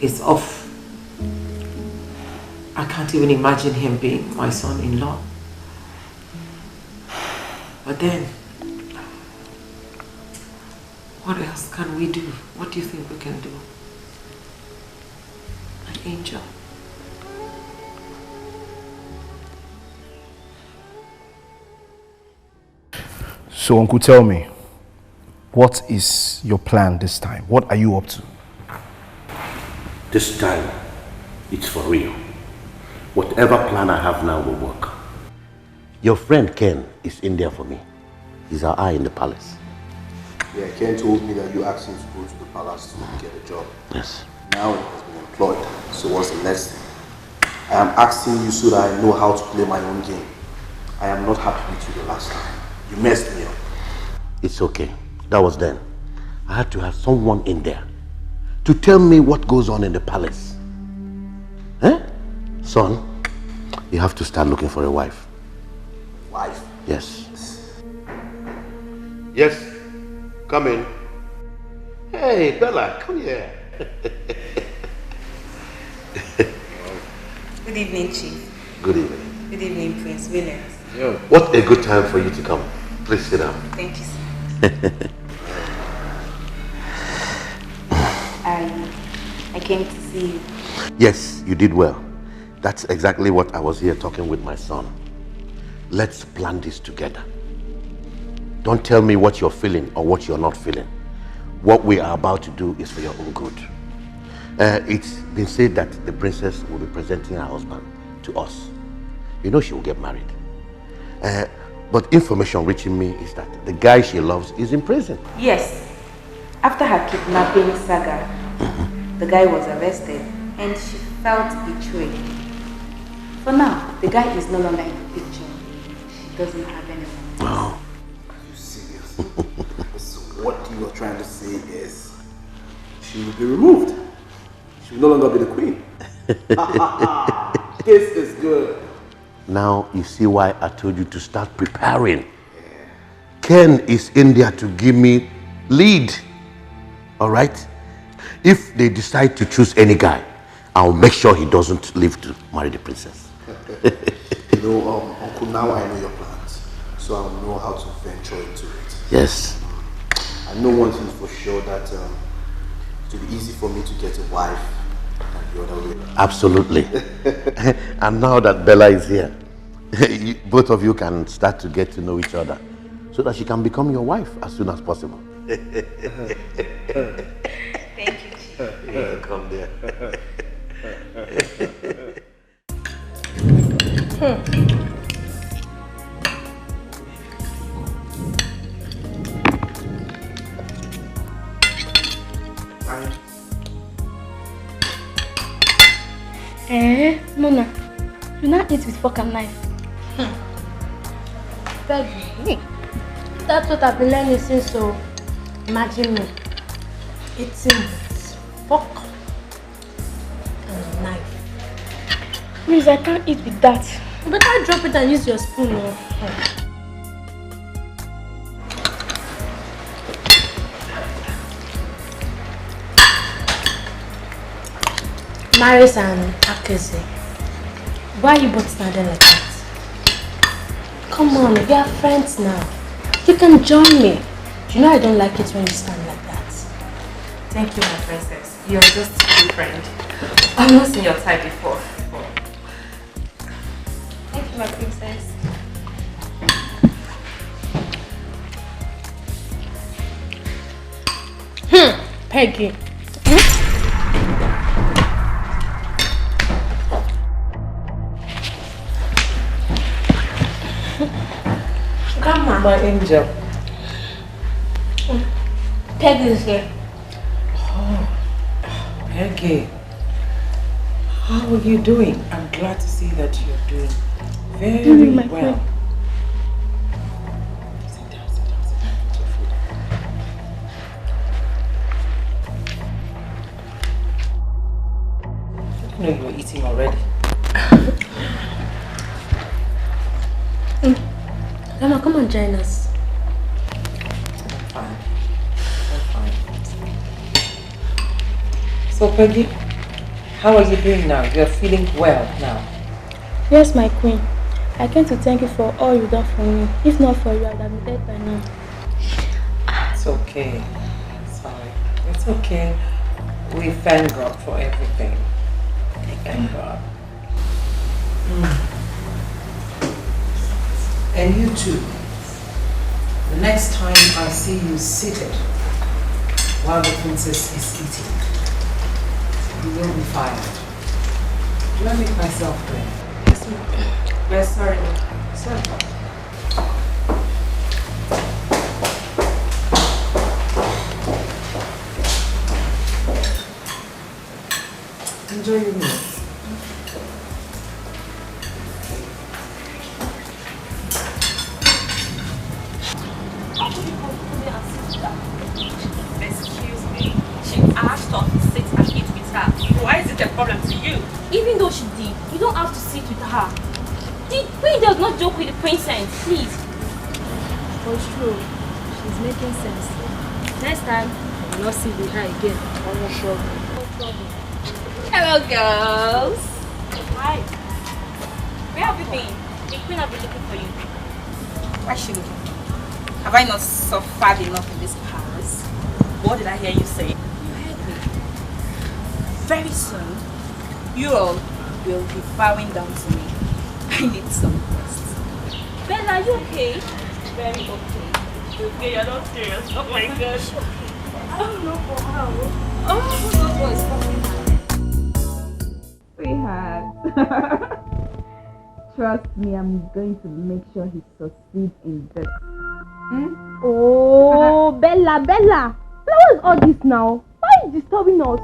It's off. I can't even imagine him being my son-in-law. But then, what else can we do? What do you think we can do? An angel. So, Uncle, tell me, what is your plan this time? What are you up to? This time, it's for real. Whatever plan I have now will work. Your friend Ken is in there for me. He's our eye in the palace. Yeah, Ken told me that you asked him to go to the palace to get a job. Yes. Now he has been employed. So what's the next thing? I am asking you so that I know how to play my own game. I am not happy with you the last time. You messed me up. It's okay. That was then. I had to have someone in there to tell me what goes on in the palace. Eh? Son, you have to start looking for a wife. Wife? Yes. Yes. Come in. Hey, Bella, come here. Good evening, Chief. Good evening. Good evening, Prince Williams. Yo. What a good time for you to come. Please sit down. Thank you, sir. I came to see you. Yes, you did well. That's exactly what I was here talking with my son. Let's plan this together. Don't tell me what you're feeling or what you're not feeling. What we are about to do is for your own good. It's been said that the princess will be presenting her husband to us. You know she will get married. But information reaching me is that the guy she loves is in prison. Yes. After her kidnapping saga, the guy was arrested and she felt betrayed. For now, the guy is no longer in the picture. She doesn't have anyone. Oh. Are you serious? So what you are trying to say is she will be removed. She will no longer be the queen. This is good. Now you see why I told you to start preparing. Ken is in there to give me lead. All right? If they decide to choose any guy, I'll make sure he doesn't live to marry the princess. You know, Uncle, now I know your plans, so I'll know how to venture into it. Yes. I know one thing for sure, that it will be easy for me to get a wife than the other way. Absolutely. And now that Bella is here, both of you can start to get to know each other so that she can become your wife as soon as possible. Thank you, Chief. Yeah, come there. Mona, you not eat with fork and knife. Baby, that's what I've been learning since, so imagine me eating with fork and knife. Please, I can't eat with that. You better drop it and use your spoon. Maris and Akazi, why are you both standing like that? Come on, we are friends now. You can join me. You know I don't like it when you stand like that. Thank you, my princess. You're just a good friend. I've not seen your type before. Thank you, my princess. Peggy. Grandma. My angel. Peggy is here. Oh, Peggy. How are you doing? I'm glad to see that you're doing very well. Friend. Sit down, sit down, sit down. Put your food. I didn't know you were eating already. Grandma, come and join us. I'm fine. So Peggy, how are you doing now? You're feeling well now. Yes, my queen. I came to thank you for all you've done for me. If not for you, I would have been dead by now. It's okay. Sorry. It's okay. We thank God for everything. Thank God. And you too. The next time I see you seated while the princess is eating, you will be fired. Do I make myself clear? Yes, ma'am. We're sorry. Sorry. Enjoy your meal. Excuse me. She asked us to sit and eat with her. Why is it a problem to you? Even though she did, you don't have to sit with her. The queen does not joke with the princess, please. Oh, it's true. She's making sense. Next time, I will not sit with her again. No trouble. Hello, girls. Hi. Where have you been? The queen have been looking for you. Why is she looking? Have I not suffered enough in this palace? What did I hear you say? You heard me. Very soon, you all will be bowing down to me. I need some rest. Bella, are you okay? Very okay. Okay, you're not serious. Oh my gosh. I don't know for how. Oh, no, what's Sweetheart. Trust me, I'm going to make sure he succeeds in this. Oh, Bella. What is all this now? Why are you disturbing us?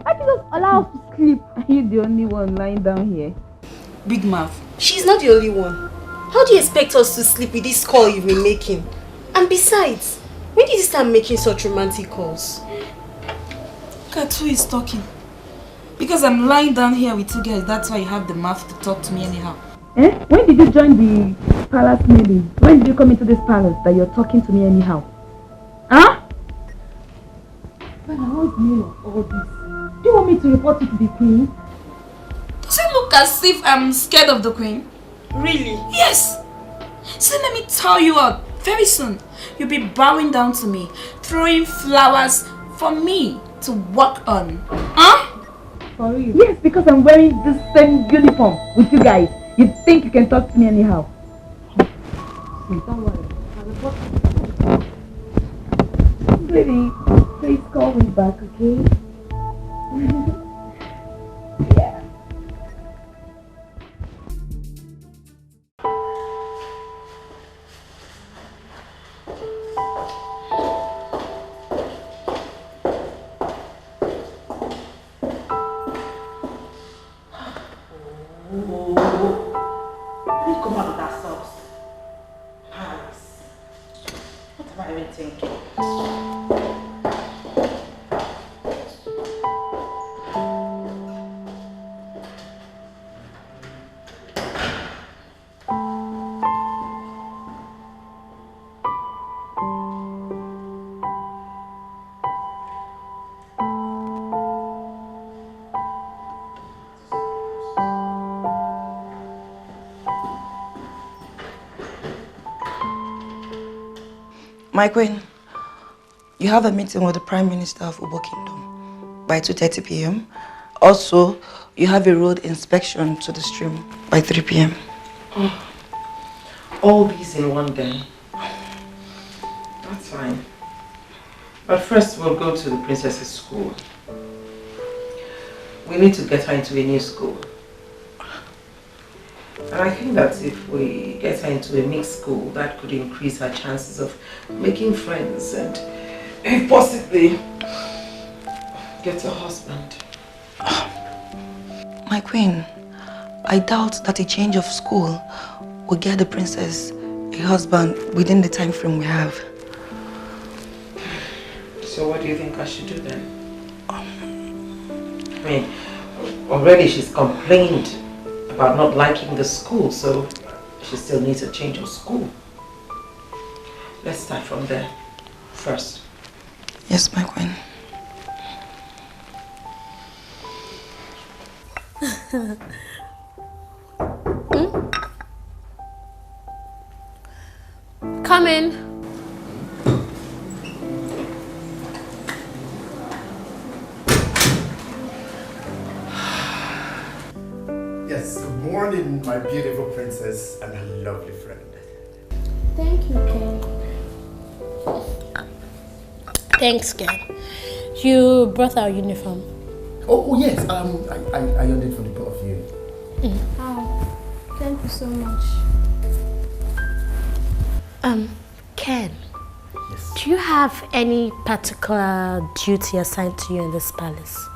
Why can't you just allow us to sleep? Are you the only one lying down here? Big mouth. She's not the only one. How do you expect us to sleep with this call you've been making? And besides, when did you start making such romantic calls? Look at who is talking. Because I'm lying down here with you guys, that's why you have the mouth to talk to me anyhow. When did you join the palace maybe? When did you come into this palace that you're talking to me anyhow? Huh? Well, what's the meaning of all this? Do you want me to report you to the queen? as if I'm scared of the queen. Really? Yes. See, let me tell you what. Very soon, you'll be bowing down to me, throwing flowers for me to walk on. Huh? For real? Yes, because I'm wearing the same uniform with you guys. You think you can talk to me anyhow? Don't worry. Baby, please call me back, okay? Yeah. Come out of that sauce. Paris. What am I even thinking? My queen, you have a meeting with the Prime Minister of Ubo Kingdom by 2:30 p.m. Also, you have a road inspection to the stream by 3 p.m. All these in one day. That's fine. But first we'll go to the princess's school. We need to get her into a new school. And I think that if we get her into a mixed school, that could increase her chances of making friends and, if possibly, get a husband. My queen, I doubt that a change of school will get the princess a husband within the time frame we have. So what do you think I should do then? I mean, already she's complained about not liking the school, so she still needs a change of school. Let's start from there first. Yes, my queen. Come in. Yes, good morning, my beautiful princess and her lovely friend. Thank you, Ken. Thanks, Ken. You brought our uniform. Oh yes, I earned it for the both of you. Oh, thank you so much. Ken. Yes. Do you have any particular duty assigned to you in this palace?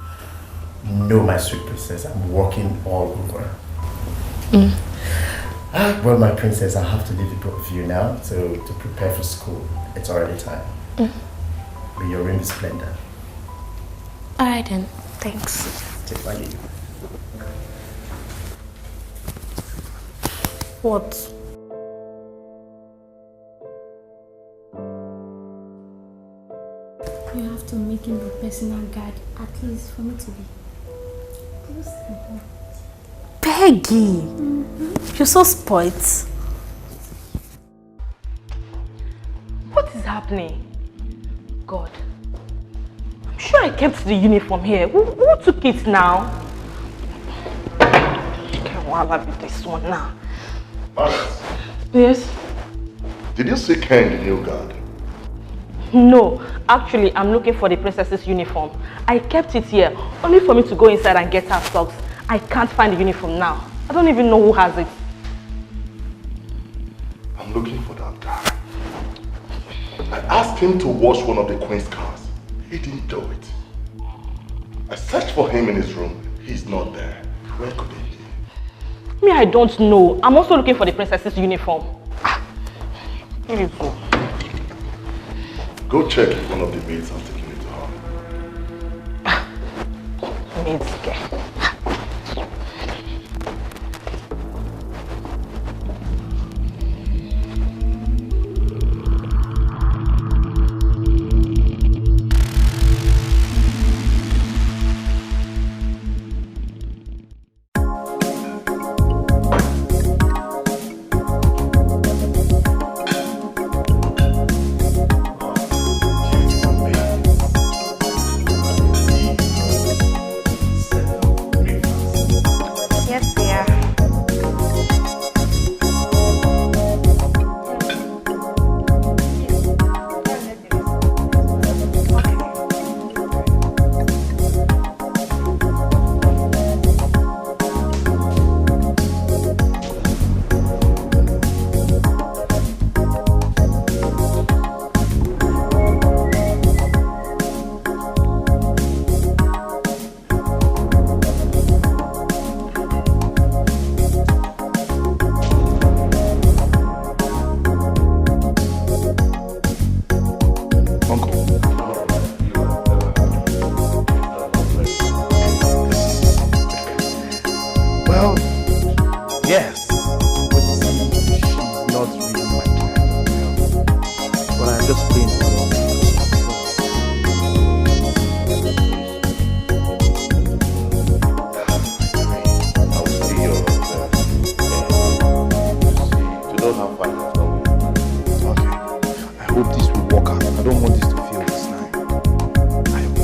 No, my sweet princess, I'm working all over. Well, my princess, I have to leave the both of you now to prepare for school. It's already time. But you're in the splendor. Alright then, thanks. Take my leave. What? You have to make him the personal guide, at least for me to be close to him. Peggy! You're so spoilt. What is happening? God. I'm sure I kept the uniform here. Who took it now? Okay, well, I'll be this one now. Maris, Yes? did you see Ken, the new guard? No, actually, I'm looking for the princess's uniform. I kept it here, only for me to go inside and get her socks. I can't find the uniform now. I don't even know who has it. I'm looking for that guy. I asked him to wash one of the queen's cars. He didn't do it. I searched for him in his room. He's not there. Where could he be? Me, I don't know. I'm also looking for the princess's uniform. Here you go. Go check if one of the maids has taken it to her. Maids, okay.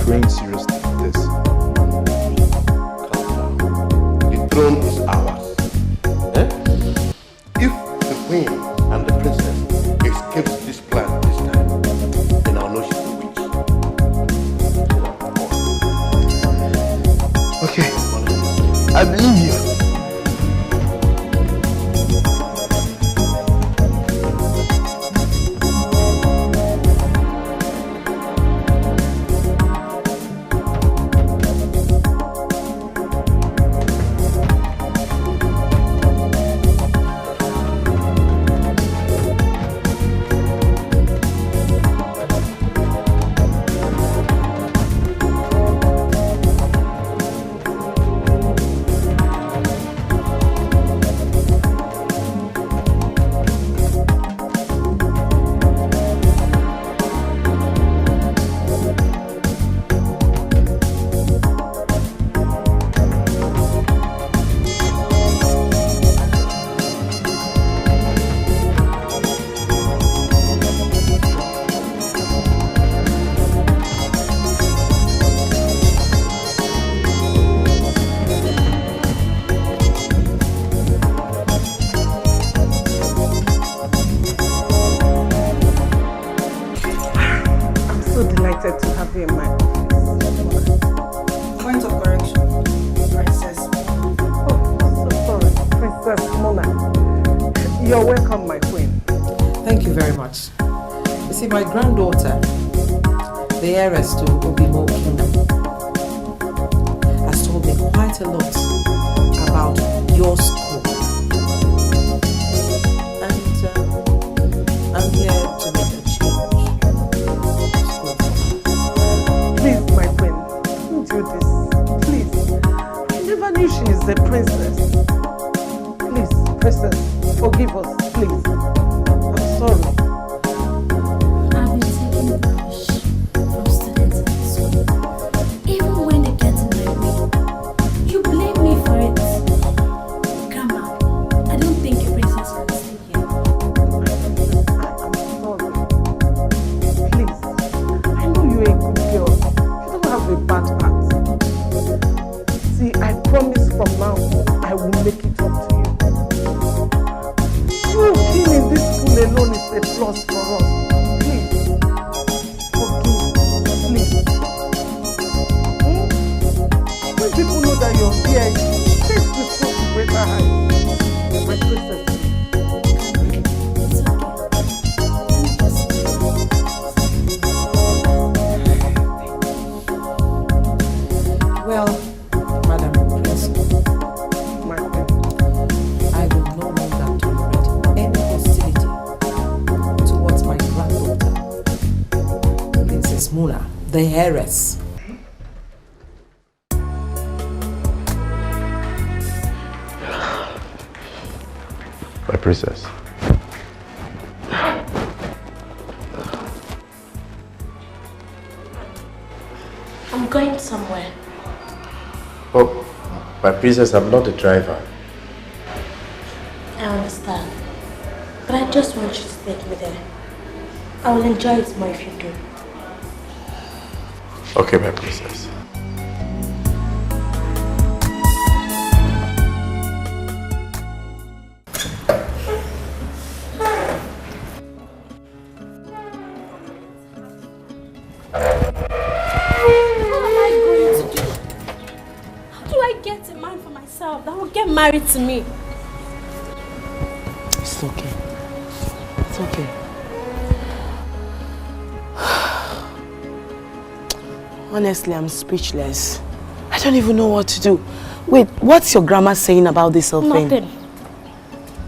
praying seriously for this. The throne is ours. Eh? If the queen and the princess escapes this plan this time, then I'll know she's a witch. Okay, I believe you. My granddaughter, the heiress to Obimo Kingdom, has told me quite a lot about your school. And I'm here to make a change. Please, my queen, don't do this. Please. I never knew she is the princess. Please, princess, forgive us, please. I'm sorry. The heiress. My princess. I'm going somewhere. Oh, my princess, I'm not a driver. I understand. But I just want you to take me there. I will enjoy it more if you do. Okay, my princess. That will get married to me. It's okay. It's okay. Honestly, I'm speechless. I don't even know what to do. Wait, what's your grandma saying about this whole thing? Nothing.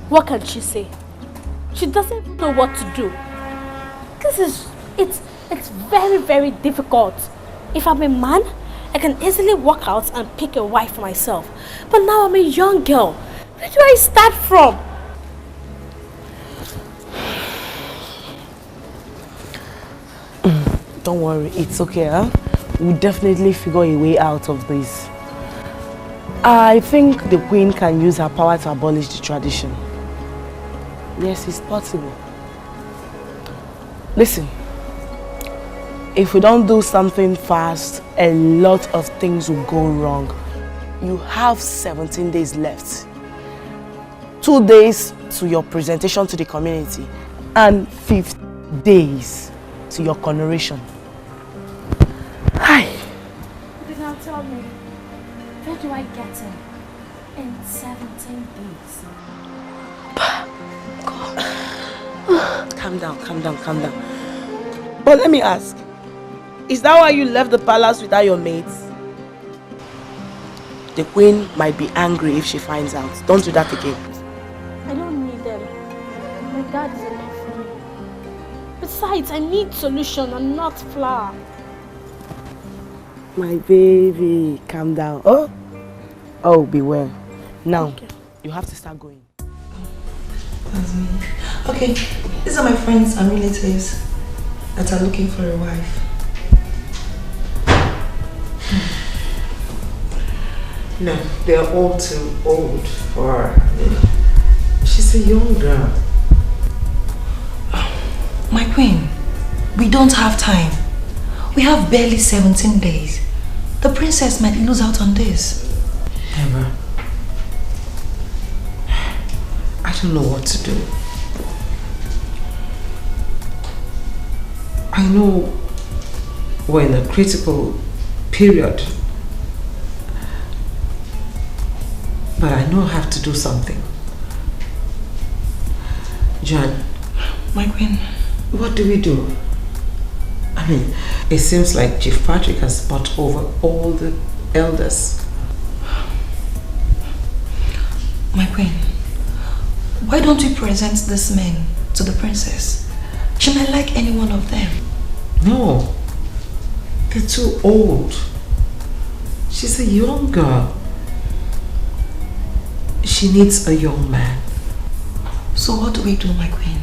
What can she say? She doesn't even know what to do. It's very, very difficult. If I'm a man, I can easily walk out and pick a wife for myself. But now I'm a young girl. Where do I start from? Don't worry, it's okay, huh? We'll definitely figure a way out of this. I think the queen can use her power to abolish the tradition. Yes, it's possible. Listen, if we don't do something fast, a lot of things will go wrong. You have 17 days left. 2 days to your presentation to the community and 50 days to your coronation. Hi. But now tell me, where do I get him in 17 days? Calm down, calm down, calm down. But let me ask, is that why you left the palace without your maids? The queen might be angry if she finds out. Don't do that again. I don't need them. My dad is enough for me. Besides, I need solution and not flour. My baby, calm down. Oh, beware. Now, you have to start going. Okay, these are my friends and relatives that are looking for a wife. No, they're all too old for her. She's a young girl. My queen, we don't have time. We have barely 17 days. The princess might lose out on this. Emma, I don't know what to do. I know we're in a critical period, but I know I have to do something. Jan, my queen, what do we do? I mean, it seems like Chief Patrick has bought over all the elders. My queen, why don't we present this man to the princess? She might like any one of them. No, they're too old. She's a young girl. She needs a young man. So what do we do, my queen?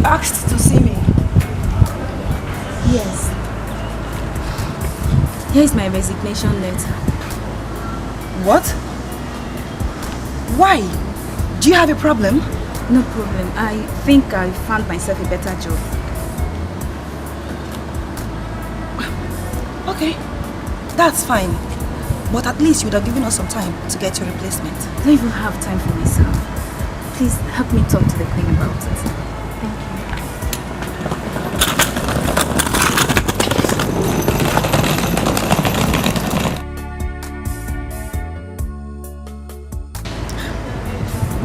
Asked to see me. Yes. Here's my resignation letter. What? Why? Do you have a problem? No problem. I think I found myself a better job. Okay, that's fine. But at least you would have given us some time to get your replacement. I don't even have time for myself. Please help me talk to the queen about it. Thank you.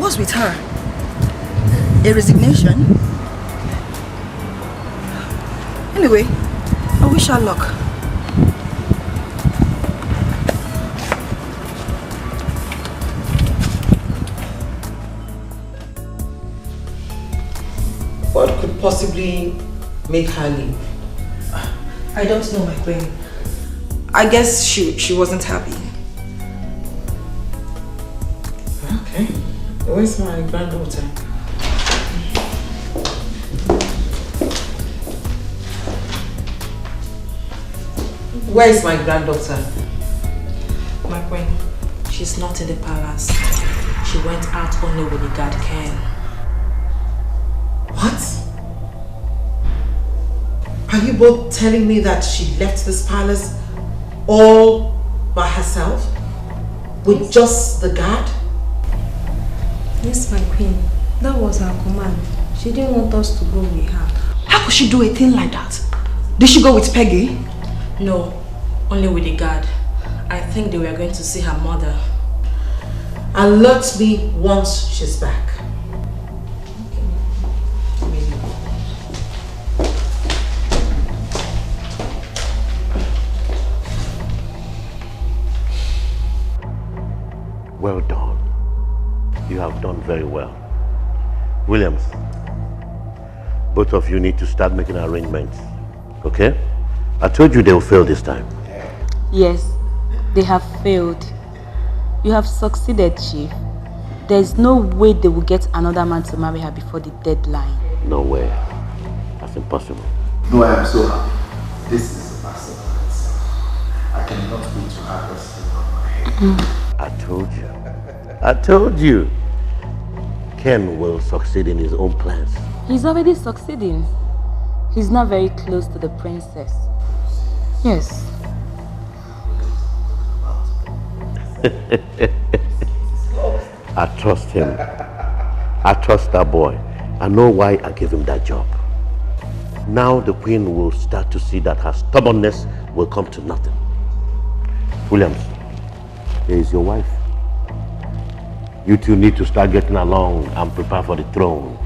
What's with her? A resignation? Anyway, I wish her luck. What could possibly make her leave? I don't know, my queen. I guess she wasn't happy. Okay. Where's my granddaughter? Where's my granddaughter? My queen, she's not in the palace. She went out only with the guard Ken. What? Are you both telling me that she left this palace all by herself? With just the guard? Yes, my queen. That was her command. She didn't want us to go with her. How could she do a thing like that? Did she go with Peggy? No, only with the guard. I think they were going to see her mother. Alert me once she's back. Well done. You have done very well. Williams, both of you need to start making arrangements, okay? I told you they will fail this time. Yes, they have failed. You have succeeded, Chief. There's no way they will get another man to marry her before the deadline. No way. That's impossible. No, I am so happy. This is a masterpiece. I cannot wait to have this thing on my head. I told you. I told you. Ken will succeed in his own plans. He's already succeeding. He's not very close to the princess. Yes. I trust him. I trust that boy. I know why I gave him that job. Now the queen will start to see that her stubbornness will come to nothing. Williams, here is your wife. You two need to start getting along and prepare for the throne.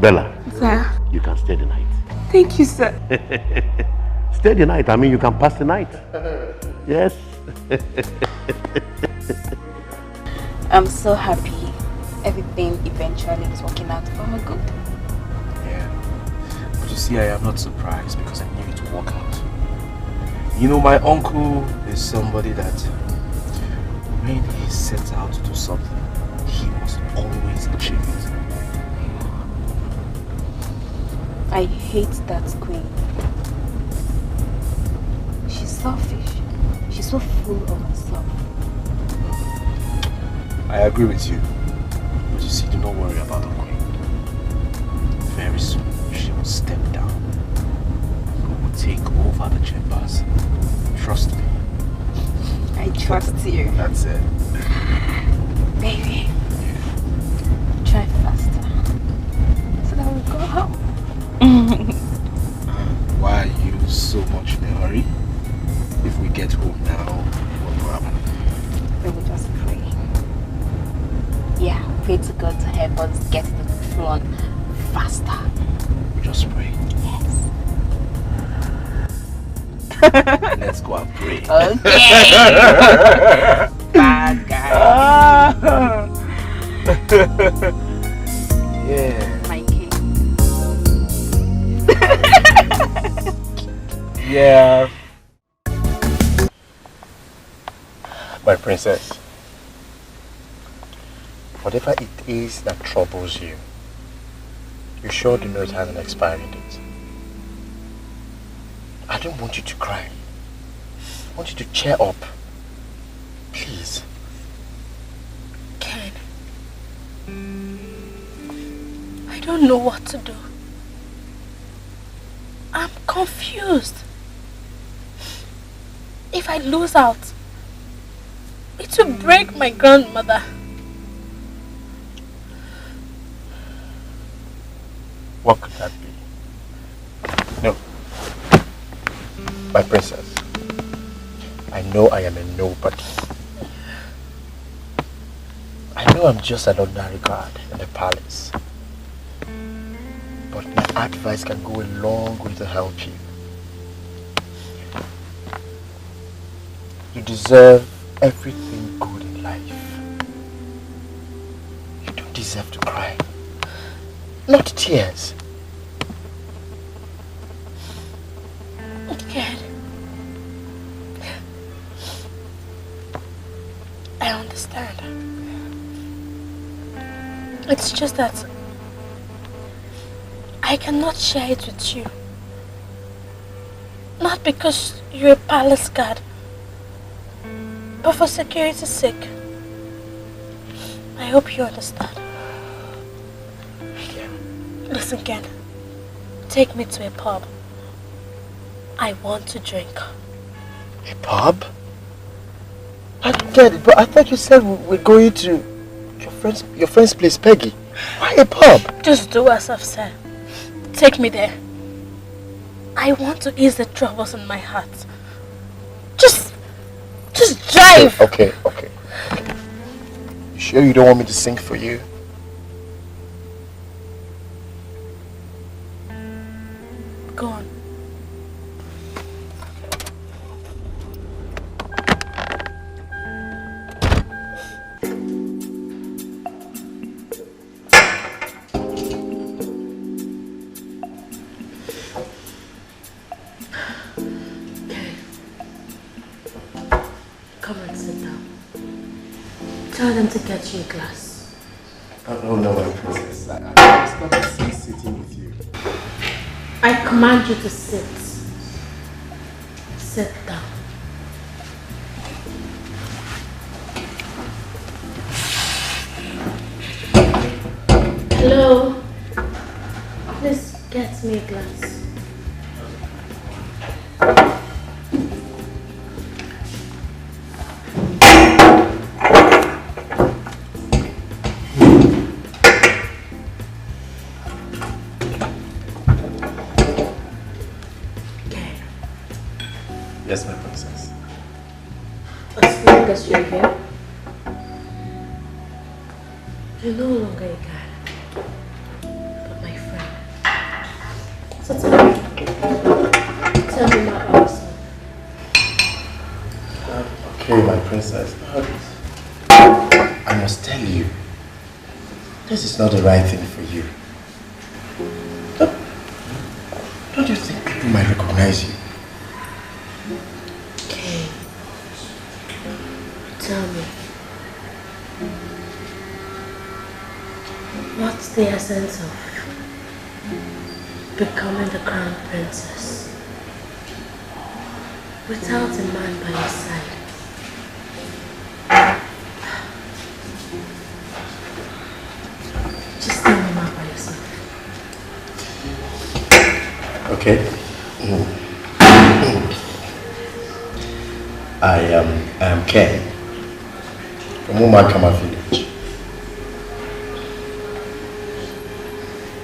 Bella. Sir. You can stay the night. Thank you, sir. Stay the night. I mean, you can pass the night. Yes. I'm so happy everything eventually is working out for her good. Yeah. But you see, I am not surprised because I knew it would work out. You know, my uncle is somebody that when he sets out to do something, he must always achieve it. I hate that queen. She's selfish. She's so full of herself. I agree with you. But you see, do not worry about the queen. Very soon, she will step down. We will take over the chambers. Trust me. I trust you. That's it. Baby, try faster so that we'll go home. Why are you so much in a hurry? If we get home now, what will happen? We will just pray. Yeah, pray to God to help us get to the throne faster. We just pray. Yes. Let's go and pray. Okay. Bad guy. Yeah. My king. Yeah. My princess, whatever it is that troubles you, you sure do know it has an expiry date. I don't want you to cry. I want you to cheer up. Please. Ken, I don't know what to do. I'm confused. If I lose out, it will break my grandmother. What could that be? No. My princess, I know I am a nobody. I know I'm just an ordinary guard in the palace. But my advice can go a long way to help you. You deserve everything good in life. You don't deserve to cry. Not tears. Ken, I understand. It's just that I cannot share it with you. Not because you're a palace guard, but for security's sake. I hope you understand. Listen, Ken. Take me to a pub. I want to drink. A pub? I don't get it, but I thought you said we're going to your friend's place, Peggy. Why a pub? Just do as I've said. Take me there. I want to ease the troubles in my heart. Just drive. Okay. You sure you don't want me to sing for you? Go on. them to get you a glass. Oh no, my princess. I was not sitting with you. I command you to sit. Sit down. Hello? Please get me a glass. Yes, my princess. As long as you're here, you're no longer a guy, but my friend. So tell me more about yourself. Okay, my princess. I must tell you, this is not the right thing for you. Don't you think people might recognize you? Okay. Tell me. What's the essence of becoming the crown princess without a man by your side? Just tell me more about yourself. Okay. I am Ken from Umakama village.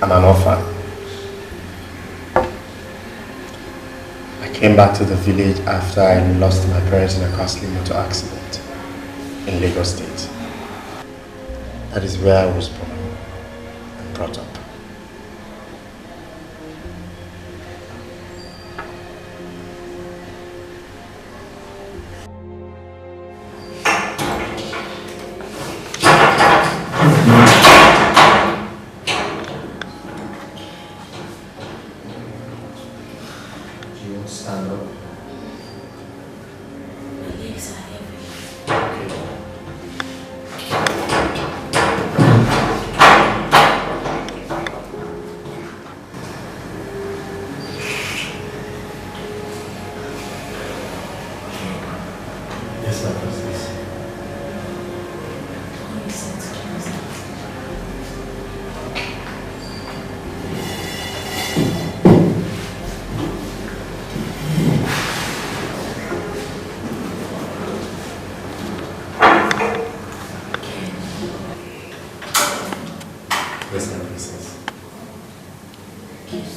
I'm an orphan. I came back to the village after I lost my parents in a costly motor accident in Lagos State. That is where I was born and brought up. Stand up. My legs are heavy. Yes, my princess. Yes, my princess. Kiss.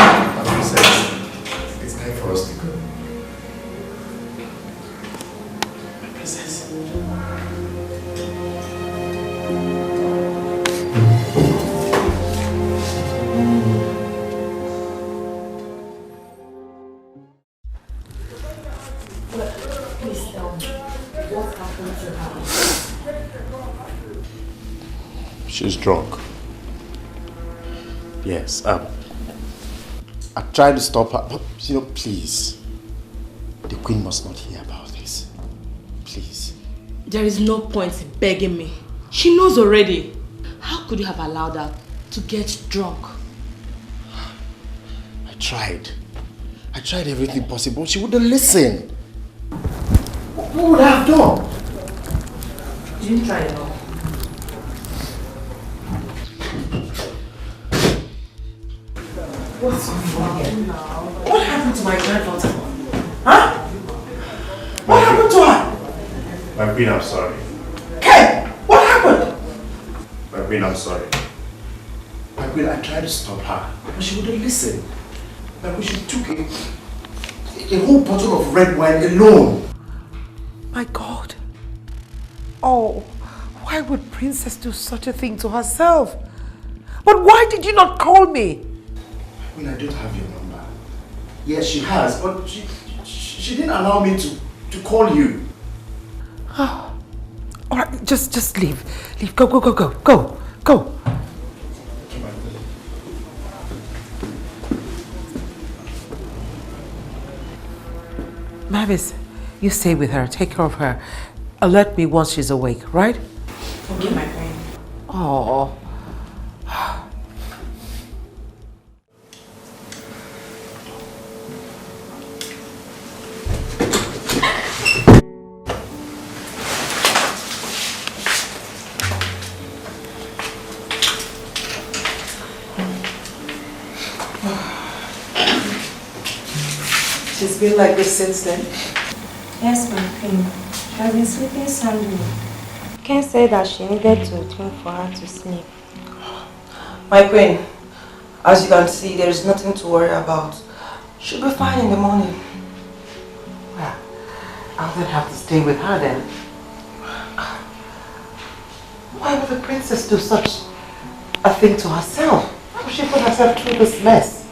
My princess, it's time for us to go. My princess. Please tell me, what happened to her? She's drunk. Yes, I've tried to stop her, but please. The queen must not hear about this. Please. There is no point in begging me. She knows already. How could you have allowed her to get drunk? I tried. I tried everything possible. She wouldn't listen. What would I have done? You didn't try at all. What's wrong here? What happened to my granddaughter? Huh? What happened to her? My queen, I'm sorry. Ken, what happened? Queen, I'm sorry. My Queen, I tried to stop her, but she wouldn't listen. My Queen, she took a whole bottle of red wine alone. My God. Oh, why would Princess do such a thing to herself? But why did you not call me? My Queen, I don't have your number. Yes, she has, but she didn't allow me to call you. Oh. All right, just leave. Leave. Go. Mavis, you stay with her. Take care of her. Alert me once she's awake, right? Okay, my Queen. Oh. She's been like this since then? Yes, my queen. She has been sleeping soundly. Ken said that she needed to return for her to sleep. My Queen, as you can see, there is nothing to worry about. She'll be fine in the morning. Well, I'll then have to stay with her then. Why would the princess do such a thing to herself? Why would she put herself through this mess?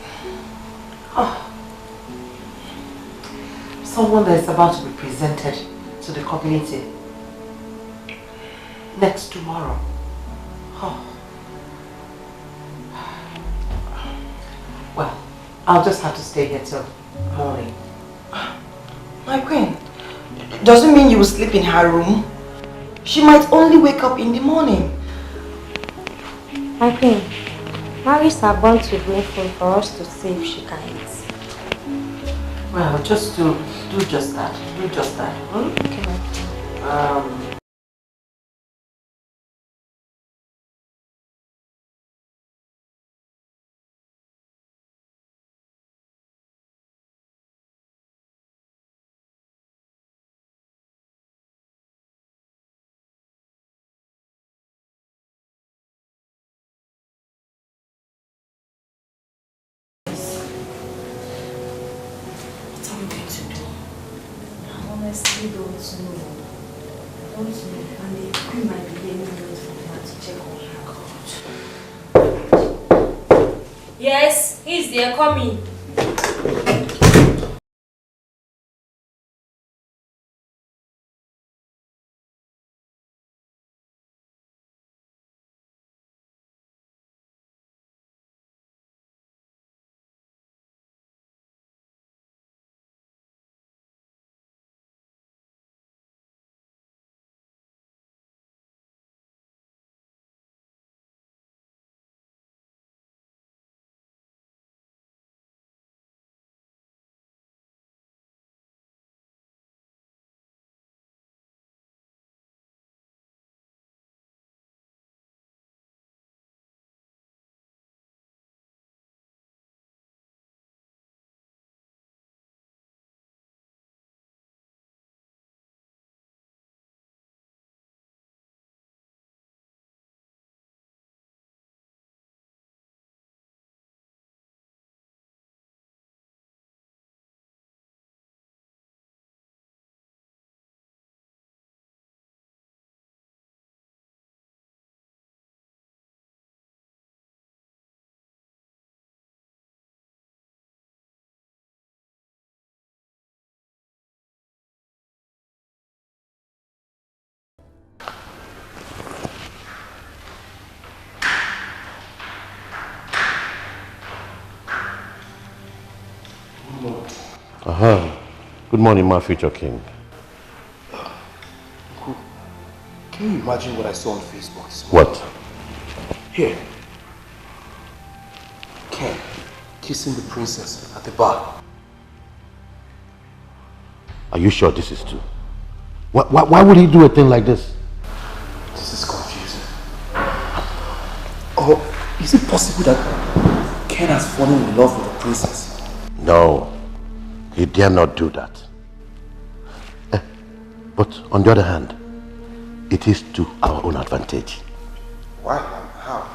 Oh. Someone that is about to be presented to the community next tomorrow. Oh. Well, I'll just have to stay here till morning. My Queen, doesn't mean you will sleep in her room. She might only wake up in the morning. My queen, Maris are born to bring food for us to see if she can eat. Well, just do just that. Do just that. Hmm? Okay. What are we going to do? I honestly don't know. I don't know. And the queen might be getting those from her to check on her. Yes, he's there coming. Good morning, my future king. Can you imagine what I saw on Facebook this morning? What? Here. Ken kissing the princess at the bar. Are you sure this is true? Why would he do a thing like this? This is confusing. Or is it possible that Ken has fallen in love with the princess? No, he dare not do that. But on the other hand, it is to our own advantage. Why? How?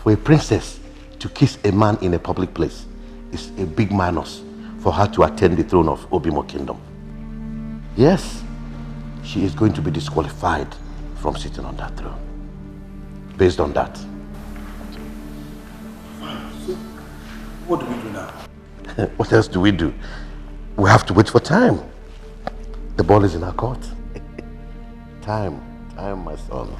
For a princess to kiss a man in a public place is a big minus for her to attend the throne of Obimo Kingdom. Yes, she is going to be disqualified from sitting on that throne. Based on that. So, what do we do now? What else do we do? We have to wait for time. The ball is in our court. Time, my son.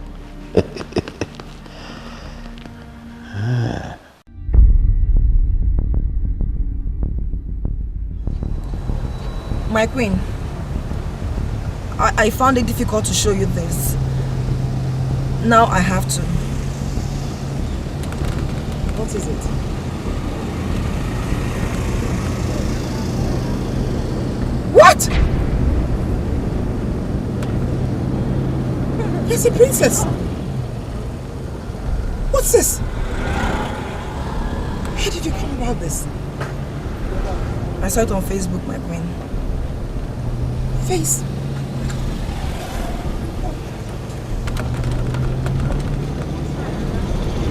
My queen, I found it difficult to show you this. Now I have to. What is it? What? Yes, a princess. What's this? How did you come about this? I saw it on Facebook, my queen. Face?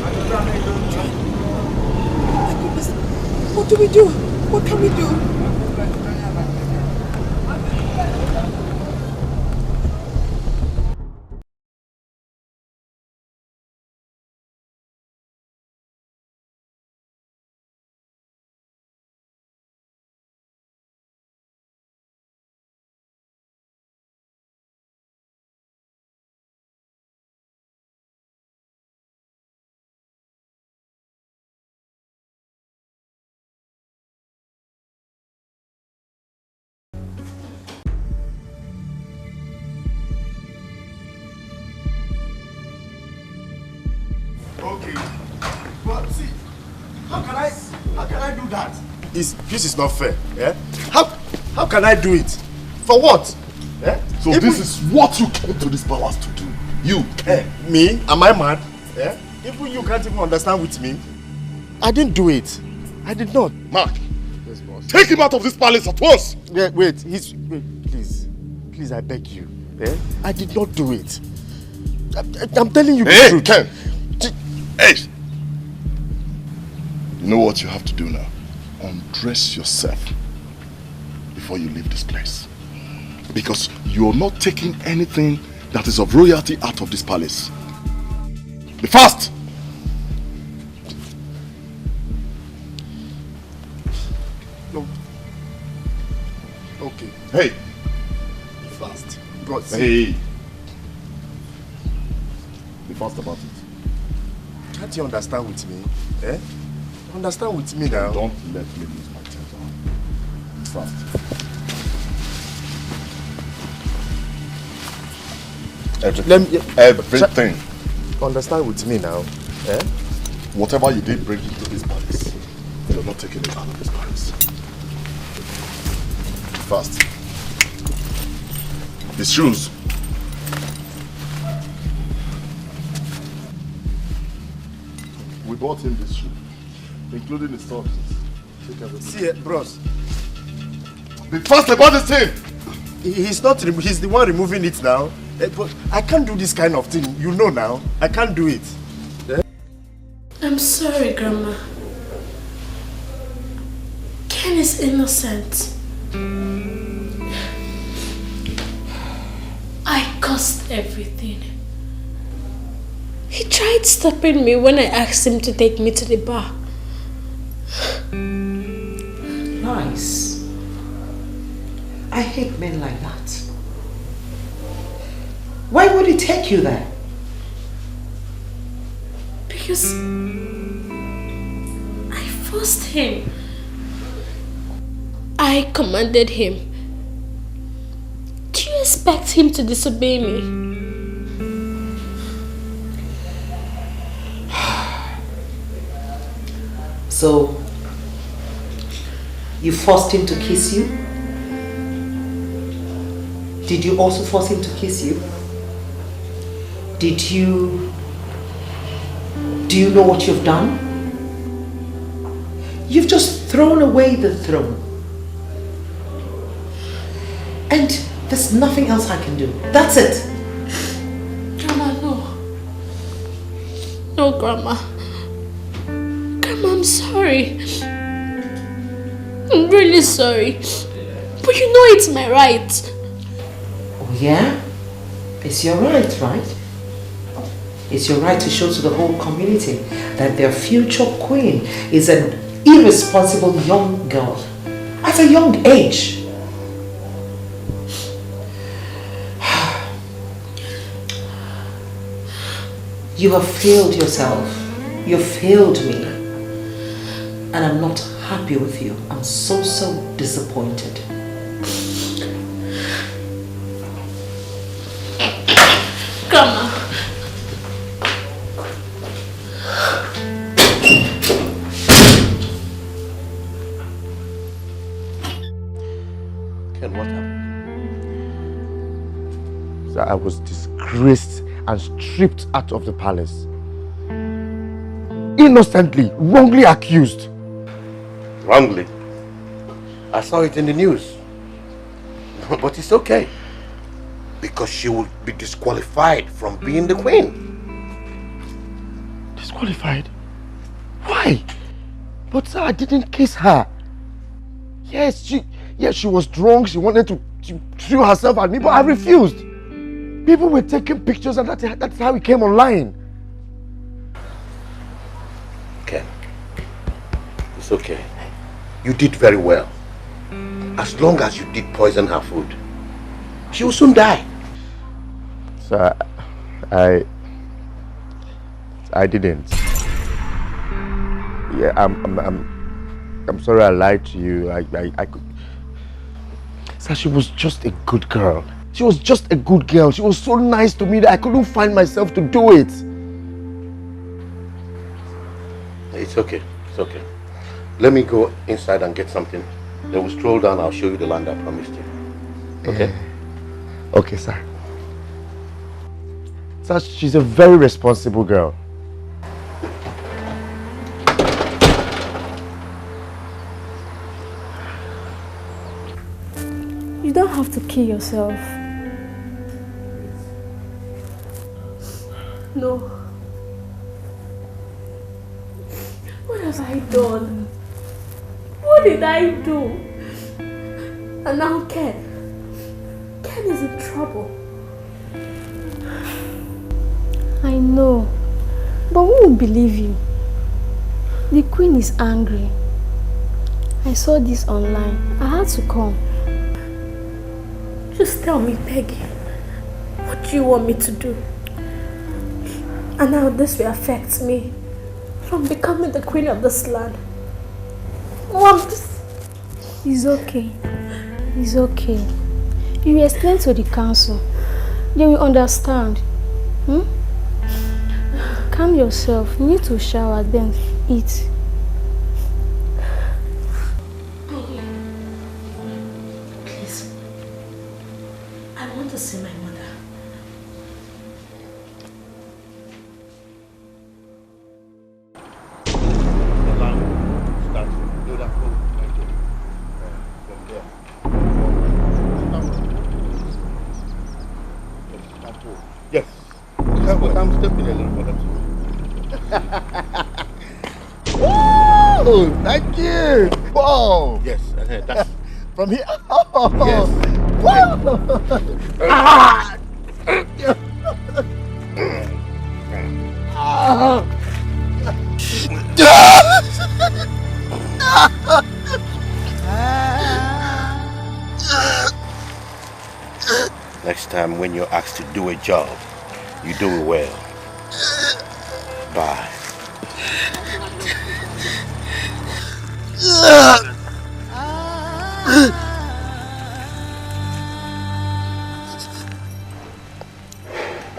My goodness. What do we do? What can we do? Okay. But see, how can I do that? This is not fair. Yeah? How can I do it? For what? Yeah? So this is what you came to this palace to do. You came. Me? Am I mad? Yeah? Even you can't even understand with me. I didn't do it. I did not. Mark, take him out of this palace at once. Yeah, wait, please. Please, I beg you. Yeah? I did not do it. I'm telling you the truth. Ken. Hey! You know what you have to do now? Undress yourself before you leave this place. Because you're not taking anything that is of royalty out of this palace. Be fast! No. Okay. Hey! Be fast. Bro, Hey! Be fast about it. Can't you understand with me? Eh? Understand with me now. Don't let me lose my temper. Fast. Everything. Understand with me now. Eh? Whatever you did bring into this palace, you're not taking it out of this palace. Fast. His shoes. We bought him this shoe, including his socks. Take everything. See, bros. Be fast about this thing! He's not. He's the one removing it now. But I can't do this kind of thing. You know now. I can't do it. Eh? I'm sorry, Grandma. Ken is innocent. I caused everything. He tried stopping me when I asked him to take me to the bar. Nice. I hate men like that. Why would he take you there? Because I forced him. I commanded him. Do you expect him to disobey me? So, you forced him to kiss you? Did you also force him to kiss you? Do you know what you've done? You've just thrown away the throne. And there's nothing else I can do. That's it. Grandma, no. know, Grandma. Grandma, I'm sorry. I'm really sorry. But you know it's my right. Oh yeah? It's your right, right? It's your right to show to the whole community that their future queen is an irresponsible young girl at a young age. You have failed yourself. You failed me. And I'm not happy with you. I'm so disappointed. Grandma. Ken, what happened? So I was disgraced and stripped out of the palace. Innocently, wrongly accused. Wrongly? I saw it in the news. But it's okay. Because she will be disqualified from being the queen. Disqualified? Why? But sir, I didn't kiss her. Yes, she was drunk. She wanted to throw herself at me, but I refused. People were taking pictures and that's how it came online. Ken, it's okay. You did very well. As long as you did poison her food, she will soon die. Sir, I didn't. Yeah, I'm sorry I lied to you. I could. Sir, she was just a good girl. She was just a good girl. She was so nice to me that I couldn't find myself to do it. It's okay. It's okay. Let me go inside and get something. Then we'll stroll down. I'll show you the land I promised you. Okay? Okay, sir. Sir, she's a very responsible girl. You don't have to kill yourself. No. What have I done? What did I do? And now Ken is in trouble. I know, but who will believe you? The queen is angry. I saw this online. I had to come. Just tell me, Peggy, what do you want me to do? And how this will affect me from becoming the queen of this land. Mom, it's okay. It's okay. You will explain to the council. They will understand. Calm yourself. You need to shower, then eat. Please. I want to see my mother. Yes. I'm stepping a little further too. Oh, thank you. Wow. Yes, that's from here. Yes. Wow. Next time when you're asked to do a job, you do it well. Bye.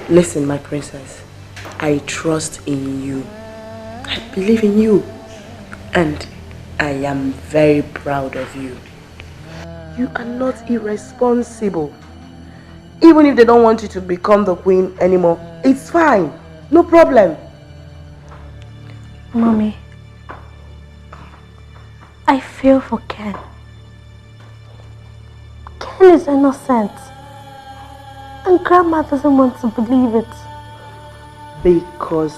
Listen, my princess, I trust in you. I believe in you. And I am very proud of you. You are not irresponsible. Even if they don't want you to become the queen anymore, it's fine. No problem. Mommy, I feel for Ken. Ken is innocent. And Grandma doesn't want to believe it. Because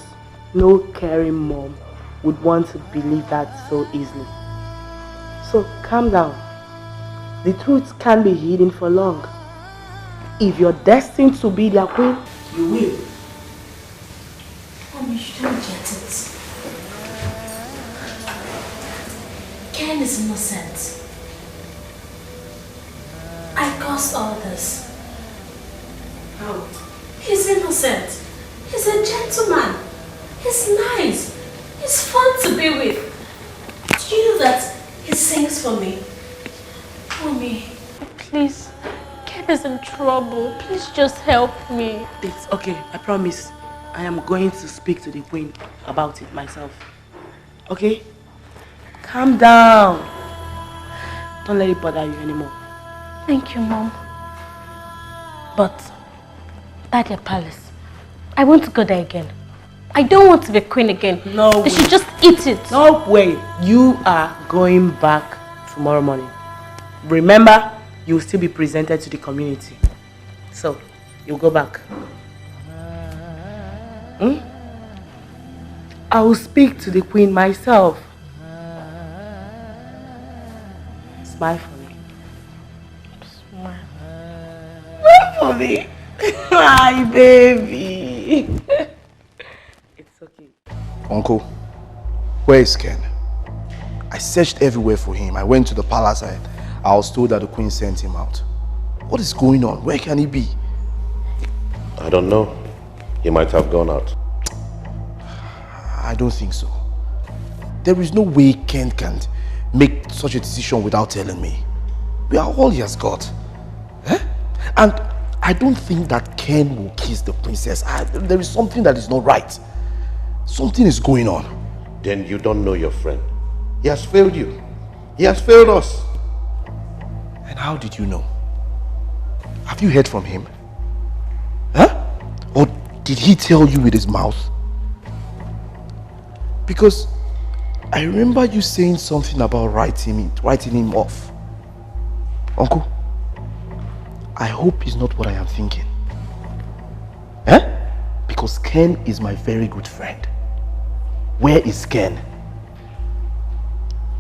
No caring mom would want to believe that so easily. So calm down. The truth can't be hidden for long. If you're destined to be their queen, you will. Mommy, you don't get it. Ken is innocent. I caused all this. How? He's innocent. He's a gentleman. He's nice. He's fun to be with. Do you know that he sings for me? Mommy, please. Ken is in trouble. Please just help me. It's okay, I promise. I am going to speak to the queen about it myself. Okay? Calm down. Don't let it bother you anymore. Thank you, Mom. But at the palace, I want to go there again. I don't want to be queen again. No way. They should just eat it. No way. You are going back tomorrow morning. Remember, you will still be presented to the community. So, you'll go back. I will speak to the queen myself. Smile for me. Smile. Smile for me. My baby. It's okay. Uncle, where is Ken? I searched everywhere for him. I went to the palace. I was told that the queen sent him out. What is going on? Where can he be? I don't know. He might have gone out. I don't think so. There is no way Ken can make such a decision without telling me. We are all he has got. And I don't think that Ken will kiss the princess. There is something that is not right. Something is going on. Then you don't know your friend. He has failed you. He has failed us. And how did you know? Have you heard from him? Or did he tell you with his mouth? Because I remember you saying something about writing him off. Uncle, I hope it's not what I am thinking. Because Ken is my very good friend. Where is Ken?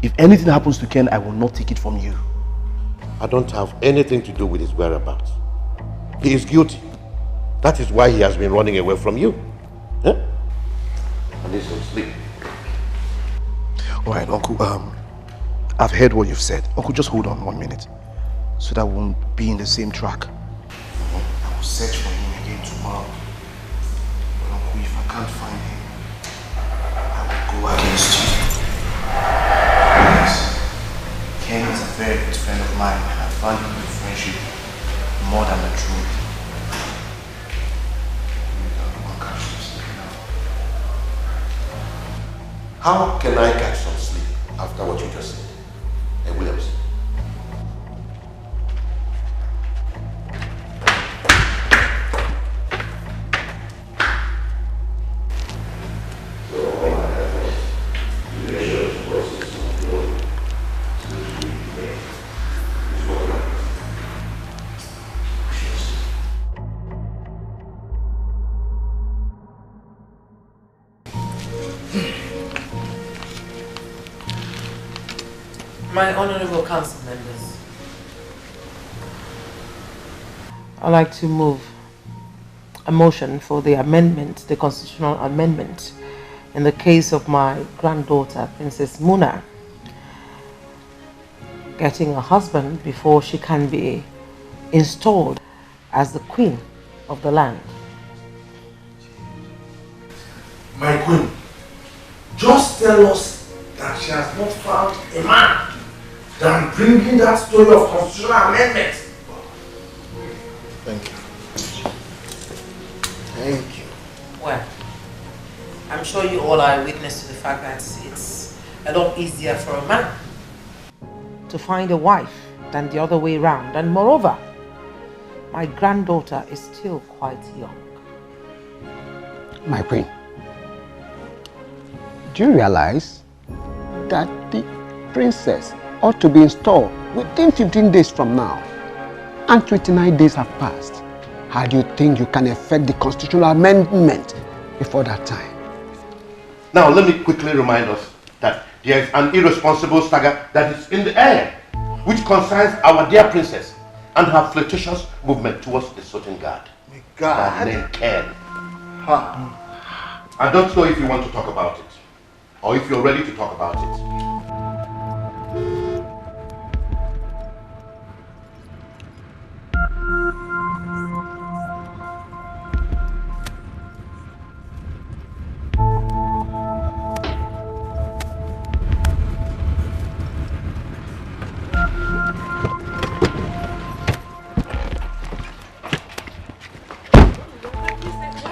If anything happens to Ken, I will not take it from you. I don't have anything to do with his whereabouts. He is guilty. That is why he has been running away from you. I need some sleep. Alright, Uncle, I've heard what you've said. Uncle, just hold on 1 minute. So that we won't be in the same track. I will search for him again tomorrow. But Uncle, if I can't find him, I will go against you. Yes. Ken is a very good friend of mine, and I value the friendship more than the truth. How can I catch some sleep after what you just said? Hey, Williams. My honorable council members, I'd like to move a motion for the amendment, the constitutional amendment, in the case of my granddaughter, Princess Muna, getting a husband before she can be installed as the queen of the land. My queen, just tell us that she has not found a man than bringing that story of constitutional amendment. Thank you. Thank you. Well, I'm sure you all are witness to the fact that it's a lot easier for a man to find a wife than the other way around. And moreover, my granddaughter is still quite young. My queen, do you realize that the princess ought to be installed within 15 days from now, and 29 days have passed? How do you think you can effect the constitutional amendment before that time? Now let me quickly remind us that there is an irresponsible stagger that is in the air, which concerns our dear princess and her flirtatious movement towards a certain guard. God. Named Ken. I don't know if you want to talk about it, or if you're ready to talk about it.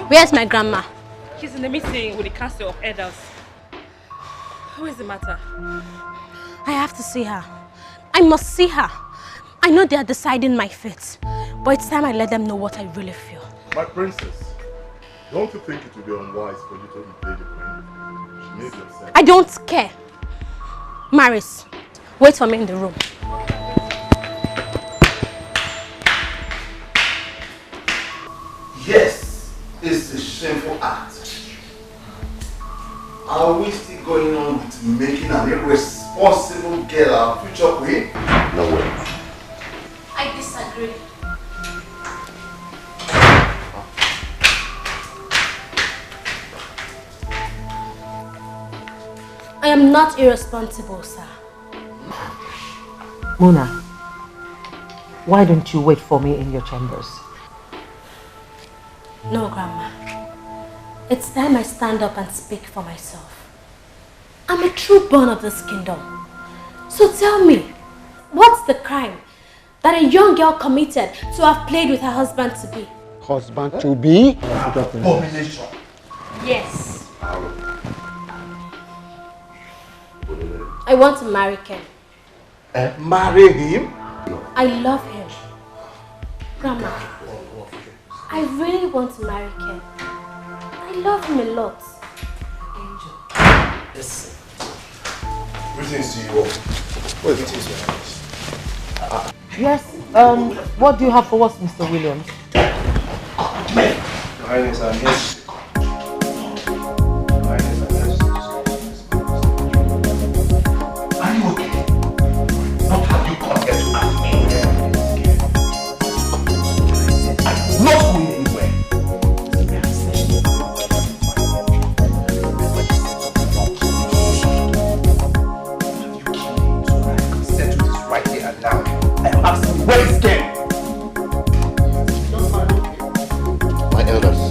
Where's my grandma? She's in the meeting with the Council of Elders. What is the matter? I have to see her. I must see her. I know they are deciding my fate, but it's time I let them know what I really feel. My princess, don't you think it would be unwise for you to invade the queen? She may be upset. I don't care. Maris, wait for me in the room. Yes, it's a shameful act. Are we still going on with making an irresponsible girl our future queen? No way. I disagree. I am not irresponsible, sir. Mona, why don't you wait for me in your chambers? No, Grandma. It's time I stand up and speak for myself. I'm a true born of this kingdom. So tell me, what's the crime that a young girl committed to have played with her husband to be? Husband to be? Abomination. Yes. I want to marry Ken. Marry him? I love him. Grandma, I really want to marry Ken. I love him a lot. Listen. Greetings to you all. What greetings, Your Highness? Yes, what do you have for us, Mr. Williams? Your Highness, I'm here. Are you okay? Not have you come here to ask me? I'm not going anywhere. Settle this right here and now. I am asking, where is Ken? My elders.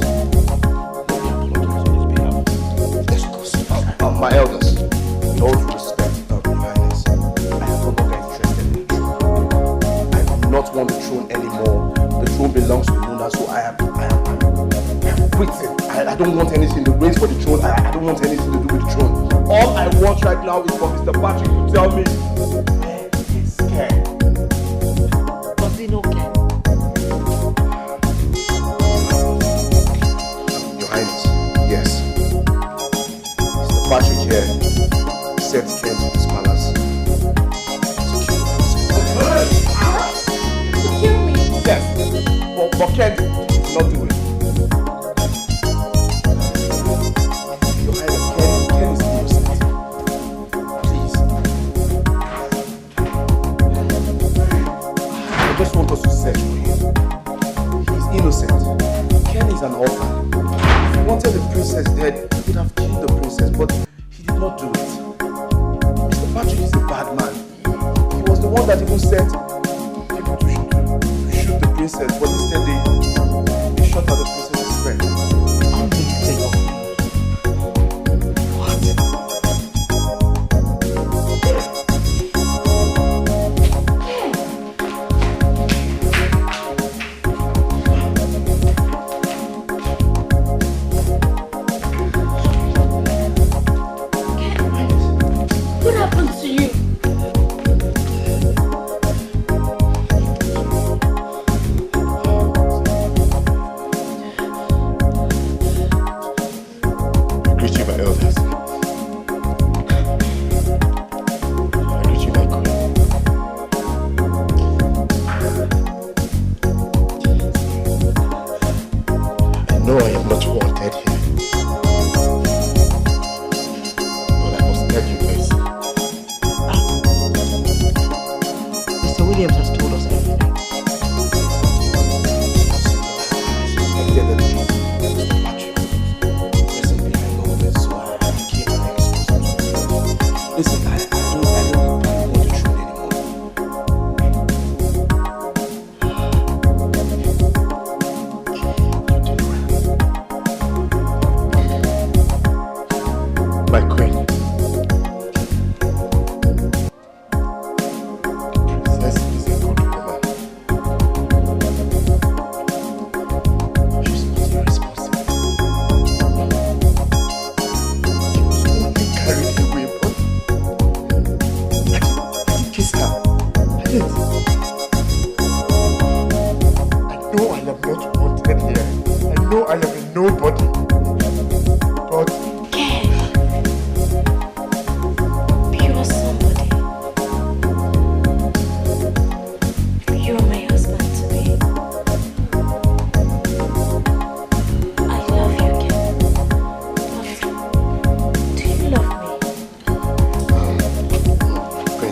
My elders, with all due respect, Your Highness, I am no longer interested in the throne. I do not want the throne anymore. The throne belongs to Luna, so I am quitting. I don't want anything. The race for the throne, I don't want anything to do with the throne. All I want right now is for Mr. Patrick to tell me where is Ken. Does he know Ken? Your Highness, yes. Mr. Patrick here sent Ken to this palace To kill me? yes, but Ken did not do it. Your Highness, Ken is innocent. Please. I just want us to search for him. He's innocent. Ken is an orphan. If he wanted the princess dead, he would have killed the princess, but he did not do it. Mr. Patrick is a bad man. He was the one that even sent people to shoot the princess, but instead they shot at the princess's friend. What happened to you?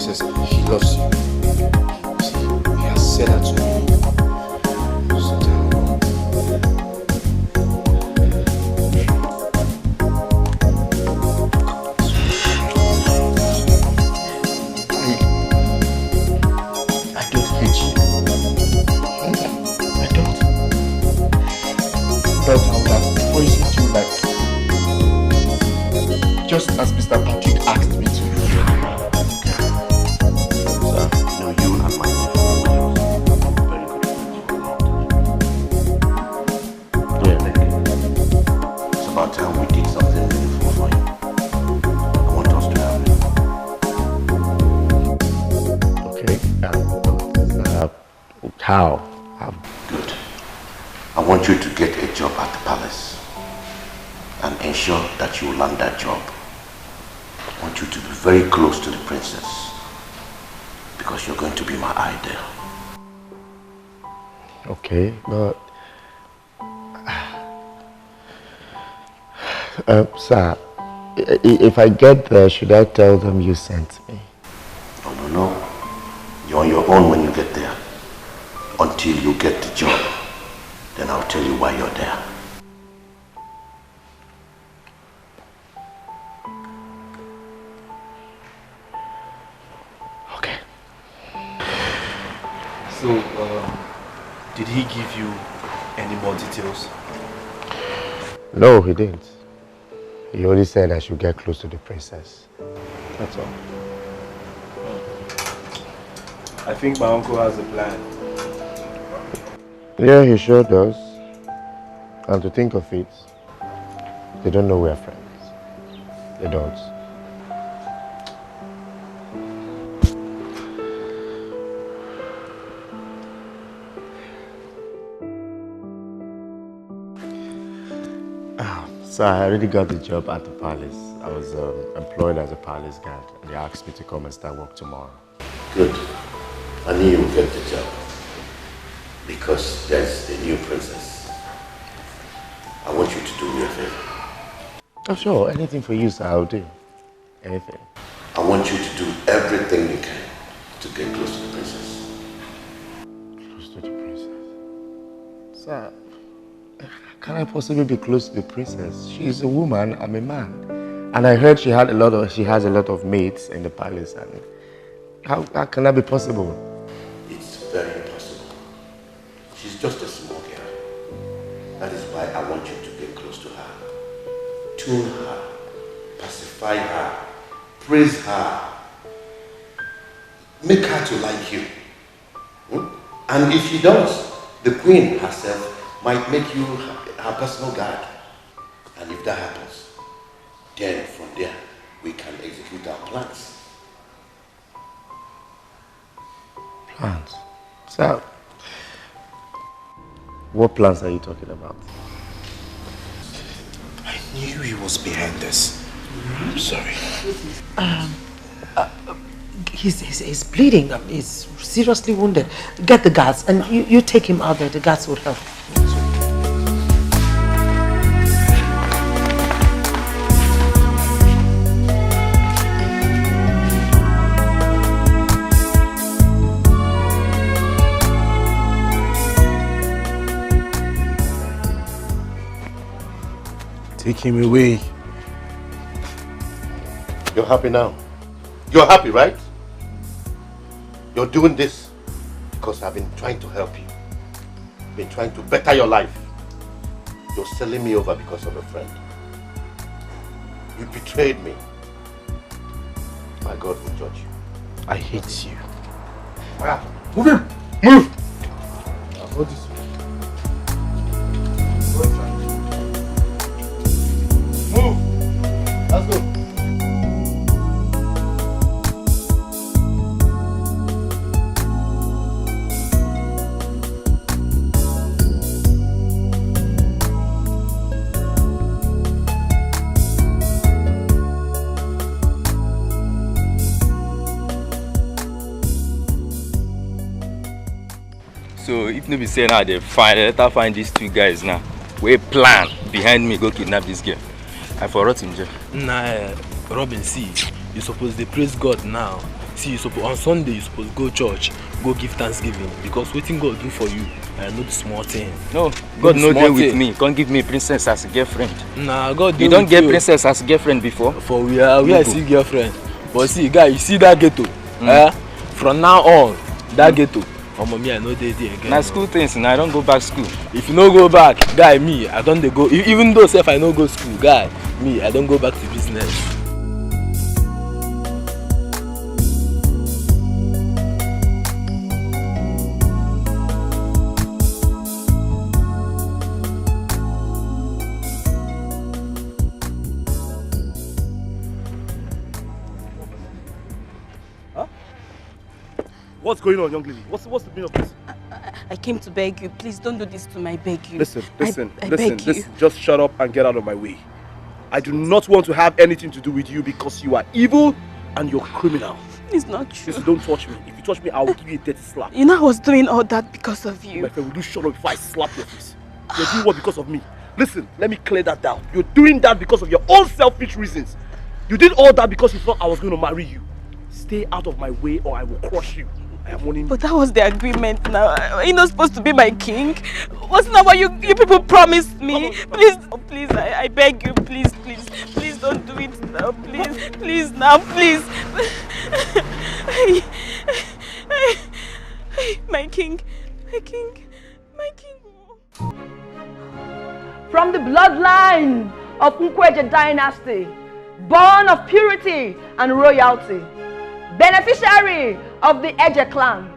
princess, he loves you. See, he has said that to me. Some time ago. I don't hate you. I don't. But I would have poisoned you like, just as Mr. Patrick asked me to. Sir, you know you and my nephew were very good friends for a long time. Yeah, Nick. It's about time we did something meaningful for you. I want us to have it. Okay. How? Good. I want you to get a job at the palace and ensure that you land that job. I want you to be very close to the princess because you're going to be my eye there. Okay, but... sir, if I get there, should I tell them you sent me? No. You're on your own when you get there. Until you get the job. Then I'll tell you why you're there. Okay. So, did he give you any more details? No, he didn't. He only said I should get close to the princess. That's all. I think my uncle has a plan. Yeah, he sure does. And to think of it, they don't know we're friends. They don't. So I already got the job at the palace. I was employed as a palace guard, and they asked me to come and start work tomorrow. Good. I knew you would get the job. Because there's the new princess. I want you to do me a favor. Oh, sure. Anything for you, sir, I'll do. Anything. I want you to do everything you can to get close to the princess. Close to the princess? Sir, how can I possibly be close to the princess? She's a woman, I'm a man. And I heard she has a lot of maids in the palace. And how can that be possible? It's very impossible. She's just a small girl. That is why I want you to get close to her. Tune her, pacify her, praise her, make her to like you. And if she does, the queen herself might make you her personal guard. And if that happens, then from there we can execute our plans. Plans? Sir, what plans are you talking about? I knew he was behind this. I'm sorry. He's bleeding. He's seriously wounded. Get the guards and you take him out there. The guards will help. Take him away. You're happy now? You're happy, right? You're doing this because I've been trying to help you. Been trying to better your life. You're selling me over because of a friend. You betrayed me. My God will judge you. I hate you. Move him! Move! I'll hold this. Move! Let's go. So if no be say now they find these two guys now. We plan behind me go kidnap this girl. I forgot him, Jeff. Nah, Robin, see, you suppose to praise God now. See, you suppose, on Sunday you supposed go church, go give thanksgiving, because waiting God do for you, I know the small thing. No, God no dey with me. Can't give me princess as a girlfriend. Nah, God you don't get princess as a girlfriend before? For we I see girlfriend. But see, guy, you see that ghetto? From now on, that ghetto. Oh, mommy, I know they there again. Now school things, and I don't go back school. If you no go back, guy, me, I don't dey go. Even though if I no go school, guy, me, I don't go back to business. What's going on, young lady? What's the meaning of this? I came to beg you. Please don't do this to me. I beg you. Listen. I beg you. Just shut up and get out of my way. I do not want to have anything to do with you because you are evil and you're criminal. It's not true. Listen, don't touch me. If you touch me, I will give you a dirty slap. You know I was doing all that because of you. My friend, will you shut up before I slap your face? You're doing what because of me? Listen, let me clear that down. You're doing that because of your own selfish reasons. You did all that because you thought I was going to marry you. Stay out of my way or I will crush you. I am warning you. But that was the agreement now. Are you not supposed to be my king? Wasn't that what you people promised me? Please, oh, please, I beg you, please don't do it now, please now, please. My king. From the bloodline of Nkweje dynasty, born of purity and royalty, beneficiary of the Eje clan,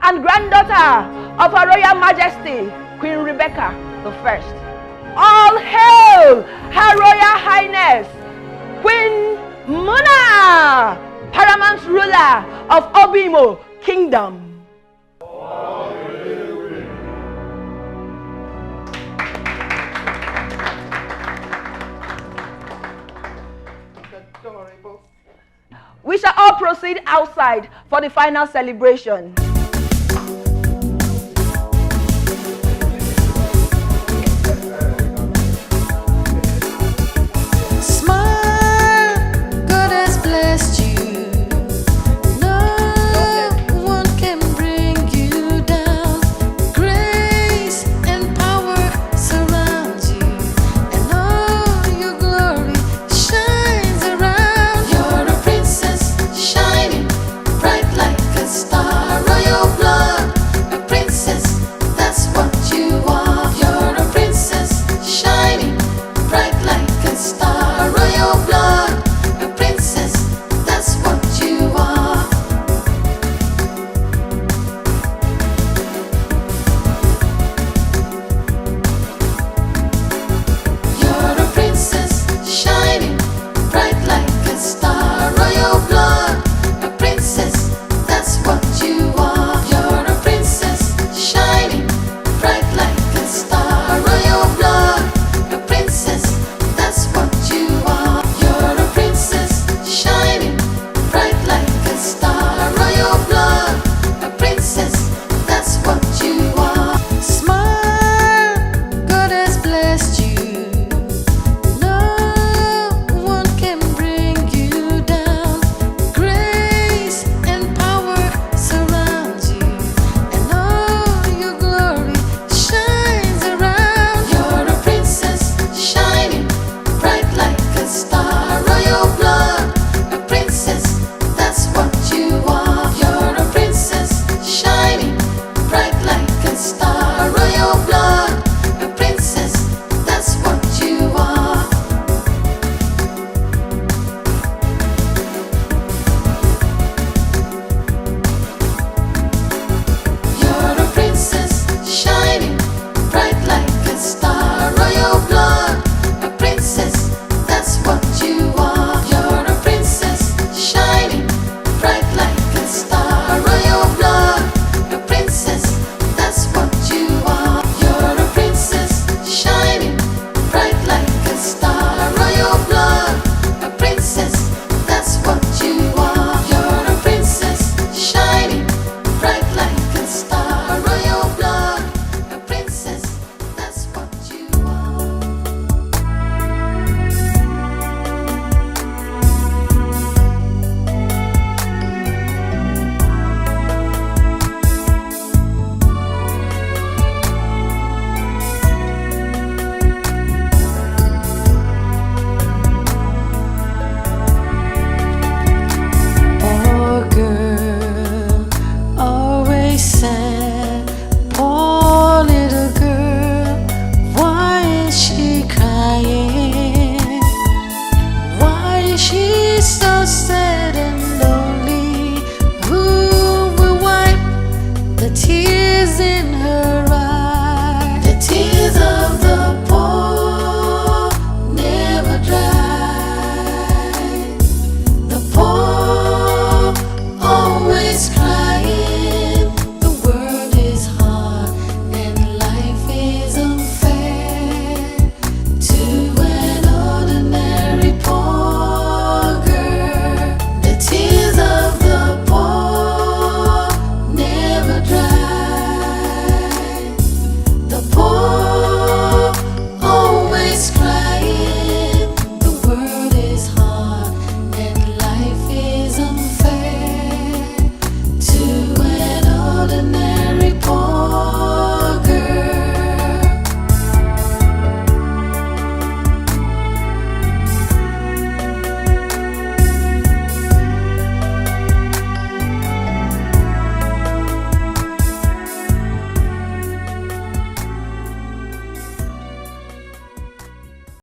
and granddaughter of Her Royal Majesty, Queen Rebecca I. All hail Her Royal Highness, Queen Muna, paramount ruler of Obimo Kingdom. We shall all proceed outside for the final celebration.